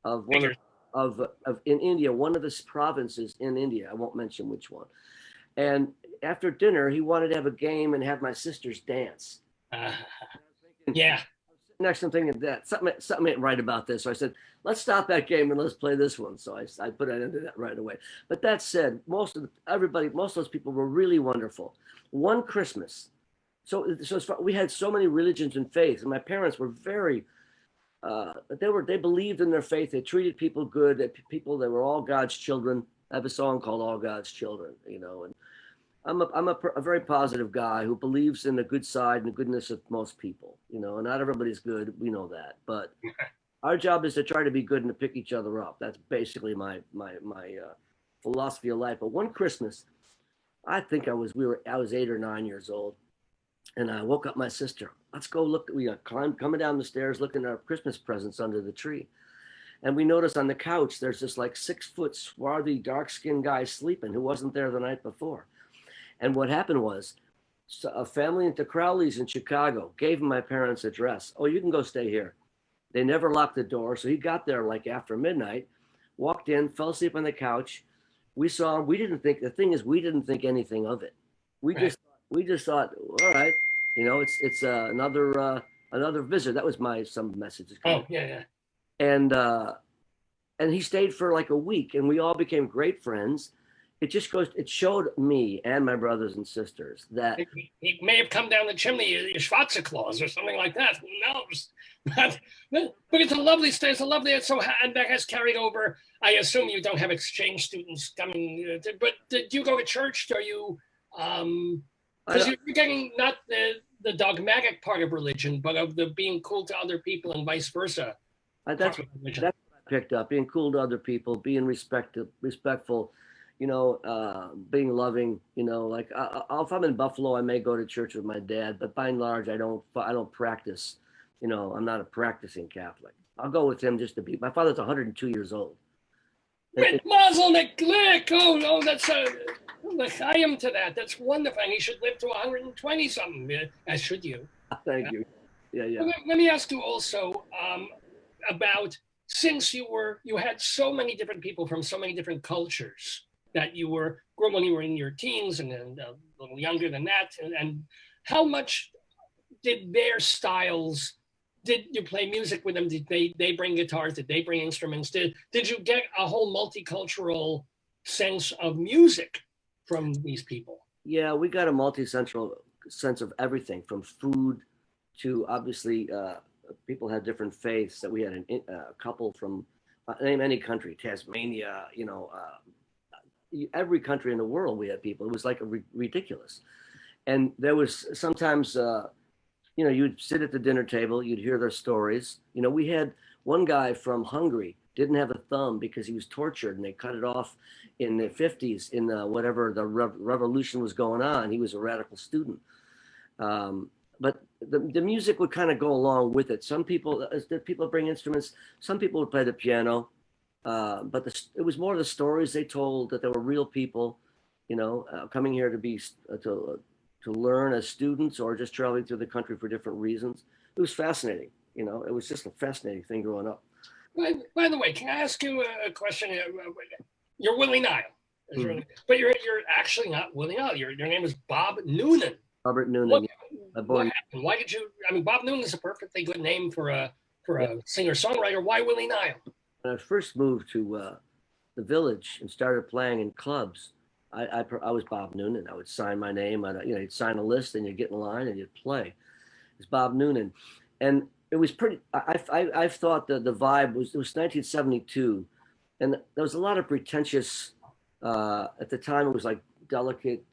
of one of of in India, one of the provinces in India. I won't mention which one. And after dinner, he wanted to have a game and have my sisters dance. Yeah. Next, I'm thinking that something ain't right about this. So I said, let's stop that game and let's play this one. So I put it into that right away. But that said, most of those people were really wonderful. One Christmas, so we had so many religions and faiths, and my parents were very, they believed in their faith. They treated people good. They were all God's children. I have a song called "All God's Children," and I'm a very positive guy who believes in the good side and the goodness of most people, and not everybody's good. We know that, but our job is to try to be good and to pick each other up. That's basically my philosophy of life. But one Christmas, I think I was 8 or 9 years old, and I woke up my sister. Let's go look. We coming down the stairs, looking at our Christmas presents under the tree. And we noticed on the couch, there's this like 6-foot swarthy, dark-skinned guy sleeping who wasn't there the night before. And what happened was a family into Crowley's in Chicago gave him my parents' address. Oh, you can go stay here. They never locked the door. So he got there like after midnight, walked in, fell asleep on the couch. We saw him. We didn't think anything of it. We just thought, all right, it's another visit. That was some messages. Oh, yeah. And he stayed for like a week, and we all became great friends. It showed me and my brothers and sisters that he may have come down the chimney, Schwarzer Claus or something like that. Who knows? But it's a lovely stay. It's a lovely. And that has carried over. I assume you don't have exchange students coming. But do you go to church? Are you? Because you're getting not the dogmatic part of religion, but of the being cool to other people and vice versa. That's what I picked up: being cool to other people, being respectful. Being loving, like if I'm in Buffalo, I may go to church with my dad, but by and large, I don't practice, I'm not a practicing Catholic. I'll go with him just to be, my father's 102 years old. Mazel neglect. Oh, that's l'chaim to that. That's wonderful. And he should live to 120 something, as should you. Thank you. Yeah. Let me ask you also about, since you had so many different people from so many different cultures, that you were when you were in your teens and then a little younger than that, and how much did their styles? Did you play music with them? Did they bring guitars? Did they bring instruments? Did you get a whole multicultural sense of music from these people? Yeah, we got a multi-central sense of everything, from food to obviously people had different faiths. That we had a couple from name any country, Tasmania, every country in the world we had people. It was like ridiculous. And there was sometimes, you'd sit at the dinner table, you'd hear their stories. We had one guy from Hungary, didn't have a thumb because he was tortured and they cut it off in the 50s in whatever the revolution was going on. He was a radical student. But the music would kind of go along with it. Some people bring instruments, some people would play the piano. But it was more the stories they told, that there were real people, coming here to learn as students or just traveling through the country for different reasons. It was fascinating. It was just a fascinating thing growing up. By the way, can I ask you a question? You're Willie Nile, but you're actually not Willie Nile. Your name is Bob Noonan. Robert Noonan. What happened? Why did you? Bob Noonan is a perfectly good name for a singer-songwriter. Why Willie Nile? When I first moved to the village and started playing in clubs, I was Bob Noonan. I would sign my name. You'd sign a list and you'd get in line and you'd play. It's Bob Noonan, and it was pretty. I thought the vibe was. It was 1972, and there was a lot of pretentious. At the time, it was like delicate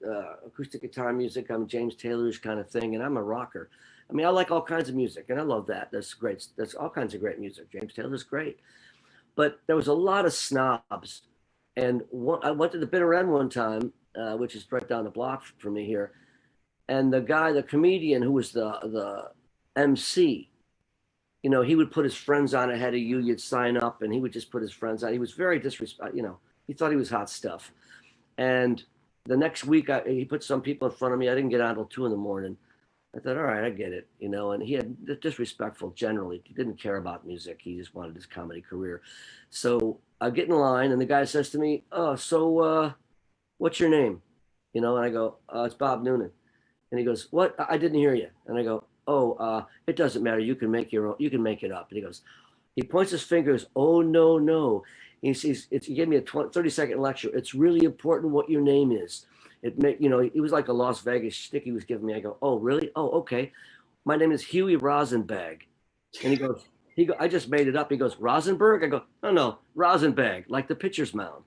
acoustic guitar music. I'm James Taylor's kind of thing, and I'm a rocker. I like all kinds of music, and I love that. That's great. That's all kinds of great music. James Taylor's great. But there was a lot of snobs. And I went to the Bitter End one time, which is right down the block from me here. And the comedian who was the MC, he would put his friends on ahead of you. You'd sign up and he would just put his friends on. He was very disrespectful. He thought he was hot stuff. And the next week, he put some people in front of me. I didn't get on until 2 a.m. I thought, all right, I get it, and he had disrespectful generally. He didn't care about music. He just wanted his comedy career. So I get in line and the guy says to me, oh, so what's your name? And I go, it's Bob Noonan. And he goes, what? I didn't hear you. And I go, oh, it doesn't matter. You can make you can make it up. And he goes, he points his fingers, oh, no. He says, he gave me a 30-second lecture. It's really important what your name is. It was like a Las Vegas shtick he was giving me. I go, oh, really? Oh, okay. My name is Huey Rosenbag. And he goes, I just made it up. He goes, Rosenberg? I go, no, Rosenbag, like the pitcher's mound.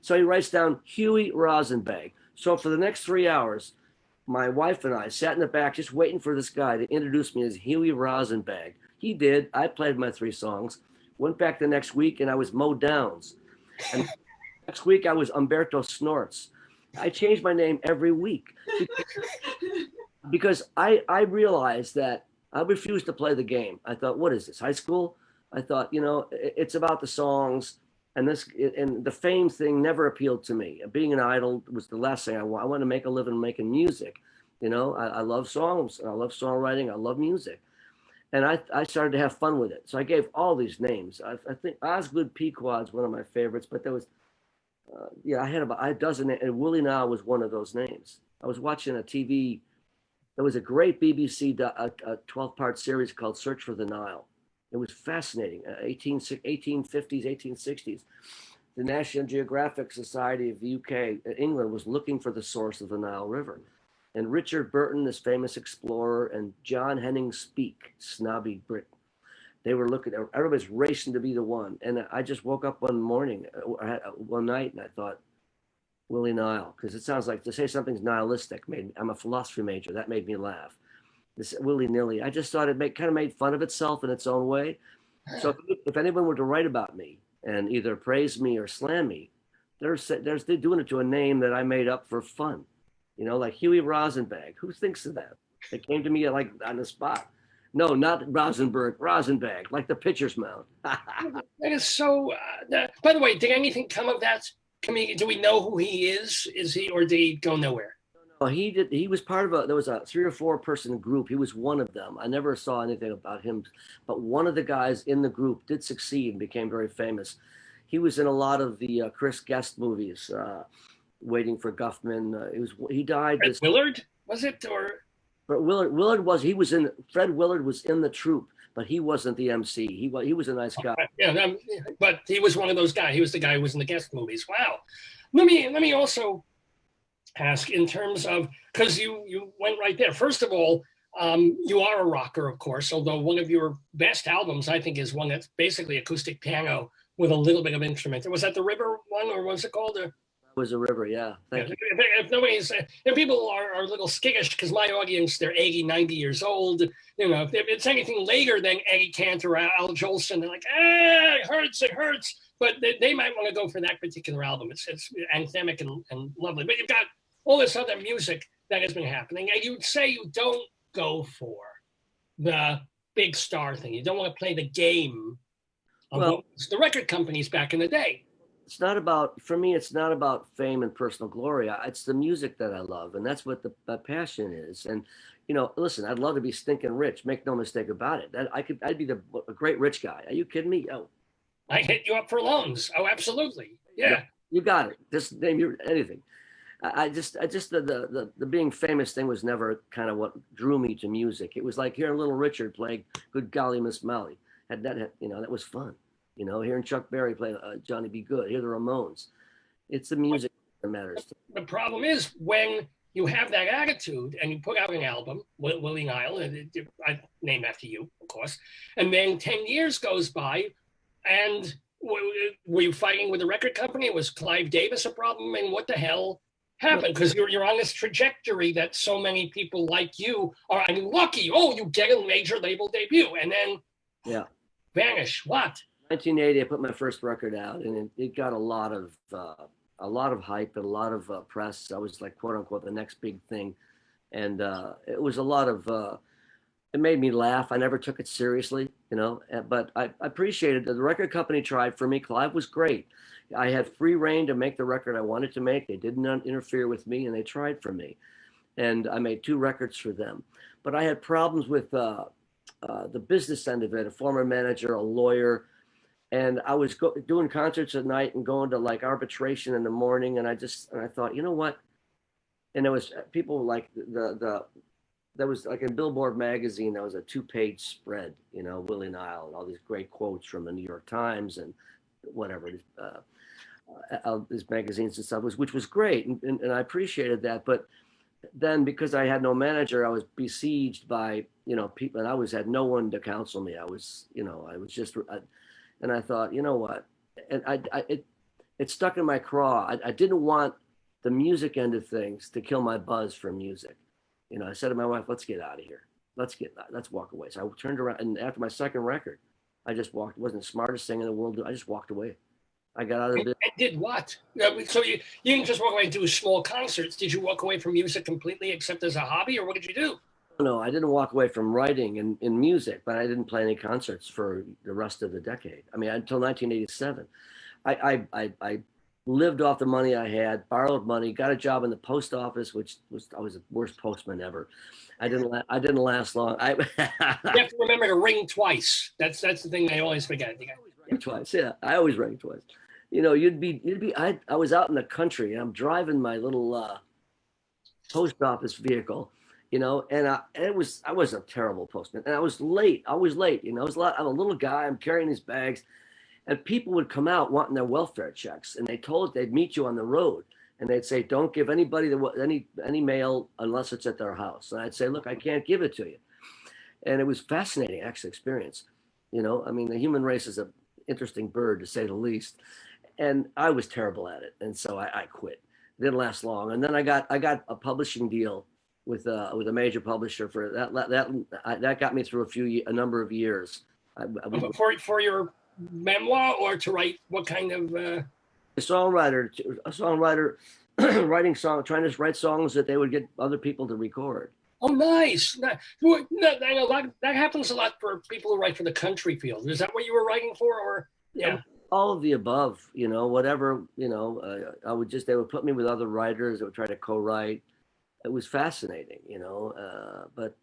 So he writes down Huey Rosenbag. So for the next 3 hours, my wife and I sat in the back just waiting for this guy to introduce me as Huey Rosenbag. He did. I played my 3 songs. Went back the next week and I was Mo Downs. And next week I was Umberto Snorts. I changed my name every week because I realized that I refused to play the game. I thought, what is this, high school? I thought, it's about the songs, and the fame thing never appealed to me. Being an idol was the last thing I want. I want to make a living making music. I love songs, and I love songwriting. I love music. And I started to have fun with it. So I gave all these names. I think Osgood Pequod's one of my favorites, but there was, I had about a dozen, and Willie Nile was one of those names. I was watching a TV, there was a great BBC 12-part series called Search for the Nile. It was fascinating, 1850s, 1860s. The National Geographic Society of the UK, England, was looking for the source of the Nile River. And Richard Burton, this famous explorer, and John Henning Speke, snobby Brit, they were looking, everybody's racing to be the one. And I just woke up one night, and I thought, Willie Nile, because it sounds like to say something's nihilistic. I'm a philosophy major. That made me laugh. This willy-nilly. I just thought it kind of made fun of itself in its own way. So if anyone were to write about me and either praise me or slam me, they're doing it to a name that I made up for fun. Like Huey Rosenbag. Who thinks of that? It came to me like on the spot. No, not Rosenberg, Rosenbag, like the pitcher's mound. That is so. By the way, did anything come of that comedian? Do we know who he is? Is he, or did he go nowhere? No, he did. He was part of there was a 3 or 4 person group. He was one of them. I never saw anything about him, but one of the guys in the group did succeed and became very famous. He was in a lot of the Chris Guest movies. Waiting for Guffman. He died. Fred Willard, was it, or? But Fred Willard was in the troupe, but he wasn't the MC. He was a nice guy. Yeah, but he was one of those guys. He was the guy who was in the guest movies. Wow. Let me also ask, in terms of, because you went right there. First of all, you are a rocker, of course, although one of your best albums, I think, is one that's basically acoustic piano with a little bit of instrument. Was that the River one, or what's it called? Was a river, yeah. Thank you. If people are a little skittish, because my audience, they're 80, 90 years old, if it's anything later than Eddie Cantor or Al Jolson, they're like, it hurts. But they might want to go for that particular album. It's anthemic and lovely. But you've got all this other music that has been happening. And you'd say you don't go for the big star thing. You don't want to play the game of the record companies back in the day. It's not about, for me, it's not about fame and personal glory. It's the music that I love, and that's what the passion is. And, listen, I'd love to be stinking rich. Make no mistake about it. I'd be a great rich guy. Are you kidding me? Oh, I hit you up for loans. Oh, absolutely. Yeah. You got it. Just name your anything. The being famous thing was never kind of what drew me to music. It was like hearing Little Richard play Good Golly Miss Molly. That was fun. Hearing Chuck Berry play Johnny B. Good, hear the Ramones. It's the music that matters. The problem is when you have that attitude and you put out an album, Willie Nile, I named after you, of course, and then 10 years goes by, and were you fighting with the record company? Was Clive Davis a problem? And what the hell happened? Because you're on this trajectory that so many people like you are. I mean, lucky. Oh, you get a major label debut, and then vanish. What? 1980, I put my first record out, and it got a lot of hype and a lot of press. I was like, quote unquote, the next big thing, and it was a lot of. It made me laugh. I never took it seriously, but I appreciated that the record company tried for me. Clive was great. I had free reign to make the record I wanted to make. They didn't interfere with me, and they tried for me. and I made 2 records for them. But I had problems with the business end of it, a former manager, a lawyer, and I was doing concerts at night and going to like arbitration in the morning. And I thought, you know what? And there was people like there was like in Billboard magazine, there was a 2-page spread, you know, Willie Nile and all these great quotes from the New York Times and whatever, these magazines and stuff, which was great. And I appreciated that. But then because I had no manager, I was besieged by, you know, people, and I had no one to counsel me. I was just, and I thought, you know what? And it stuck in my craw. I didn't want the music end of things to kill my buzz for music. You know, I said to my wife, let's get out of here. Let's walk away. So I turned around, and after my second record, I just walked. It wasn't the smartest thing in the world. I just walked away. I got out of it. And did what? So you didn't just walk away and do small concerts. Did you walk away from music completely except as a hobby, or what did you do? No, I didn't walk away from writing in music, but I didn't play any concerts for the rest of the decade. I mean, until 1987. I lived off the money I had, borrowed money, got a job in the post office, I was the worst postman ever. I didn't last long. You have to remember to ring twice. That's the thing I always forget. Ring twice, yeah. I always rang twice. You know, I was out in the country, and I'm driving my little post office vehicle, you know, and I was a terrible postman, and I was late, always late. You know, I'm a little guy, I'm carrying these bags. And people would come out wanting their welfare checks, and they'd meet you on the road, and they'd say, "Don't give anybody any mail unless it's at their house." And I'd say, "Look, I can't give it to you." And it was fascinating, actually, experience. You know, I mean, the human race is an interesting bird, to say the least. And I was terrible at it, and so I quit. It didn't last long, and then I got a publishing deal with a major publisher for that got me through a number of years. For your memoir, or to write what kind of a songwriter writing songs, trying to write songs that they would get other people to record. Oh, nice. I know that happens a lot for people who write for the country field. Is that what you were writing for, or yeah? All of the above, you know, whatever, you know, they would put me with other writers that would try to co-write. It was fascinating, you know, but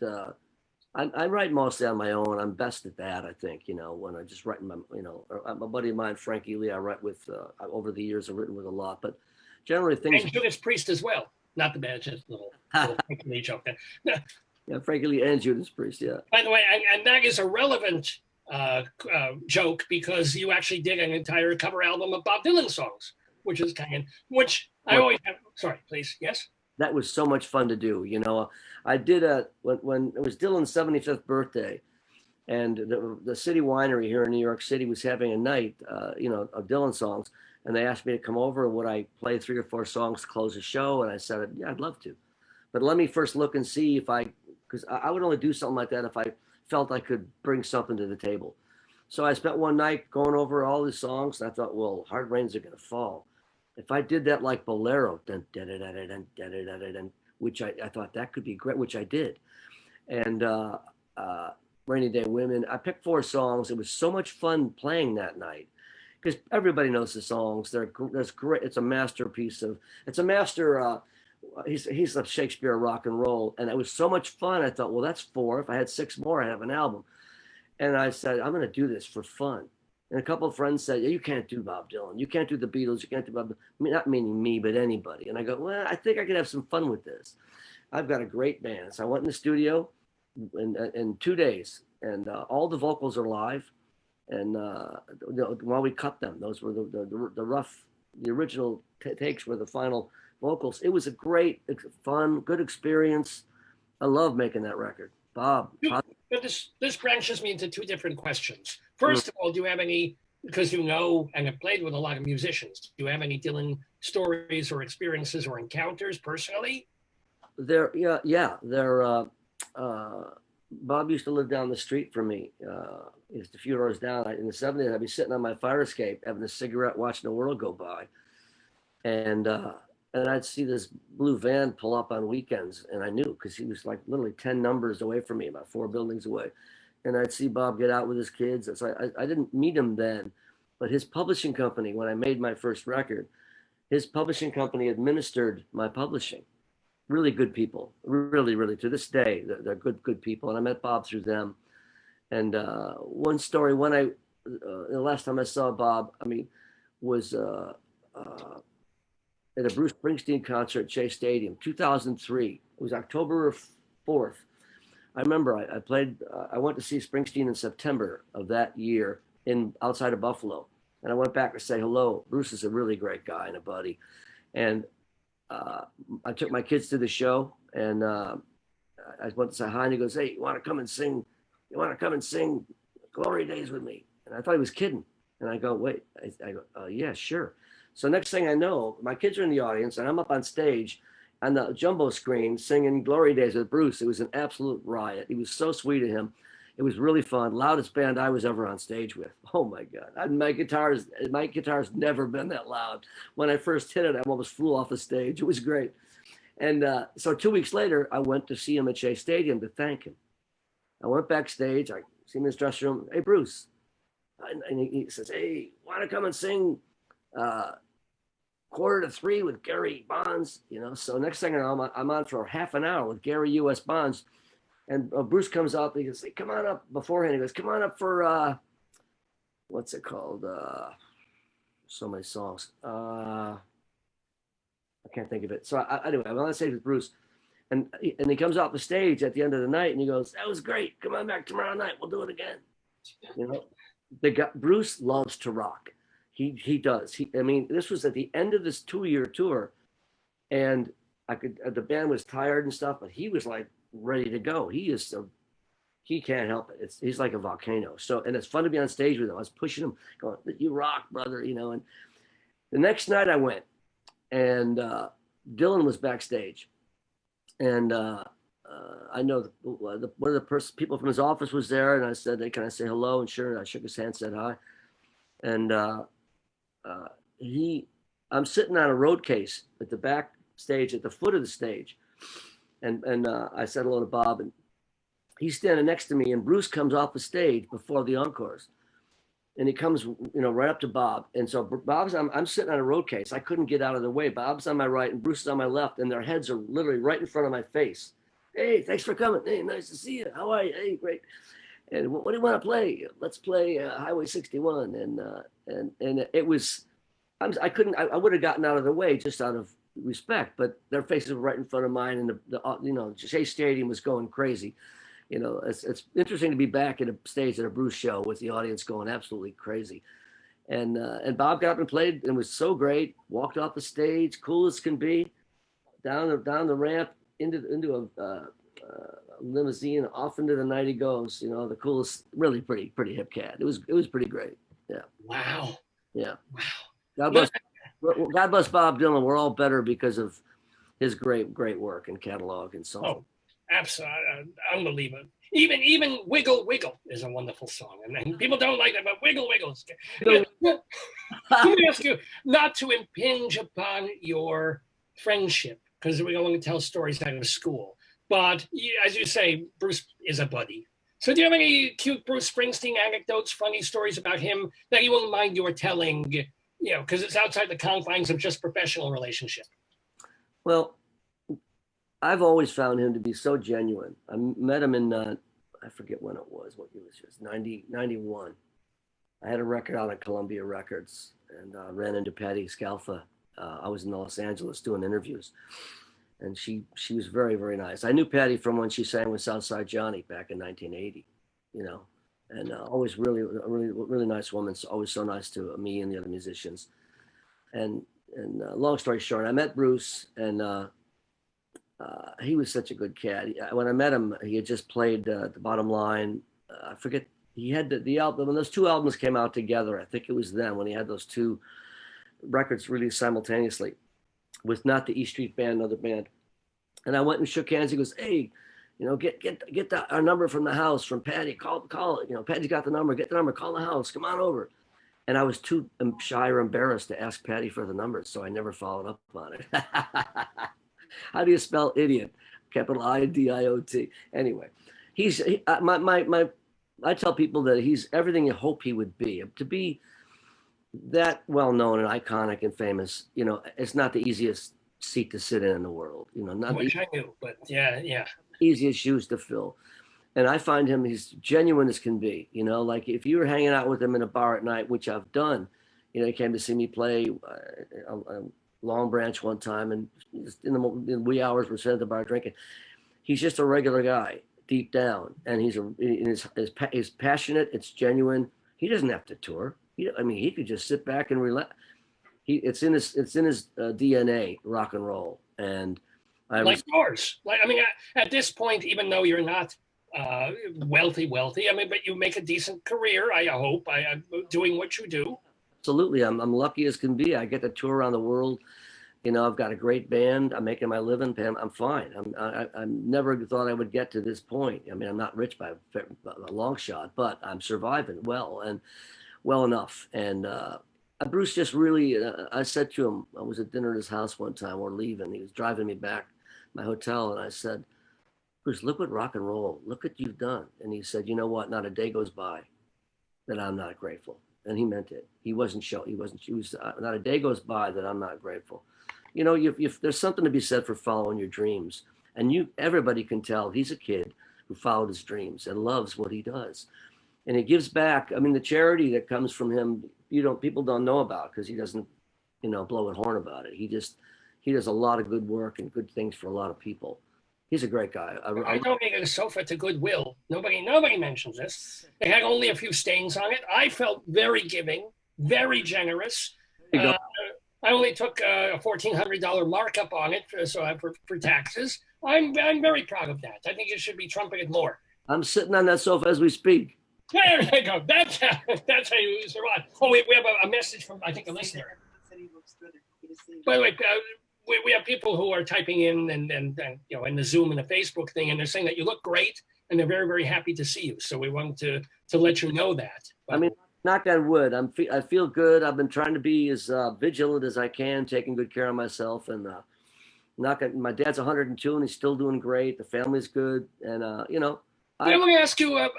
I write mostly on my own. I'm best at that, I think, you know, when I just write a buddy of mine, Frankie Lee, I write with, over the years, I've written with a lot, but generally things. And Judas Priest as well. Not the bad, just little Frankie Lee joke there. Yeah, Frankie Lee and Judas Priest, yeah. By the way, and that is a relevant joke, because you actually did an entire cover album of Bob Dylan songs, which I always have. Sorry, please, yes? That was so much fun to do. You know, I did when it was Dylan's 75th birthday, and the City Winery here in New York City was having a night, you know, of Dylan songs, and they asked me to come over. Would I play 3 or 4 songs to close the show? And I said, yeah, I'd love to, but let me first look and see because I would only do something like that if I felt I could bring something to the table. So I spent one night going over all the songs, and I thought, well, hard rains are going to fall. If I did that like Bolero, which I thought that could be great, which I did. And Rainy Day Women, I picked 4 songs. It was so much fun playing that night, because everybody knows the songs. That's great. It's a masterpiece it's a master, he's a Shakespeare rock and roll. And it was so much fun. I thought, well, that's 4. If I had 6 more, I'd have an album. And I said, I'm going to do this for fun. And a couple of friends said, yeah, you can't do Bob Dylan. You can't do the Beatles. You can't do Bob Dylan. I mean, not meaning me, but anybody. And I go, well, I think I could have some fun with this. I've got a great band. So I went in the studio in 2 days, and all the vocals are live. And while we cut them, those were the original takes were the final vocals. It was a great, fun, good experience. I love making that record. Bob. But this branches me into 2 different questions. First of all, do you have any, because you know and have played with a lot of musicians, do you have any Dylan stories or experiences or encounters personally? Bob used to live down the street from me. Just a few doors down. In the 70s, I'd be sitting on my fire escape, having a cigarette, watching the world go by. And I'd see this blue van pull up on weekends, and I knew, because he was like literally 10 numbers away from me, about 4 buildings away. And I'd see Bob get out with his kids. So I didn't meet him then, but his publishing company, when I made my first record, his publishing company administered my publishing. really good people, really, really, to this day, they're good people. And I met Bob through them. And one story, the last time I saw Bob, was at a Bruce Springsteen concert at Shea Stadium, 2003. It was October 4th. I remember I went to see Springsteen in September of that year outside of Buffalo. And I went back to say hello. Bruce is a really great guy and a buddy. And I took my kids to the show, and I went to say hi, and he goes, "Hey, you want to come and sing? You want to come and sing Glory Days with me?" And I thought he was kidding. And I go, "Wait." I go, "Yeah, sure." So next thing I know, my kids are in the audience, and I'm up on stage on the jumbo screen singing Glory Days with Bruce. It was an absolute riot. He was so sweet of him. It was really fun. Loudest band I was ever on stage with. Oh my God. My guitar's never been that loud. When I first hit it, I almost flew off the stage. It was great. And so 2 weeks later, I went to see him at Shea Stadium to thank him. I went backstage. I see him in his dressing room. "Hey, Bruce." And he says, "Hey, want to come and sing 2:45 with Gary Bonds?" So next thing I know, I'm on for half an hour with Gary U.S. Bonds. And Bruce comes up. He goes, "Hey, come on up." Beforehand, he goes, "Come on up for what's it called? So many songs. I can't think of it." So anyway, I'm on stage with Bruce, and he comes off the stage at the end of the night, and he goes, "That was great. Come on back tomorrow night. We'll do it again." Bruce loves to rock. He does. This was at the end of this 2-year tour, and the band was tired and stuff, but he was like ready to go. He can't help it. He's like a volcano. So, and it's fun to be on stage with him. I was pushing him, going, "You rock, brother," And the next night I went, and Dylan was backstage, and I know one of the people from his office was there, and I said, "Hey, can I say hello?" And sure, I shook his hand, said hi, and I'm sitting on a road case at the back stage, at the foot of the stage, and I said hello to Bob, and he's standing next to me, and Bruce comes off the stage before the encores, and he comes, right up to Bob, and so I'm sitting on a road case. I couldn't get out of the way. Bob's on my right, and Bruce is on my left, and their heads are literally right in front of my face. "Hey, thanks for coming. Hey, nice to see you. How are you? Hey, great. And what do you want to play? Let's play Highway 61." And it was, I would have gotten out of the way just out of respect, but their faces were right in front of mine, and the Shea Stadium was going crazy. It's interesting to be back at a stage at a Bruce show with the audience going absolutely crazy. And Bob got up and played, and was so great. Walked off the stage, cool as can be, down the ramp into a limousine, off into the night he goes. The coolest, really pretty hip cat. It was pretty great. Yeah. Wow. Yeah. Wow. God bless Bob Dylan. We're all better because of his great work and catalog and so on. Oh, absolutely. Unbelievable. Even Wiggle Wiggle is a wonderful song. And people don't like that, but Wiggle Wiggle is good. Let me ask you, not to impinge upon your friendship, because we're going to tell stories out of school. But as you say, Bruce is a buddy. So do you have any cute Bruce Springsteen anecdotes, funny stories about him that you wouldn't mind your telling, because it's outside the confines of just professional relationship? Well, I've always found him to be so genuine. I met him in, I forget when it was, what year was it? 91. I had a record out at Columbia Records, and ran into Patti Scalfa. I was in Los Angeles doing interviews, and she was very, very nice. I knew Patti from when she sang with Southside Johnny back in 1980, and always really nice woman. So always so nice to me and the other musicians. And long story short, I met Bruce, and he was such a good cat. When I met him, he had just played The Bottom Line. I forget, he had the album, when those two albums came out together, I think it was then when he had those two records released simultaneously with not the E Street Band, another band. And I went and shook hands. He goes, "Hey, get our number from the house, from Patti. Call it. Patti's got the number. Get the number. Call the house. Come on over." And I was too shy or embarrassed to ask Patti for the numbers, so I never followed up on it. How do you spell idiot? Capital I-D-I-O-T. Anyway, I tell people that he's everything you hope he would be. To be that well known and iconic and famous, it's not the easiest seat to sit in the world. Not the Which I knew, but yeah. easiest shoes to fill. And I find him, he's genuine as can be. Like if you were hanging out with him in a bar at night, which I've done, he came to see me play Long Branch one time, and in the wee hours we're sitting at the bar drinking. He's just a regular guy deep down, and he's passionate. It's genuine. He doesn't have to tour. He could just sit back and relax. It's in his DNA, rock and roll. And like yours. At this point, even though you're not wealthy, but you make a decent career, I hope, doing what you do. Absolutely. I'm lucky as can be. I get to tour around the world. I've got a great band. I'm making my living. I'm fine. I never thought I would get to this point. I'm not rich by a long shot, but I'm surviving well enough. And Bruce just really, I said to him, I was at dinner at his house one time. We're leaving. He was driving me back to my hotel. And I said, Bruce, look what rock and roll, look what you've done. And he said, you know what? Not a day goes by that I'm not grateful. And he meant it. He was not a day goes by that I'm not grateful. There's something to be said for following your dreams. And everybody can tell he's a kid who followed his dreams and loves what he does. And he gives back. The charity that comes from him, people don't know about because he doesn't, blow a horn about it. He does a lot of good work and good things for a lot of people. He's a great guy. I donated a sofa to Goodwill. Nobody mentions this. It had only a few stains on it. I felt very giving, very generous. I only took a $1,400 markup on it for taxes. I'm very proud of that. I think it should be trumpeted more. I'm sitting on that sofa as we speak. There you go. That's how you survive. Oh, we have a message from, I think, a listener. By the way, we have people who are typing in and in the Zoom and the Facebook thing, and they're saying that you look great, and they're very, very happy to see you. So we wanted to let you know that. But, knock on wood. I feel good. I've been trying to be as vigilant as I can, taking good care of myself, and my dad's 102 and he's still doing great. The family's good, and I want to ask you a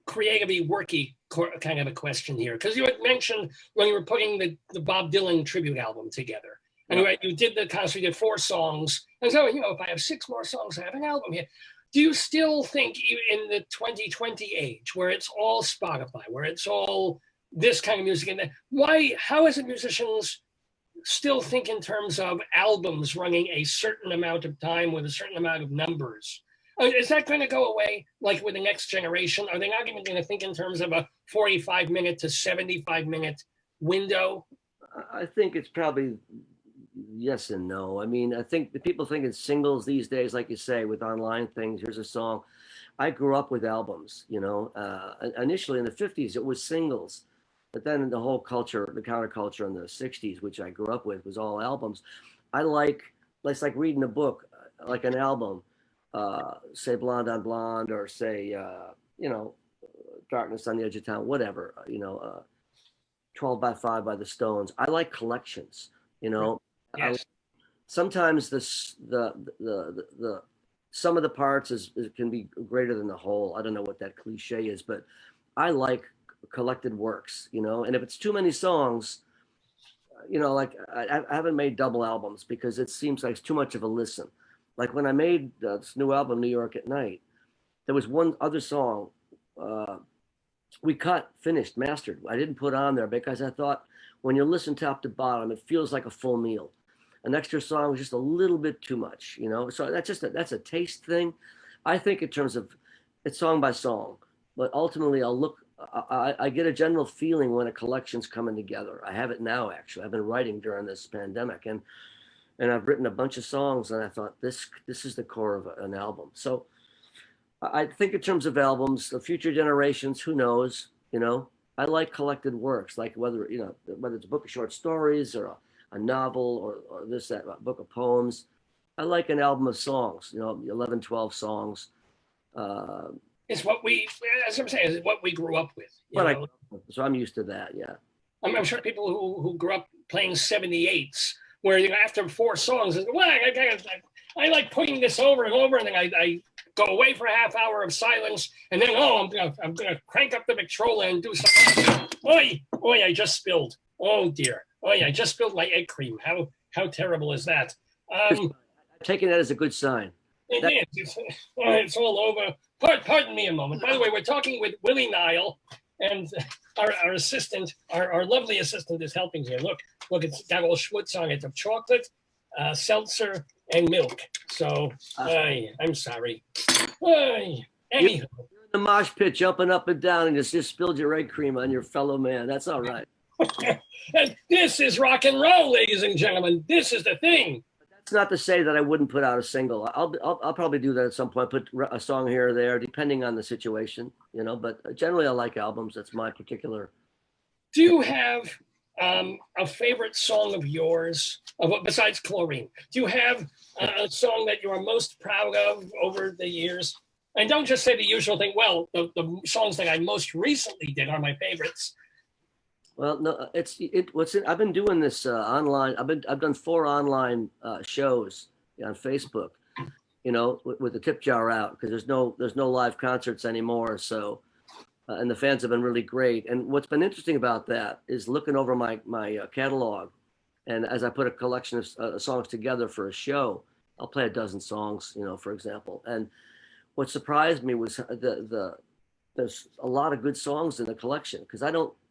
creatively worky kind of a question here, because you had mentioned when you were putting the Bob Dylan tribute album together. Anyway, you did the concert, you did 4 songs. And so, if I have 6 more songs, I have an album here. Do you still think in the 2020 age, where it's all Spotify, where it's all this kind of music, and how is it musicians still think in terms of albums running a certain amount of time with a certain amount of numbers? Is that going to go away, like with the next generation? Are they not even going to think in terms of a 45-minute to 75-minute window? I think it's probably yes and no. I think the people think it's singles these days, like you say, with online things. Here's a song. I grew up with albums, initially in the 50s, it was singles. But then the whole culture, the counterculture in the 60s, which I grew up with, was all albums. It's like reading a book, like an album, say Blonde on Blonde, or say, Darkness on the Edge of Town, whatever, 12 by 5 by the Stones. I like collections, Yes. Sometimes the sum of the parts can be greater than the whole. I don't know what that cliche is, but I like collected works, and if it's too many songs, like I haven't made double albums because it seems like it's too much of a listen. Like when I made this new album, New York at Night, there was one other song we cut, finished, mastered. I didn't put on there because I thought when you listen top to bottom, it feels like a full meal. An extra song was just a little bit too much, So that's a taste thing. I think in terms of it's song by song, but ultimately I get a general feeling when a collection's coming together. I have it now, actually. I've been writing during this pandemic, and I've written a bunch of songs, and I thought this is the core of an album. So I think in terms of albums, the future generations, who knows, I like collected works, like whether it's a book of short stories or a novel or that book of poems. I like an album of songs, 11, 12 songs. It's what as I'm saying, it's what we grew up with. So I'm used to that, yeah. I'm sure people who grew up playing 78s, where after 4 songs, well, I like putting this over and over, and then I go away for a half hour of silence, and then I'm gonna crank up the Victrola and do something. Oi, I just spilled. Oh dear. Oh yeah, I just spilled my egg cream. How terrible is that? Taking that as a good sign. It's all over. Pardon me a moment. By the way, we're talking with Willie Nile, and our assistant, our lovely assistant, is helping here. Look, it's got all schmutz on it of chocolate, seltzer, and milk. So, I'm sorry. Anyhow. The mosh pit jumping up and down and just spilled your egg cream on your fellow man. That's all right. And this is rock and roll, ladies and gentlemen. This is the thing. That's not to say that I wouldn't put out a single. I'll probably do that at some point. Put a song here or there, depending on the situation, But generally, I like albums. That's my particular. Do you have a favorite song of yours, besides Chlorine? Do you have a song that you are most proud of over the years? And don't just say the usual thing. Well, the songs that I most recently did are my favorites. Well, no, I've been doing this online. I've done 4 online shows on Facebook, with the tip jar out because there's no live concerts anymore. So, and the fans have been really great. And what's been interesting about that is looking over my catalog, and as I put a collection of songs together for a show, I'll play a dozen songs, for example. And what surprised me was there's a lot of good songs in the collection because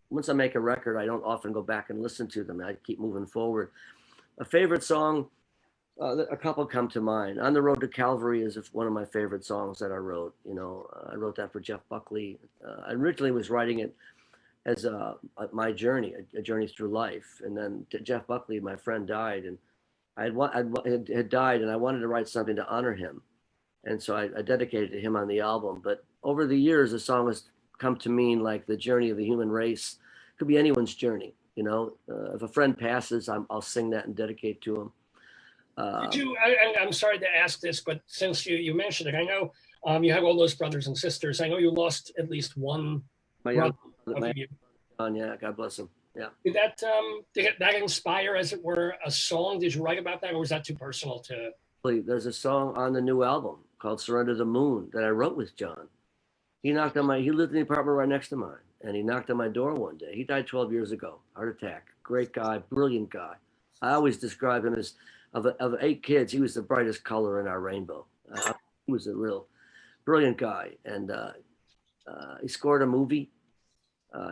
once I make a record, I don't often go back and listen to them. I keep moving forward. A favorite song, a couple come to mind. On the Road to Calvary is one of my favorite songs that I wrote. I wrote that for Jeff Buckley. I originally was writing it as my journey, a journey through life. And then Jeff Buckley, my friend, died, and had died, and I wanted to write something to honor him. And so I dedicated it to him on the album. But over the years, the song has come to mean like the journey of the human race. Could be anyone's journey, if a friend passes, I'll sing that and dedicate to him. I'm sorry to ask this, but since you mentioned it, I know you have all those brothers and sisters. I know you lost at least one brother of you. Yeah, God bless him. Yeah. Did that inspire, as it were, a song? Did you write about that, or was that too personal to? There's a song on the new album called "Surrender the Moon" that I wrote with John. He lived in the apartment right next to mine, and he knocked on my door one day. He died 12 years ago, heart attack. Great guy, brilliant guy. I always describe him as, of 8 kids, he was the brightest color in our rainbow. He was a real brilliant guy, and he scored a movie.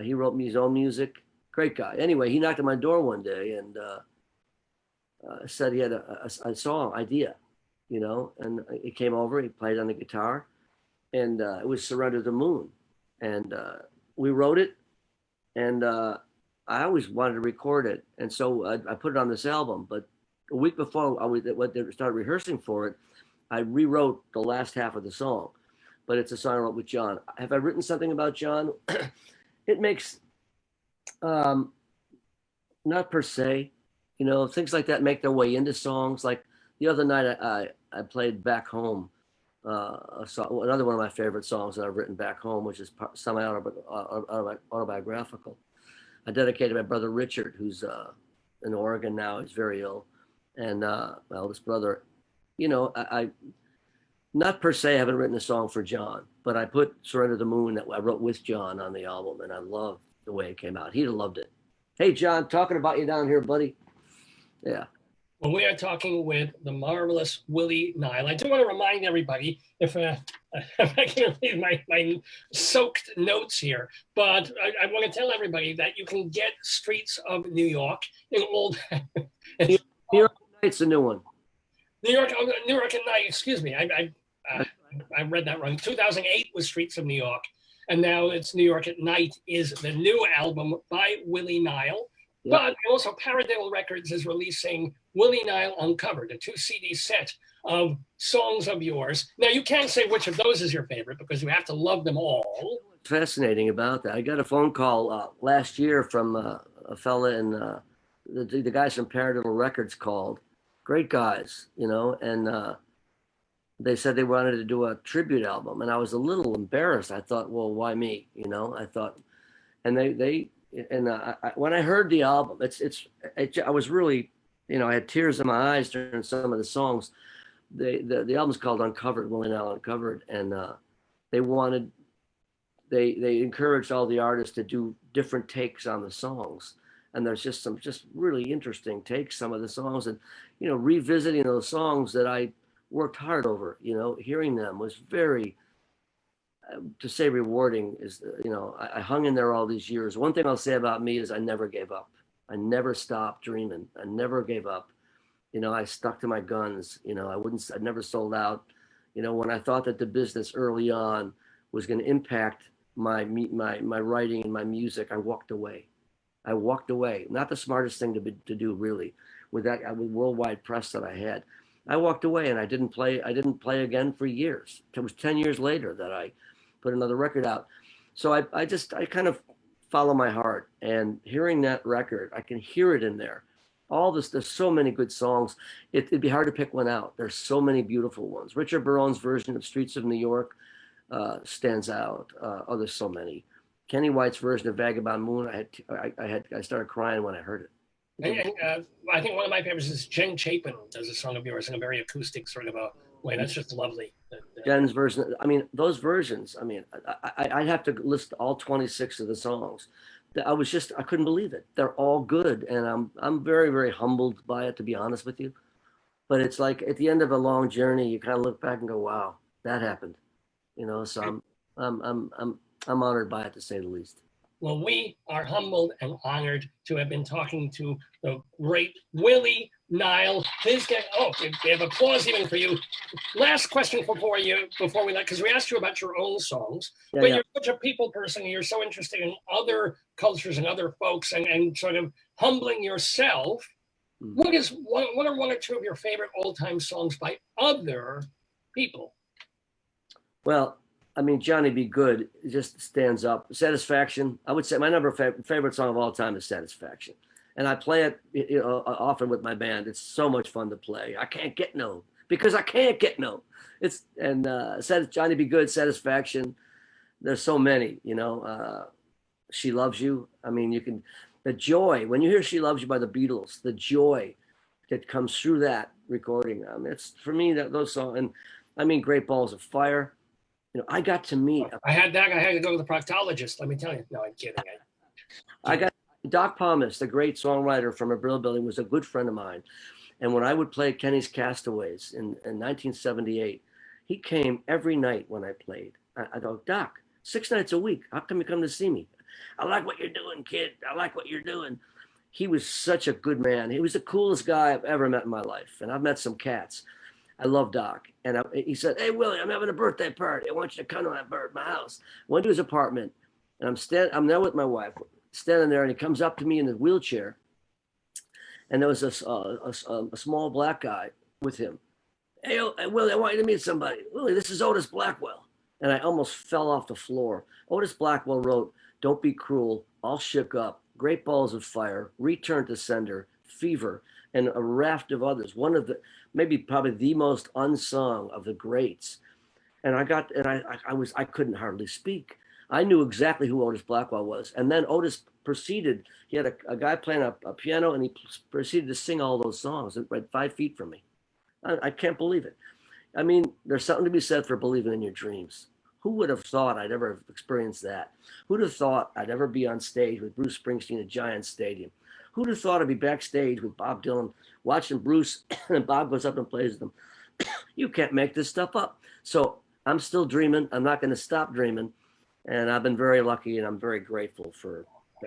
He wrote me his own music. Great guy. Anyway, he knocked on my door one day and said he had a song idea, and he came over, he played on the guitar, and it was "Surrender the Moon." And we wrote it, and I always wanted to record it. And so I put it on this album, but a week before they started rehearsing for it, I rewrote the last half of the song, but it's a song I wrote with John. Have I written something about John? It makes, not per se, things like that make their way into songs. Like the other night, I played "Back Home," another one of my favorite songs that I've written, "Back Home," which is semi-autobiographical. I dedicated my brother Richard, who's in Oregon now. He's very ill. And my eldest brother, I not per se haven't written a song for John, but I put "Surrender the Moon" that I wrote with John on the album, and I love the way it came out. He'd have loved it. Hey, John, talking about you down here, buddy. Yeah. Well, we are talking with the marvelous Willie Nile. I do want to remind everybody, if I can read my soaked notes here, but I want to tell everybody that you can get Streets of New York in old. New York Night's a new one. New York at Night. Excuse me, I read that wrong. 2008 was Streets of New York, and now it's New York at Night is the new album by Willie Nile. Yep. But also Paradiddle Records is releasing Willie Nile Uncovered, a 2 CD set of songs of yours. Now, you can't say which of those is your favorite because you have to love them all. What's fascinating about that, I got a phone call last year from a fella in the guys from Paradiddle Records called. Great guys, and they said they wanted to do a tribute album. And I was a little embarrassed. I thought, well, why me? I thought, and when I heard the album, I was really, I had tears in my eyes during some of the songs. The album's called Uncovered, Willie Nile Uncovered, and they encouraged all the artists to do different takes on the songs. And there's just some just really interesting takes, some of the songs, and, you know, revisiting those songs that I worked hard over, you know, hearing them was very, to say rewarding is, you know, I hung in there all these years. One thing I'll say about me is I never gave up. I never stopped dreaming. I never gave up. You know, I stuck to my guns. You know, I never sold out. You know, when I thought that the business early on was going to impact my writing and my music, I walked away. I walked away. Not the smartest thing to do, really, with worldwide press that I had. I walked away and I didn't play again for years. It was 10 years later that I put another record out. So I kind of follow my heart, and hearing that record, I can hear it in there. All this, there's so many good songs. It'd be hard to pick one out. There's so many beautiful ones. Richard Barone's version of Streets of New York stands out. Oh, there's so many. Kenny White's version of Vagabond Moon, I started crying when I heard it. And I think one of my favorites is Jen Chapin does a song of yours in a very acoustic sort of a way. That's just lovely. Jen's version, I mean, those versions, I mean, I'd have to list all 26 of the songs. I couldn't believe it. They're all good. And I'm very, very humbled by it, to be honest with you. But it's like at the end of a long journey, you kind of look back and go, wow, that happened. You know, so I'm honored by it, to say the least. Well, we are humbled and honored to have been talking to the great Willie Nile. Please get, we have applause even for you. Last question before we let, because we asked you about your own songs, but you're such a people person and you're so interested in other cultures and other folks and sort of humbling yourself. What are one or two of your favorite old time songs by other people? Well, I mean, Johnny Be Good just stands up. Satisfaction. I would say my favorite song of all time is Satisfaction. And I play it, you know, often with my band. It's so much fun to play. I can't get no, because I can't get no. Johnny Be Good, Satisfaction. There's so many, you know. She Loves You. I mean, the joy, when you hear She Loves You by the Beatles, the joy that comes through that recording. I mean, it's, for me, those songs, and I mean, Great Balls of Fire. You know, I got to meet. I had to go to the proctologist. Let me tell you. No, I'm kidding. I got Doc Pomus, the great songwriter from a Brill Building, was a good friend of mine. And when I would play Kenny's Castaways in 1978, he came every night when I played. I go, Doc, 6 nights a week. How come you come to see me? I like what you're doing, kid. I like what you're doing. He was such a good man. He was the coolest guy I've ever met in my life. And I've met some cats. I love Doc. And he said, hey, Willie, I'm having a birthday party. I want you to come to my house. Went to his apartment, and I'm there with my wife, standing there, and he comes up to me in his wheelchair. And there was a small black guy with him. Hey, Willie, I want you to meet somebody. Willie, this is Otis Blackwell. And I almost fell off the floor. Otis Blackwell wrote, Don't Be Cruel, All Shook Up, Great Balls of Fire, Return to Sender, Fever, and a raft of others. One of the, probably the most unsung of the greats. And I couldn't hardly speak. I knew exactly who Otis Blackwell was. And then Otis proceeded, he had a guy playing a piano, and he proceeded to sing all those songs right 5 feet from me. I can't believe it. I mean, there's something to be said for believing in your dreams. Who would have thought I'd ever experience that? Who'd have thought I'd ever be on stage with Bruce Springsteen at Giant Stadium? Who'd have thought I'd be backstage with Bob Dylan, watching Bruce, and Bob goes up and plays with them? You can't make this stuff up. So I'm still dreaming. I'm not going to stop dreaming. And I've been very lucky, and I'm very grateful for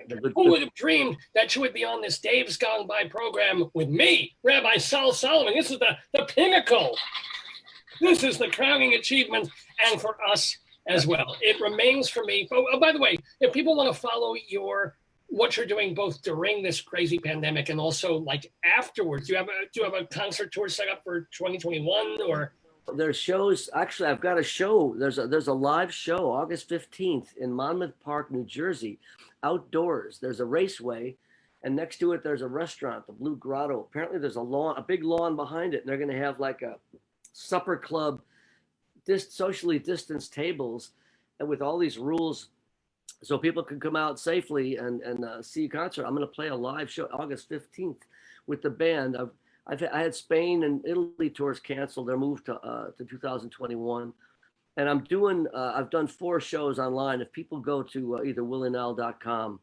the good. Who would have dreamed that you would be on this Dave's Gone By program with me, Rabbi Sal Solomon? This is the pinnacle. This is the crowning achievement, and for us as well. It remains for me. Oh, by the way, if people want to follow what you're doing both during this crazy pandemic and also like afterwards, do you have a concert tour set up for 2021 or? There's shows. Actually, I've got a show. There's a live show August 15th in Monmouth Park, New Jersey, outdoors. There's a raceway, and next to it there's a restaurant, the Blue Grotto. Apparently, there's a big lawn behind it, and they're going to have like a supper club, socially distanced tables, and with all these rules, so people can come out safely and see a concert. I'm going to play a live show August 15th with the band. I had Spain and Italy tours canceled. They're moved to 2021. And I've done 4 shows online. If people go to either willienile.com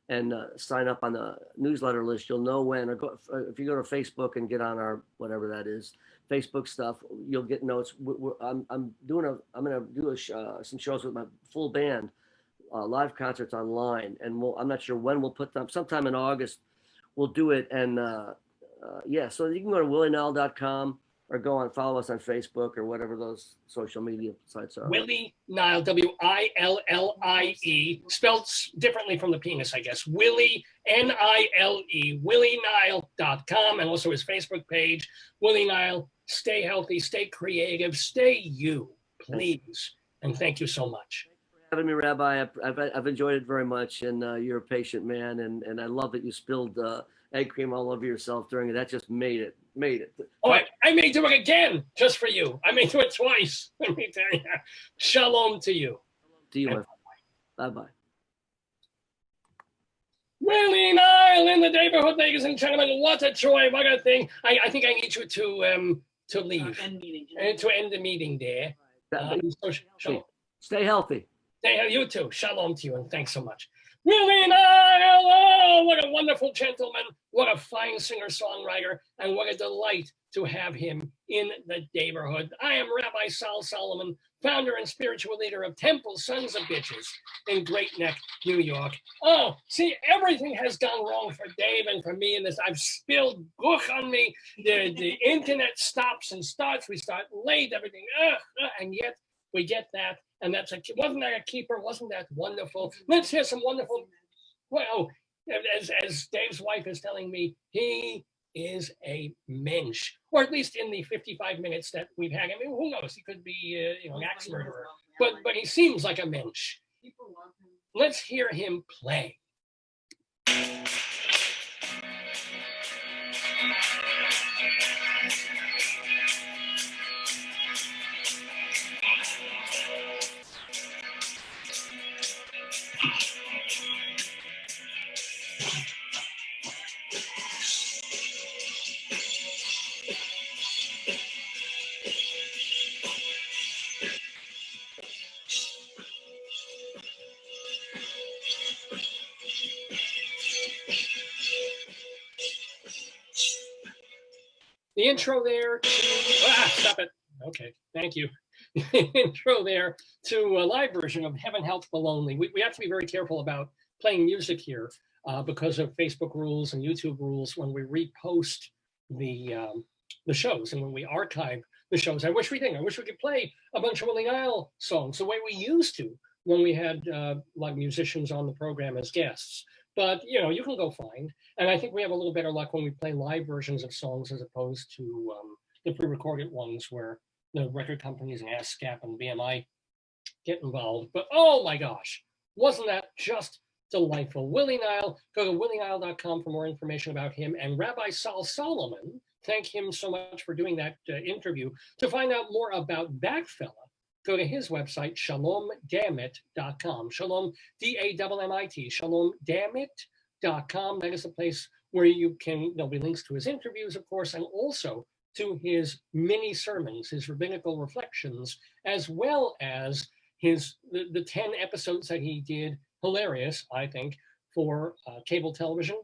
and sign up on the newsletter list, you'll know when. Or if you go to Facebook and get on our whatever that is, Facebook stuff, you'll get notes. I'm going to do some shows with my full band, live concerts online, and I'm not sure when we'll put them. Sometime in August, we'll do it. And yeah, so you can go to willienile.com or go on, follow us on Facebook or whatever those social media sites are. Willie Nile, Willie, spelled differently from the penis, I guess. Willie, Nile, willienile.com, and also his Facebook page, Willie Nile. Stay healthy, stay creative, stay you, please. And thank you so much. Thanks for having me, Rabbi. I've enjoyed it very much, and you're a patient man, and I love that you spilled egg cream all over yourself during it. That just made it. Oh, I may do it again just for you. I may do it twice. Let me tell you. Shalom to you. To you, my friend. Bye-bye. Willie Nile in the Daverhood, ladies and gentlemen. What a joy. What a thing. I think I need you to leave. To end the meeting there. Shalom. Stay healthy. You too. Shalom to you, and thanks so much. Willie Nile, oh, what a wonderful gentleman, what a fine singer-songwriter, and what a delight to have him in the Daverhood. I am Rabbi Sal Solomon, founder and spiritual leader of Temple Sons of Bitches in Great Neck, New York. Oh, see, everything has gone wrong for Dave and for me in this. I've spilled gook on me. The internet stops and starts. We start late, everything, and yet we get that. And wasn't that a keeper? Wasn't that wonderful? Let's hear some wonderful. Well, as Dave's wife is telling me, he is a mensch, or at least in the 55 minutes that we've had. I mean, who knows? He could be, an axe murderer, but he seems like a mensch. Let's hear him play. The intro there, stop it. Okay, thank you. The intro there to a live version of Heaven Help the Lonely. We have to be very careful about playing music here because of Facebook rules and YouTube rules when we repost the shows and when we archive the shows. I wish we could play a bunch of Willie Nile songs the way we used to when we had like musicians on the program as guests. But, you can go find. And I think we have a little better luck when we play live versions of songs as opposed to the pre-recorded ones where the record companies and ASCAP and BMI get involved. But, oh, my gosh, wasn't that just delightful? Willie Nile, go to willienile.com for more information about him. And Rabbi Sal Solomon, thank him so much for doing that interview. To find out more about that fella, go to his website, shalomdammit.com. Shalom, D-A-M-M-I-T, shalomdammit.com. That is the place where there'll be links to his interviews, of course, and also to his mini sermons, his rabbinical reflections, as well as the 10 episodes that he did, hilarious, I think, for cable television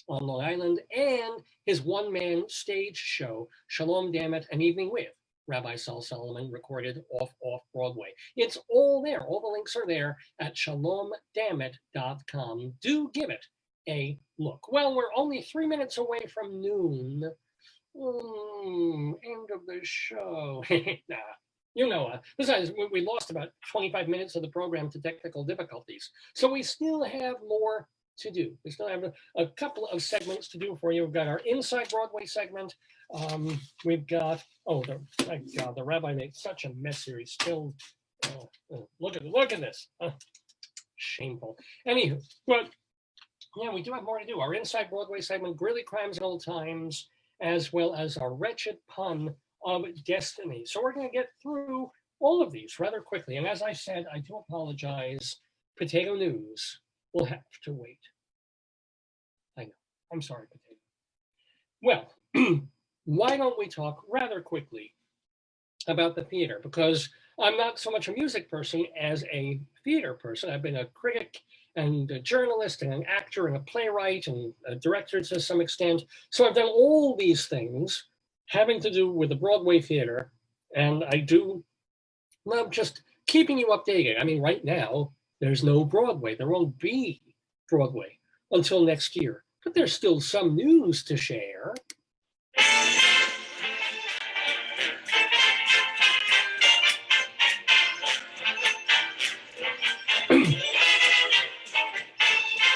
on Long Island, and his one-man stage show, Shalom Dammit, An Evening with Rabbi Sal Solomon, recorded off Broadway. It's all there. All the links are there at shalomdammit.com. Do give it a look. Well, we're only 3 minutes away from noon. End of the show. Besides, we lost about 25 minutes of the program to technical difficulties. So we still have more to do. We still have a couple of segments to do for you. We've got our Inside Broadway segment. We've got, my God, the Rabbi made such a mess here. He spilled, look at this. Shameful. Anywho, but yeah, we do have more to do. Our Inside Broadway segment, Greeley Crimes and Old Times, as well as our Wretched Pun of Destiny. So we're going to get through all of these rather quickly. And as I said, I do apologize. Potato News will have to wait. I know. I'm sorry, Potato. Well, why don't we talk rather quickly about the theater? Because I'm not so much a music person as a theater person. I've been a critic and a journalist and an actor and a playwright and a director to some extent. So I've done all these things having to do with the Broadway theater, and I do love just keeping you updated. I mean, right now, there's no Broadway. There won't be Broadway until next year, but there's still some news to share.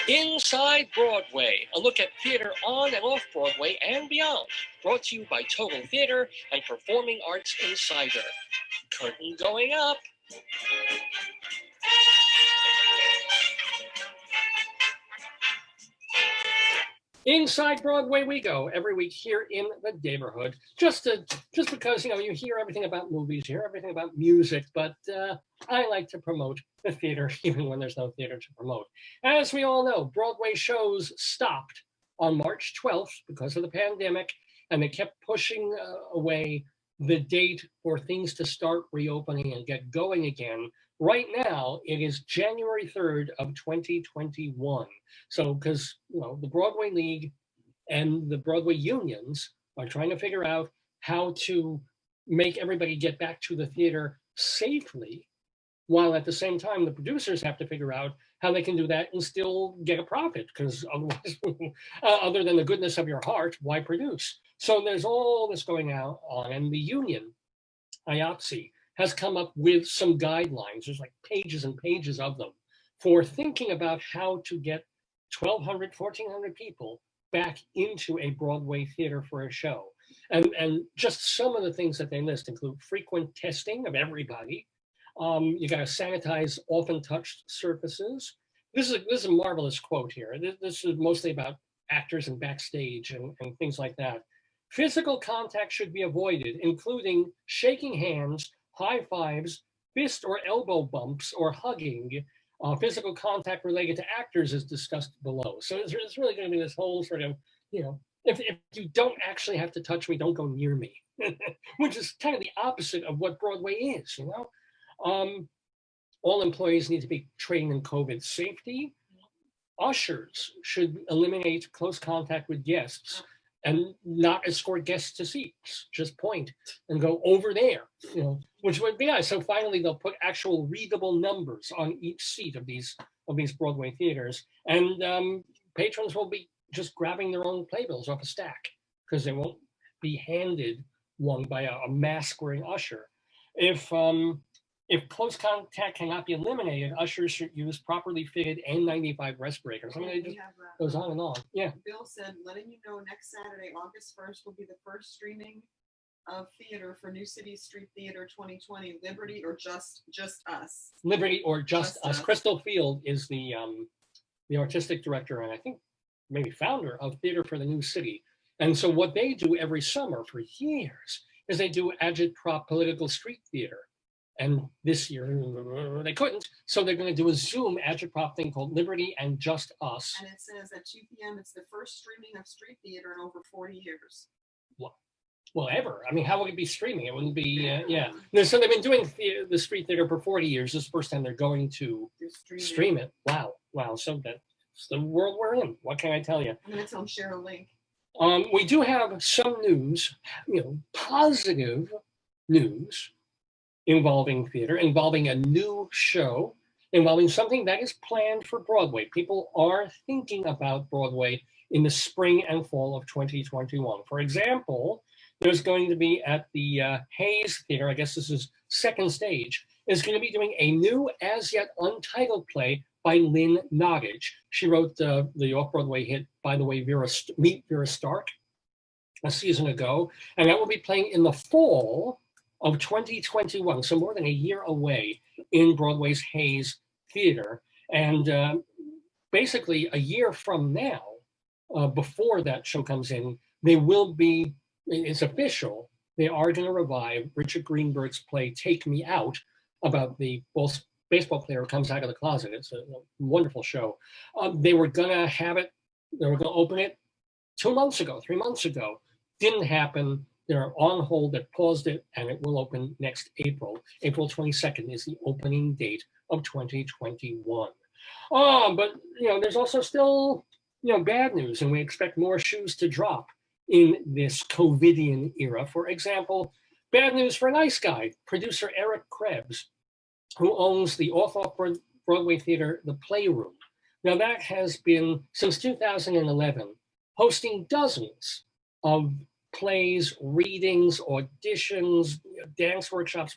Inside Broadway, a look at theater on and off Broadway and beyond. Brought to you by Total Theater and Performing Arts Insider. Curtain going up. Inside Broadway we go every week here in the Daverhood. Just because, you hear everything about movies, you hear everything about music, but I like to promote the theater even when there's no theater to promote. As we all know, Broadway shows stopped on March 12th because of the pandemic, and they kept pushing away the date for things to start reopening and get going again. Right now, it is January 3rd of 2021. So, because the Broadway League and the Broadway unions are trying to figure out how to make everybody get back to the theater safely, while at the same time the producers have to figure out how they can do that and still get a profit, because otherwise, other than the goodness of your heart, why produce? So there's all this going on, and the union, IATSE, has come up with some guidelines. There's like pages and pages of them for thinking about how to get 1,200, 1,400 people back into a Broadway theater for a show. And just some of the things that they list include frequent testing of everybody. You got to sanitize often touched surfaces. This is a marvelous quote here. This is mostly about actors and backstage and things like that. Physical contact should be avoided, including shaking hands, high fives, fist or elbow bumps, or hugging. Physical contact related to actors is discussed below. So it's really going to be this whole sort of, if you don't actually have to touch me, don't go near me, which is kind of the opposite of what Broadway is, All employees need to be trained in COVID safety. Ushers should eliminate close contact with guests and not escort guests to seats, just point and go over there, which would be nice. So finally, they'll put actual readable numbers on each seat of these Broadway theaters, and patrons will be just grabbing their own playbills off a stack because they won't be handed one by a mask-wearing usher. If close contact cannot be eliminated, ushers should use properly fitted N95 respirators. I mean, it just goes on and on. Yeah. Bill said, letting you know next Saturday, August 1st, will be the first streaming of theater for New City Street Theater 2020, Liberty or Just Us. Liberty or Just Us. Crystal Field is the artistic director and I think maybe founder of Theater for the New City. And so what they do every summer for years is they do agitprop political street theater. And this year they couldn't, so they're going to do a Zoom agitprop thing called Liberty and Just Us. And it says at 2 p.m. it's the first streaming of street theater in over 40 years. Well, ever. I mean, how would it be streaming? It wouldn't be, yeah. So they've been doing the street theater for 40 years. This is the first time they're going to stream it. Wow. So that's the world we're in. What can I tell you? I'm going to tell them share a link. We do have some news, positive news involving theater, involving a new show, involving something that is planned for Broadway. People are thinking about Broadway in the spring and fall of 2021. For example, there's going to be at the Hayes Theater, I guess this is second stage, is going to be doing a new, as yet untitled play by Lynn Nottage. She wrote the off-Broadway hit, By the Way, Meet Vera Stark, a season ago, and that will be playing in the fall of 2021, so more than a year away, in Broadway's Hayes Theater. And basically a year from now, before that show comes in, they will be, it's official, they are going to revive Richard Greenberg's play Take Me Out, about the baseball player who comes out of the closet. It's a wonderful show. They were going to have it, they were going to open it 3 months ago. Didn't happen. They're on hold, they paused it, and it will open next April. April 22nd is the opening date of 2021. But there's also still bad news, and we expect more shoes to drop in this COVIDian era. For example, bad news for a nice guy, producer Eric Krebs, who owns the off Broadway theater, The Playroom. Now that has been, since 2011, hosting dozens of plays, readings, auditions, dance workshops.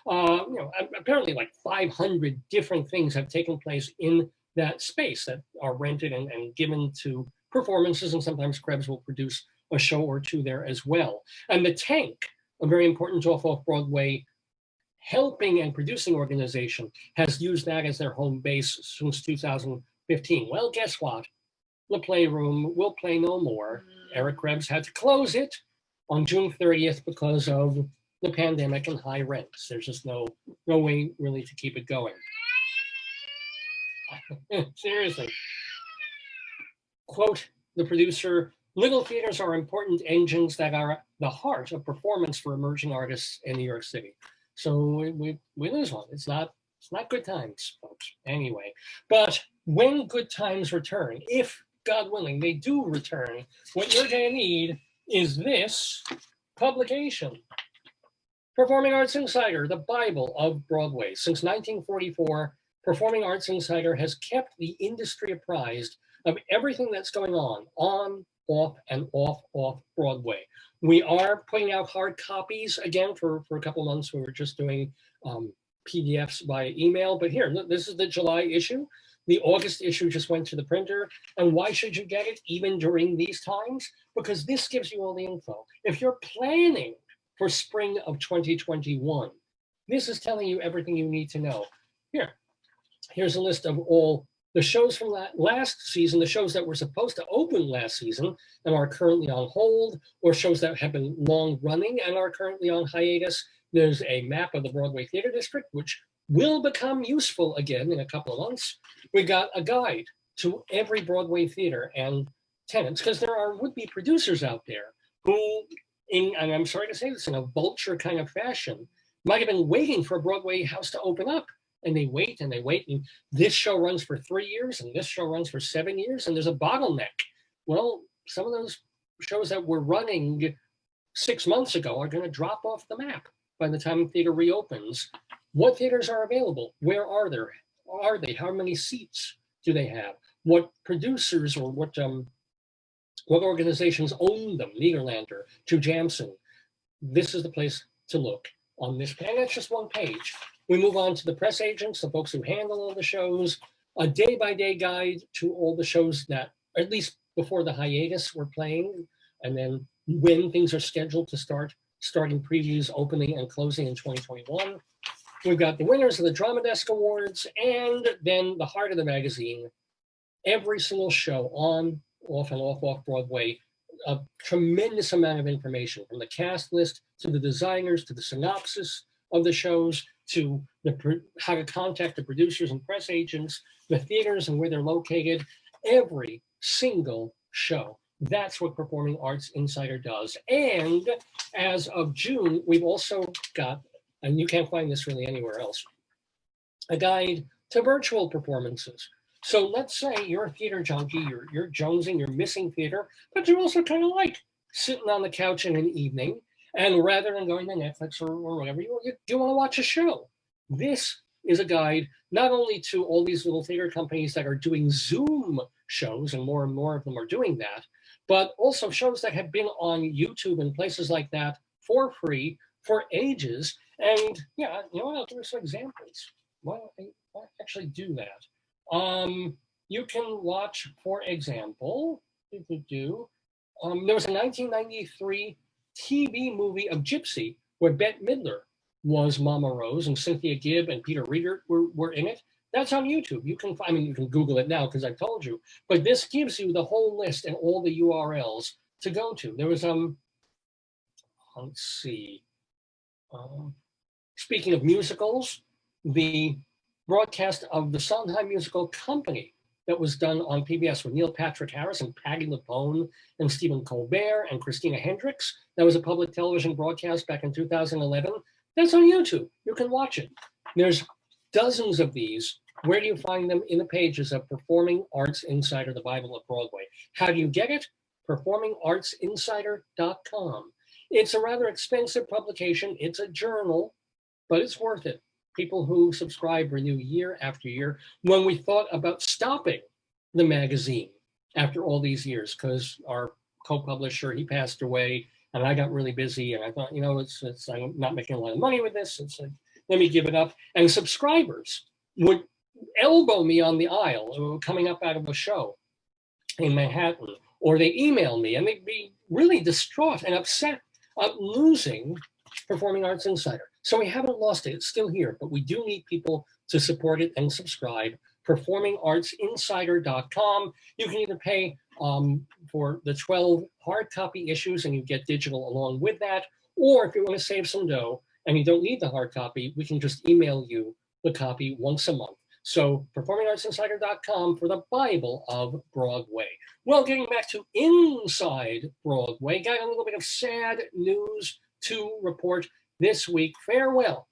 Apparently like 500 different things have taken place in that space that are rented and given to performances, and sometimes Krebs will produce a show or two there as well. And the Tank, a very important off-Broadway helping and producing organization, has used that as their home base since 2015. Well, guess what? The Playroom will play no more. Eric Krebs had to close it on June 30th because of the pandemic and high rents. There's just no way really to keep it going. Seriously. Quote the producer, "Little theaters are important engines that are the heart of performance for emerging artists in New York City." So we lose one. It's not good times, folks. Anyway, but when good times return, if God willing they do return, what you're going to need is this publication. Performing Arts Insider, the Bible of Broadway. Since 1944, Performing Arts Insider has kept the industry apprised of everything that's going on, off, and off Broadway. We are putting out hard copies again for a couple months. We were just doing PDFs by email, but here, this is the July issue. The August issue just went to the printer. And why should you get it even during these times? Because this gives you all the info. If you're planning for spring of 2021, this is telling you everything you need to know. Here's a list of all the shows from last season, the shows that were supposed to open last season and are currently on hold, or shows that have been long running and are currently on hiatus. There's a map of the Broadway Theater District, which will become useful again in a couple of months. We got a guide to every Broadway theater and tenants, because there are would-be producers out there who, and I'm sorry to say this, in a vulture kind of fashion, might have been waiting for a Broadway house to open up. And they wait and they wait, and this show runs for 3 years, and this show runs for 7 years, and there's a bottleneck. Well, some of those shows that were running 6 months ago are going to drop off the map by the time the theater reopens. What theaters are available? Where are they? How many seats do they have? What producers or what organizations own them? Nederlander, Joe Jamson. This is the place to look on this page. And that's just one page. We move on to the press agents, the folks who handle all the shows, a day-by-day guide to all the shows that, at least before the hiatus, were playing, and then when things are scheduled to starting previews, opening, and closing in 2021. We've got the winners of the Drama Desk Awards, and then the heart of the magazine, every single show on, off, and off Broadway, a tremendous amount of information, from the cast list to the designers to the synopsis of the shows, to how to contact the producers and press agents, the theaters and where they're located, every single show. That's what Performing Arts Insider does. And as of June, we've also got, and you can't find this really anywhere else, a guide to virtual performances. So let's say you're a theater junkie, you're jonesing, you're missing theater, but you also kind of like sitting on the couch in an evening, and rather than going to Netflix or whatever, you want to watch a show. This is a guide not only to all these little theater companies that are doing Zoom shows, and more of them are doing that, but also shows that have been on YouTube and places like that for free for ages. And yeah, you know what, I'll give you some examples. Why actually do that? You can watch, for example, there was a 1993 TV movie of Gypsy, where Bette Midler was Mama Rose, and Cynthia Gibb and Peter Riegert were in it. That's on YouTube. You can Google it now because I told you. But this gives you the whole list and all the URLs to go to. There was let's see. Speaking of musicals, the broadcast of the Sondheim Musical Company that was done on PBS with Neil Patrick Harris and Patti LuPone and Stephen Colbert and Christina Hendricks. That was a public television broadcast back in 2011. That's on YouTube. You can watch it. There's dozens of these Where do you find them? In the pages of Performing Arts Insider, the Bible of Broadway. How do you get it? performingartsinsider.com. It's a rather expensive publication. It's a journal, but it's worth it. People who subscribe renew year after year. When we thought about stopping the magazine after all these years, because our co-publisher, he passed away, and I got really busy, and I thought, I'm not making a lot of money with this. It's like, let me give it up. And subscribers would elbow me on the aisle coming up out of a show in Manhattan, or they email me, and they'd be really distraught and upset at losing Performing Arts Insider. So we haven't lost it. It's still here, but we do need people to support it and subscribe. performingartsinsider.com. You can either pay for the 12 hard copy issues and you get digital along with that, or if you want to save some dough and you don't need the hard copy, we can just email you the copy once a month. So performingartsinsider.com for the Bible of Broadway. Well, getting back to Inside Broadway, got a little bit of sad news to report this week. Farewell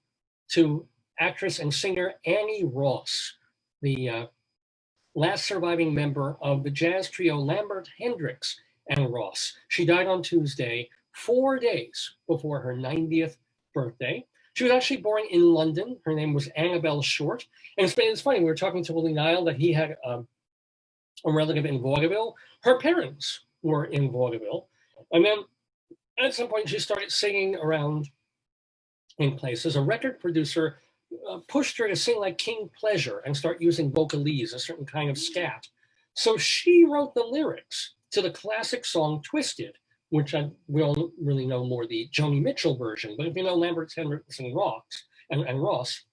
to actress and singer Annie Ross, the last surviving member of the jazz trio Lambert, Hendricks, and Ross. She died on Tuesday, 4 days before her 90th birthday. She was actually born in London. Her name was Annabelle Short. And it's funny, we were talking to Willie Nile that he had a relative in vaudeville. Her parents were in vaudeville. And then at some point she started singing around in places. A record producer pushed her to sing like King Pleasure and start using vocalese, a certain kind of scat. So she wrote the lyrics to the classic song Twisted, which we all really know more the Joni Mitchell version. But if you know Lambert, Hendricks, and Ross,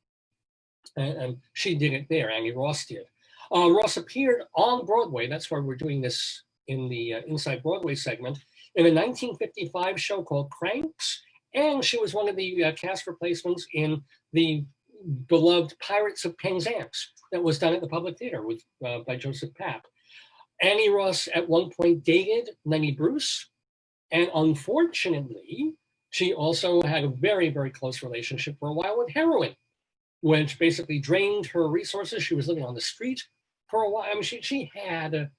and she did it there, Annie Ross did. Ross appeared on Broadway. That's why we're doing this in the Inside Broadway segment, in a 1955 show called Cranks. And she was one of the cast replacements in the beloved Pirates of Penzance that was done at the Public Theater with by Joseph Papp. Annie Ross at one point dated Lenny Bruce. And unfortunately, she also had a very, very close relationship for a while with heroin, which basically drained her resources. She was living on the street for a while. I mean, she had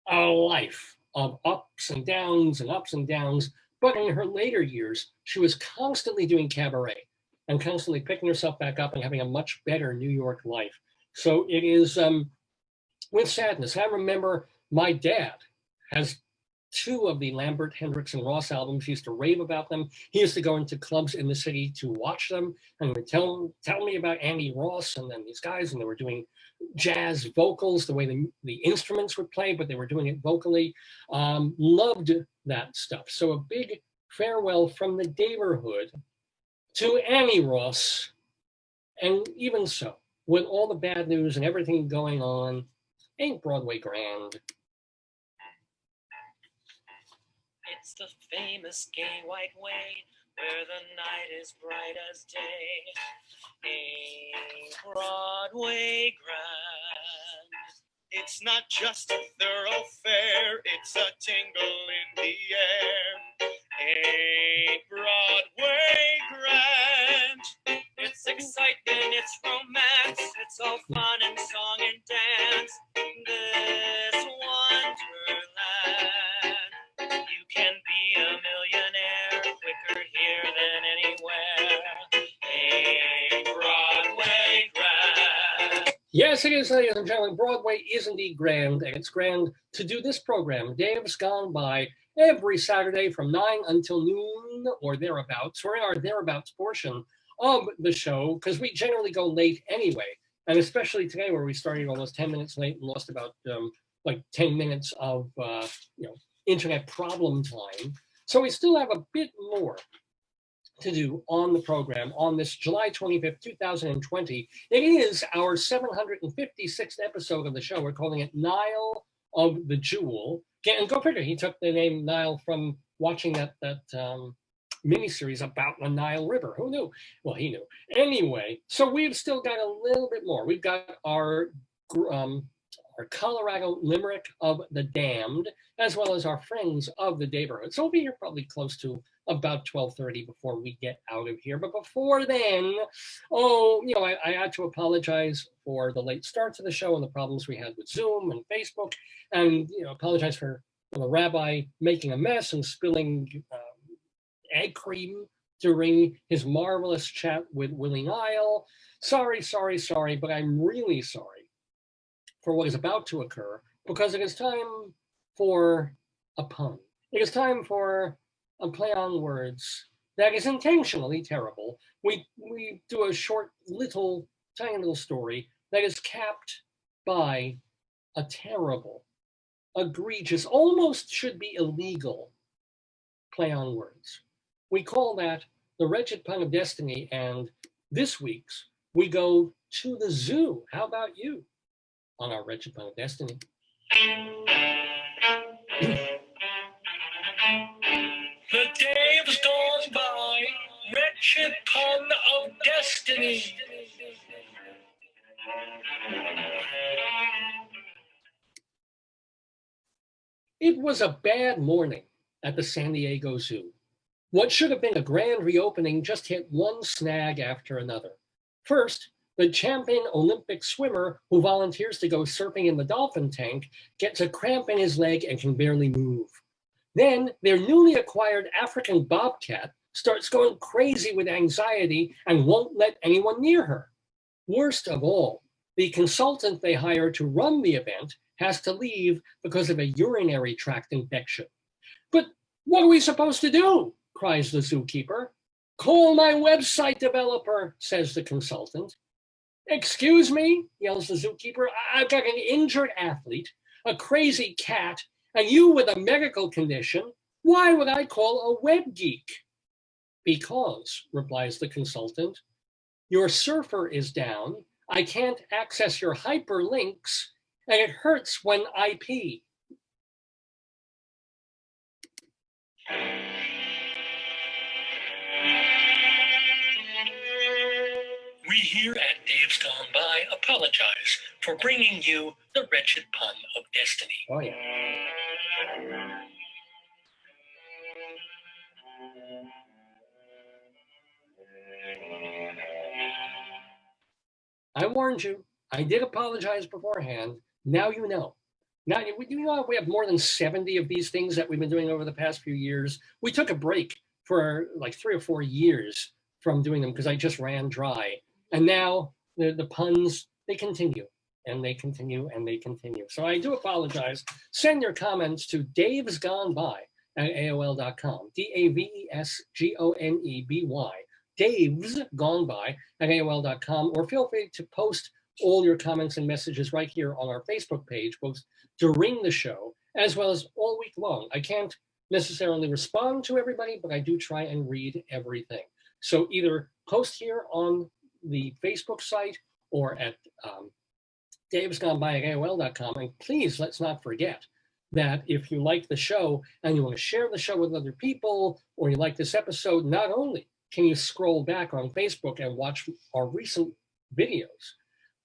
a life of ups and downs and ups and downs. But in her later years, she was constantly doing cabaret and constantly picking herself back up and having a much better New York life. So it is with sadness. I remember my dad has 2 of the Lambert, Hendricks, and Ross albums. He used to rave about them. He used to go into clubs in the city to watch them and would tell me about Annie Ross and then these guys, and they were doing jazz vocals, the way the instruments would play, but they were doing it vocally. Loved that stuff. So a big farewell from the Daverhood to Annie Ross. And even so, with all the bad news and everything going on, ain't Broadway grand? It's the famous gay white way where the night is bright as day. Ain't Broadway grand? It's not just a thoroughfare, it's a tingle in the air. Ain't Broadway grand? It's excitement, it's romance, it's all fun and song and dance. This wonderland, you can be a millionaire quicker here than anywhere. Ain't Broadway grand? Yes, it is, ladies and gentlemen. Broadway is indeed grand, and it's grand to do this program. Dave's gone by every Saturday from 9 until noon or thereabouts. We're in our thereabouts portion of the show because we generally go late anyway, and especially today where we started almost 10 minutes late and lost about like 10 minutes of internet problem time. So we still have a bit more to do on the program on this July 25th, 2020. It is our 756th episode of the show. We're calling it Nile of the Jewel. And go figure, he took the name Nile from watching that miniseries about the Nile River. Who knew? Well, he knew. Anyway, so we've still got a little bit more. We've got our our Colorado Limerick of the Damned, as well as our friends of the Daverhood. So we'll be here probably close to about 12:30 before we get out of here. But before then, I had to apologize for the late start to the show and the problems we had with Zoom and Facebook, and apologize for Rabbi making a mess and spilling egg cream during his marvelous chat with Willie Nile. Sorry, but I'm really sorry for what is about to occur, because it is time for a pun. It is time for a play on words that is intentionally terrible. We do a short, tiny little story that is capped by a terrible, egregious, almost should be illegal play on words. We call that the Wretched Pun of Destiny, and this week's we go to the zoo. How about you on our Wretched Pun of Destiny? The day was gone by, wretched pun of destiny. It was a bad morning at the San Diego Zoo. What should have been a grand reopening just hit one snag after another. First, the champion Olympic swimmer who volunteers to go surfing in the dolphin tank gets a cramp in his leg and can barely move. Then their newly acquired African bobcat starts going crazy with anxiety and won't let anyone near her. Worst of all, the consultant they hired to run the event has to leave because of a urinary tract infection. But what are we supposed to do? Cries the zookeeper. Call my website developer, says the consultant. Excuse me, yells the zookeeper. I've got an injured athlete, a crazy cat, and you with a medical condition. Why would I call a web geek? Because, replies the consultant, your surfer is down, I can't access your hyperlinks, and it hurts when I pee. We here at Dave's Gone By apologize for bringing you the Wretched Pun of Destiny. Oh, yeah. I warned you. I did apologize beforehand. Now you know. Now, you know, we have more than 70 of these things that we've been doing over the past few years. We took a break for like 3 or 4 years from doing them because I just ran dry. And now the puns, they continue and they continue and they continue. So I do apologize. Send your comments to davesgoneby@aol.com. DAVESGONEBY. davesgoneby@aol.com, or feel free to post all your comments and messages right here on our Facebook page, both during the show as well as all week long. I can't necessarily respond to everybody, but I do try and read everything. So either post here on the Facebook site or at davesgoneby@aol.com. And please, let's not forget that if you like the show and you want to share the show with other people, or you like this episode, not only can you scroll back on Facebook and watch our recent videos,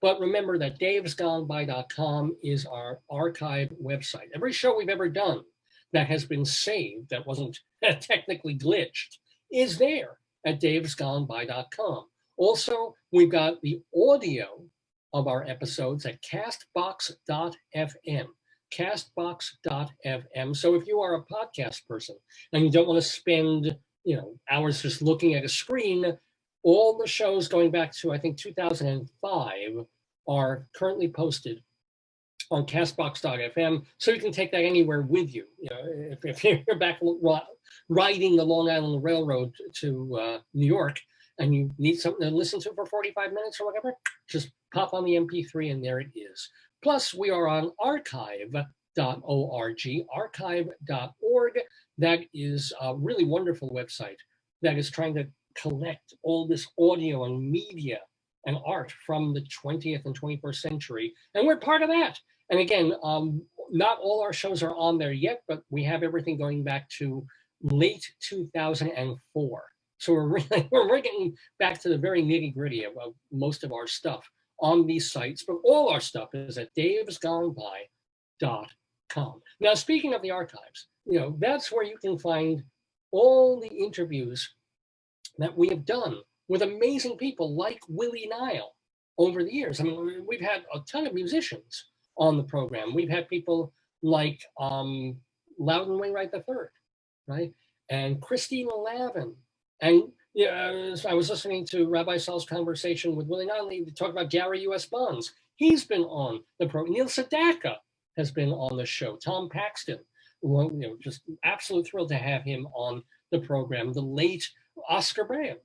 but remember that davesgoneby.com is our archive website. Every show we've ever done that has been saved, that wasn't technically glitched, is there at davesgoneby.com. Also, we've got the audio of our episodes at castbox.fm. Castbox.fm. So if you are a podcast person and you don't want to spend hours just looking at a screen, all the shows going back to, I think, 2005 are currently posted on castbox.fm, so you can take that anywhere with you. If you're back riding the Long Island Railroad to New York and you need something to listen to for 45 minutes or whatever, just pop on the MP3 and there it is. Plus, we are on archive.org. That is a really wonderful website that is trying to collect all this audio and media and art from the 20th and 21st century. And we're part of that. And again, not all our shows are on there yet, but we have everything going back to late 2004. So we're getting back to the very nitty gritty of most of our stuff on these sites, but all our stuff is at davesgoneby.com. Now, speaking of the archives, that's where you can find all the interviews that we have done with amazing people like Willie Nile over the years. I mean, we've had a ton of musicians on the program. We've had people like Loudon Wainwright III, right? And Christina Lavin. And I was listening to Rabbi Sal's conversation with Willie Nile. They talk about Gary U.S. Bonds. He's been on the program. Neil Sedaka has been on the show. Tom Paxton, just absolute thrilled to have him on the program. The late Oscar Brand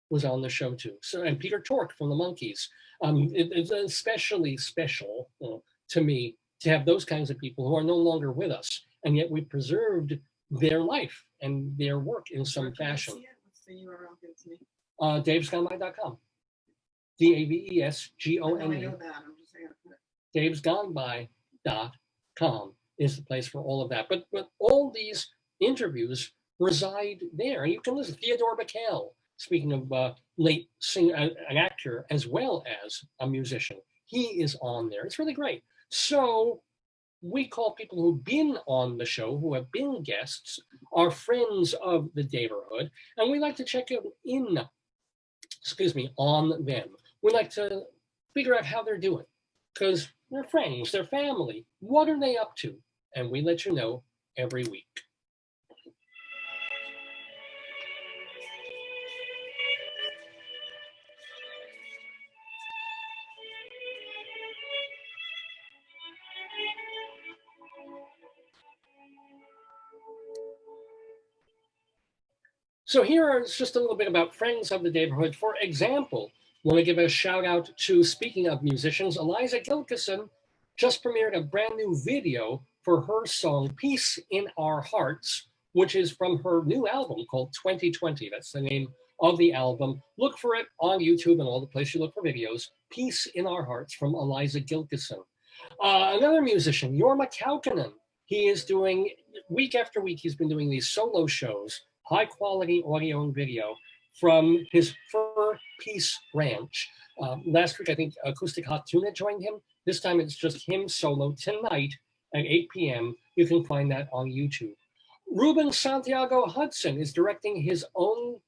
was on the show too. So, and Peter Tork from the Monkees. It's especially special to me to have those kinds of people who are no longer with us, and yet we preserved their life and their work in some fashion. What's the URL? Give it to me. Davesgoneby.com. DAVESGONE. I know that. I'm just saying. Davesgoneby.com is the place for all of that. But all these interviews reside there. And you can listen. Theodore Bacall, speaking of late singer, an actor as well as a musician, he is on there. It's really great. So we call people who've been on the show, who have been guests, are friends of the Daverhood, and we like to check in on them. We like to figure out how they're doing, because they're friends, they're family. What are they up to? And we let you know every week. So here is just a little bit about friends of the Daverhood. For example, want to give a shout out to, speaking of musicians, Eliza Gilkison just premiered a brand new video for her song Peace in Our Hearts, which is from her new album called 2020. That's the name of the album. Look for it on YouTube and all the places you look for videos. Peace in Our Hearts from Eliza Gilkison. Another musician, Jorma Kaukonen. He is doing, week after week, he's been doing these solo shows, high quality audio and video from his Fur Peace Ranch. Last week, I think Acoustic Hot Tuna joined him. This time it's just him solo tonight at 8 p.m. You can find that on YouTube. Ruben Santiago Hudson is directing his own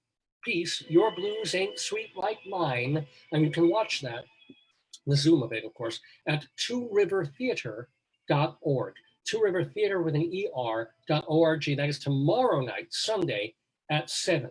piece, Your Blues Ain't Sweet Like Mine, and you can watch that, the Zoom of it, of course, at tworivertheater.org. Two River Theater with an ER.org. That is tomorrow night, Sunday at 7.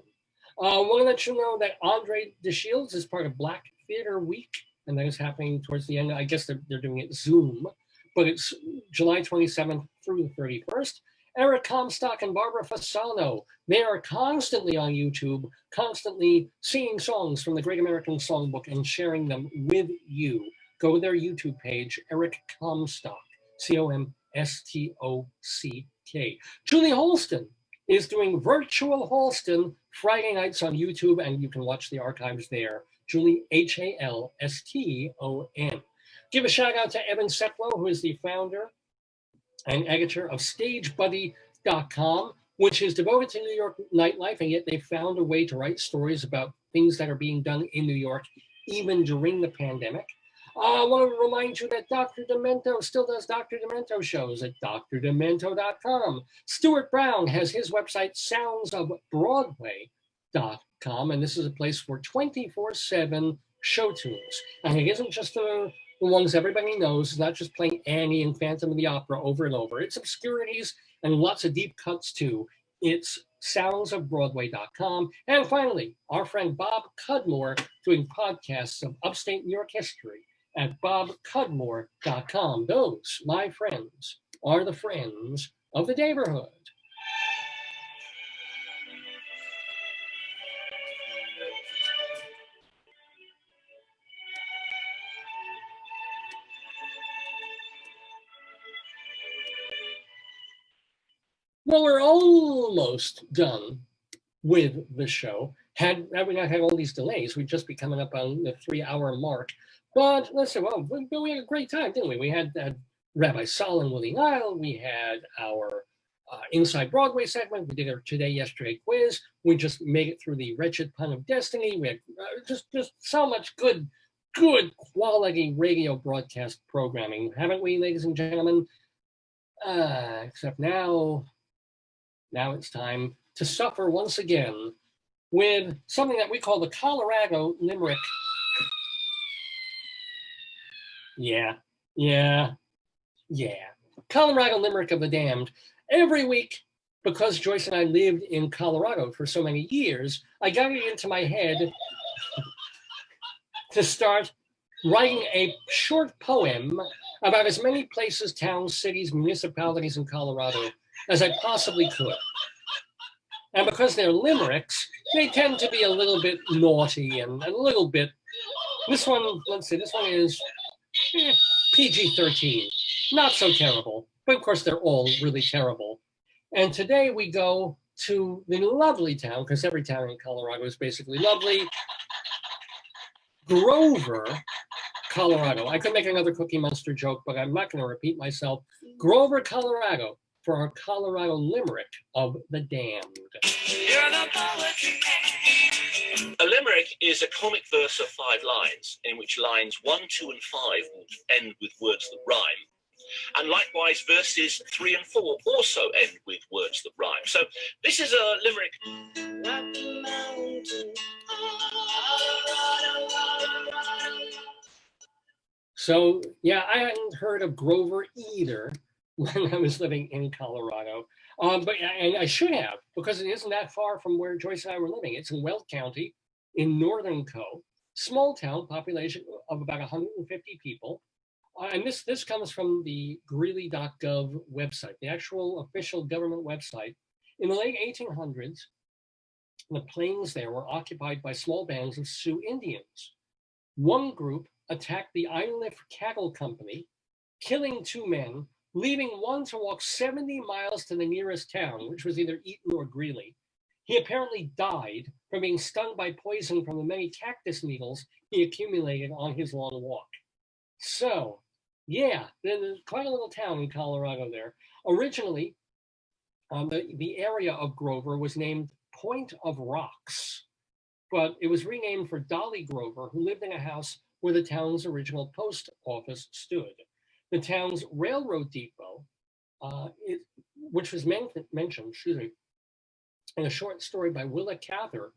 I want to let you know that Andre DeShields is part of Black Theater Week, and that is happening towards the end. I guess they're doing it Zoom, but it's July 27th through the 31st. Eric Comstock and Barbara Fasano, they are constantly on YouTube, constantly singing songs from the Great American Songbook and sharing them with you. Go to their YouTube page, Eric Comstock, COMSTOCK. Julie Holston is doing Virtual Holston Friday nights on YouTube, and you can watch the archives there. Julie, HALSTON. Give a shout out to Evan Seplow, who is the founder and editor of StageBuddy.com, which is devoted to New York nightlife, and yet they found a way to write stories about things that are being done in New York, even during the pandemic. I want to remind you that Dr. Demento still does Dr. Demento shows at drdemento.com. Stuart Brown has his website, soundsofbroadway.com, and this is a place for 24/7 show tunes. And it isn't just the ones everybody knows. It's not just playing Annie and Phantom of the Opera over and over. It's obscurities and lots of deep cuts too. It's soundsofbroadway.com. And finally, our friend Bob Cudmore doing podcasts of upstate New York history at bobcudmore.com. Those, my friends, are the friends of the Daverhood. Well, we're almost done with the show. Had we not had all these delays, we'd just be coming up on the 3-hour mark. But listen, well, we had a great time, didn't we? We had Rabbi Sal and Willie Nile. We had our Inside Broadway segment. We did our Today, Yesterday quiz. We just made it through the Wretched Pun of Destiny. We had just so much good good quality radio broadcast programming, haven't we, ladies and gentlemen? Except now it's time to suffer once again with something that we call the Colorado Limerick. Yeah. Colorado Limerick of the Damned. Every week, because Joyce and I lived in Colorado for so many years, I got it into my head to start writing a short poem about as many places, towns, cities, municipalities in Colorado as I possibly could. And because they're limericks, they tend to be a little bit naughty and a little bit, this one, let's see, this one is PG-13. Not so terrible, but of course they're all really terrible. And today we go to the lovely town, because every town in Colorado is basically lovely, Grover, Colorado. I could make another Cookie Monster joke, but I'm not going to repeat myself. Grover, Colorado, for our Colorado Limerick of the Damned. A limerick is a comic verse of 5 lines, in which lines 1, 2, and 5 will end with words that rhyme. And likewise, verses 3 and 4 also end with words that rhyme. So this is a limerick. Rocky Mountain, So yeah, I hadn't heard of Grover either when I was living in Colorado. But I should have, because it isn't that far from where Joyce and I were living. It's in Weld County in northern Co. Small town, population of about 150 people. And this comes from the Greeley.gov website, the actual official government website. In the late 1800s, the plains there were occupied by small bands of Sioux Indians. One group attacked the Iliff Cattle Company, killing 2 men, leaving one to walk 70 miles to the nearest town, which was either Eaton or Greeley. He apparently died from being stung by poison from the many cactus needles he accumulated on his long walk. So, yeah, there's quite a little town in Colorado there. Originally, the area of Grover was named Point of Rocks, but it was renamed for Dolly Grover, who lived in a house where the town's original post office stood. The town's railroad depot, which was mentioned, in a short story by Willa Cather,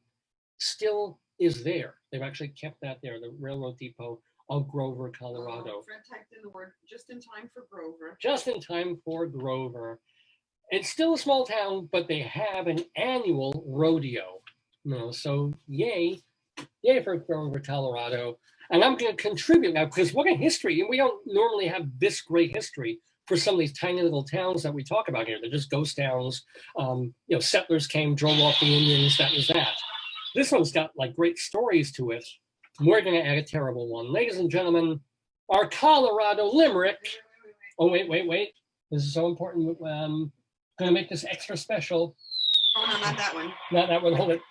still is there. They've actually kept that there, the railroad depot of Grover, Colorado. Fred typed in the word just in time for Grover. Just in time for Grover. It's still a small town, but they have an annual rodeo. So yay for Grover, Colorado. And I'm going to contribute now, because what a history. And we don't normally have this great history for some of these tiny little towns that we talk about here. They're just ghost towns. Settlers came, drove off the Indians, that was that. This one's got like great stories to it. We're going to add a terrible one. Ladies and gentlemen, our Colorado Limerick. Oh, wait. This is so important. I'm going to make this extra special. Oh, no, not that one. Not that one. Hold it.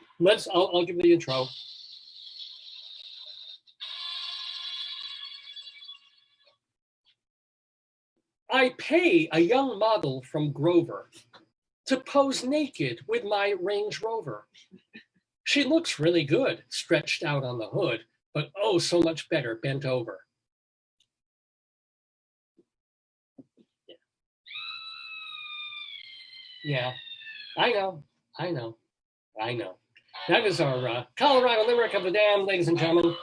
I'll give the intro. I pay a young model from Grover to pose naked with my Range Rover. She looks really good, stretched out on the hood, but oh, so much better bent over. Yeah, I know. That is our Colorado Limerick of the Damned, ladies and gentlemen.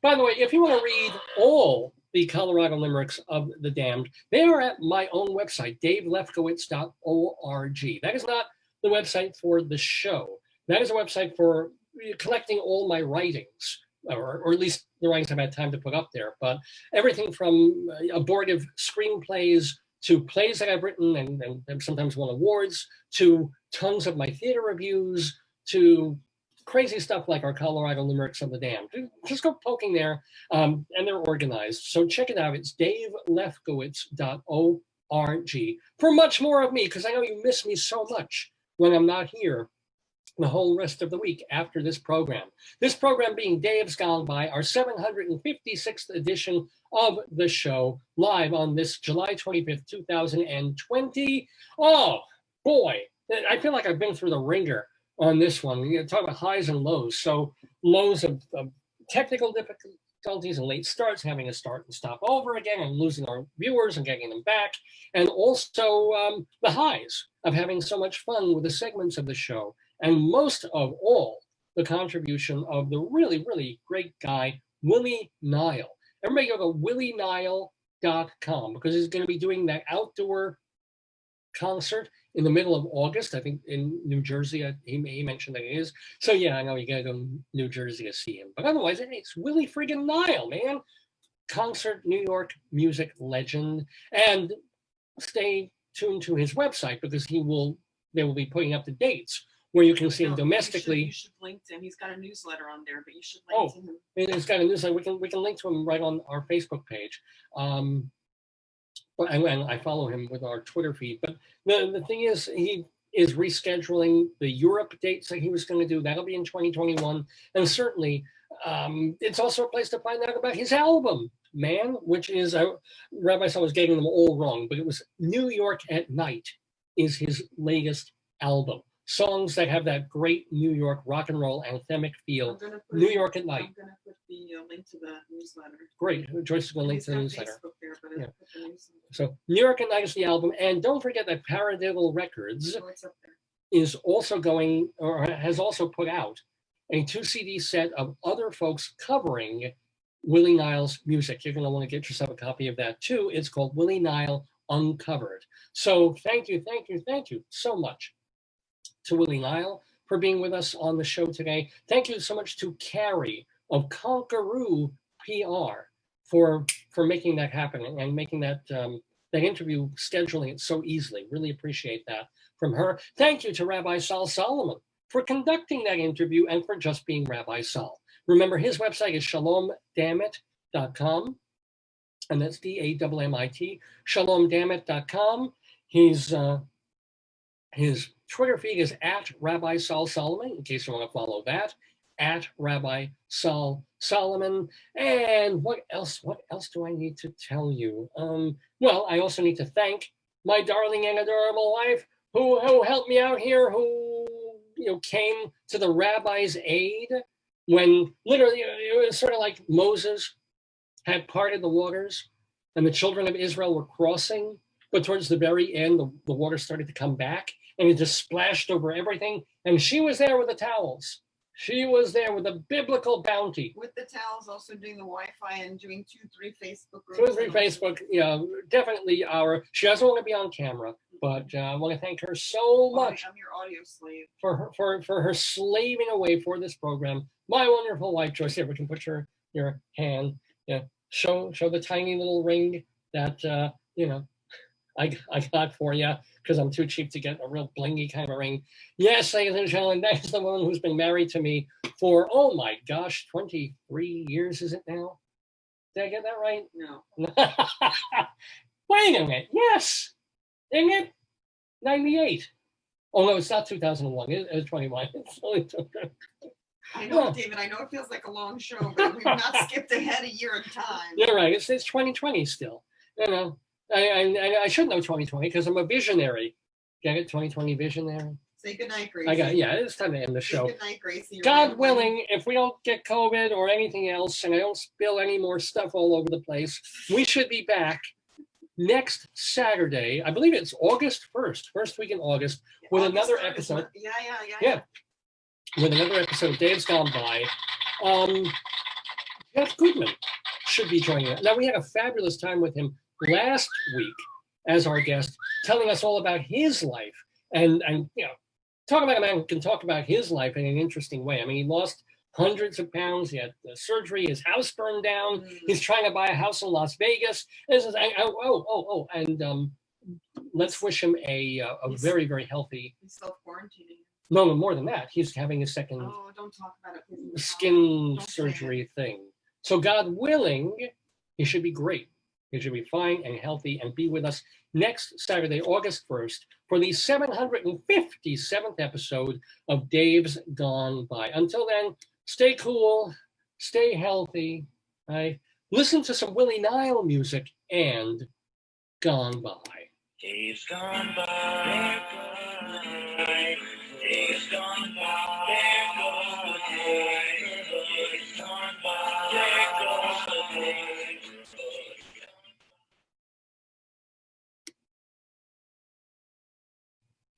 By the way, if you want to read all the Colorado Limericks of the Damned, they are at my own website, davelefkowitz.org. That is not the website for the show. That is a website for collecting all my writings, or at least the writings I've had time to put up there. But everything from abortive screenplays to plays that I've written and sometimes won awards, to tons of my theater reviews, to crazy stuff like our Colorado Limericks of the Damned. Just go poking there, and they're organized. So check it out. It's davelefkowitz.org for much more of me, because I know you miss me so much when I'm not here the whole rest of the week after this program. This program being Dave's Gone By, our 756th edition of the show, live on this July 25th, 2020. Oh, boy. I feel like I've been through the ringer on this one. We're going to talk about highs and lows. So lows of technical difficulties and late starts, having to start and stop over again and losing our viewers and getting them back. And also the highs of having so much fun with the segments of the show. And most of all, the contribution of the really, really great guy, Willie Nile. Everybody go to willienile.com because he's going to be doing that outdoor concert in the middle of August, I think in New Jersey. He mentioned that it is. So yeah, I know you gotta go to New Jersey to see him. But otherwise, it's Willie friggin' Nile, man. Concert New York music legend. And stay tuned to his website because they will be putting up the dates where you can see him domestically. You should link to him. He's got a newsletter on there, but you should link to him. He's got a newsletter. We can link to him right on our Facebook page. But and I follow him with our Twitter feed. But the thing is, he is rescheduling the Europe dates that he was going to do. That'll be in 2021. And certainly, it's also a place to find out about his album, man, which is, Rabbi Saul was getting them all wrong, but it was New York at Night is his latest album. Songs that have that great New York rock and roll anthemic feel. New York at Night. I'm going to put the link to the newsletter. Great. Joyce is going to link to the newsletter. Facebook there, but Yeah. I'll put the newsletter. So New York at Night is the album. And don't forget that Paradiddle Records Oh, it's up there. is also going, or has also put out a 2 CD set of other folks covering Willie Nile's music. You're going to want to get yourself a copy of that too. It's called Willie Nile Uncovered. So thank you so much to Willie Nile for being with us on the show today. Thank you so much to Carrie of Conqueroo PR for making that happen and making that interview, scheduling it so easily. Really appreciate that from her. Thank you to Rabbi Saul Solomon for conducting that interview and for just being Rabbi Saul. Remember, his website is shalomdammit.com, and that's DAMMIT, shalomdammit.com. His Twitter feed is at Rabbi Saul Solomon, in case you want to follow that, at Rabbi Saul Solomon. And what else do I need to tell you? Well, I also need to thank my darling and adorable wife who helped me out here, who came to the rabbi's aid when literally it was sort of like Moses had parted the waters and the children of Israel were crossing, but towards the very end, the water started to come back and it just splashed over everything. And she was there with the towels. She was there with a biblical bounty. With the towels, also doing the Wi-Fi and doing 2-3 Facebook groups. 2-3 Facebook, definitely she doesn't want to be on camera, but I want to thank her so much. I'm your audio slave. For her slaving away for this program. My wonderful wife, Joyce, here, we can put your hand, show the tiny little ring that, I got for you because I'm too cheap to get a real blingy kind of ring. Yes, ladies and gentlemen, that's the woman who's been married to me for, oh my gosh, 23 years, is it now? Did I get that right? No. Wait a minute. Yes. Isn't it? 98. Oh, no, it's not 2001. It's 21. It's only I know, David, I know it feels like a long show, but we've not skipped ahead a year in time. You're right. It's 2020 still. I should know 2020 because I'm a visionary. Get it? 2020 visionary. Say goodnight, Gracie. It's time to end the show. Good night, Gracie. God willing, if we don't get COVID or anything else, and I don't spill any more stuff all over the place, we should be back next Saturday. I believe it's August 1st, first week in August, with another episode. Yeah. With another episode of Dave's Gone By. Jeff Goodman should be joining us. Now, we had a fabulous time with him last week as our guest, telling us all about his life. And talk about a man who can talk about his life in an interesting way. I mean, he lost hundreds of pounds. He had surgery. His house burned down. He's trying to buy a house in Las Vegas. And let's wish him a very, very healthy. He's self-quarantining. No, more than that. He's having a second don't talk about it. skin surgery thing. So God willing, he should be great. He should be fine and healthy and be with us next Saturday, August 1st, for the 757th episode of Dave's Gone By. Until then, stay cool, stay healthy, right? Listen to some Willie Nile music and Gone By. Dave's gone by.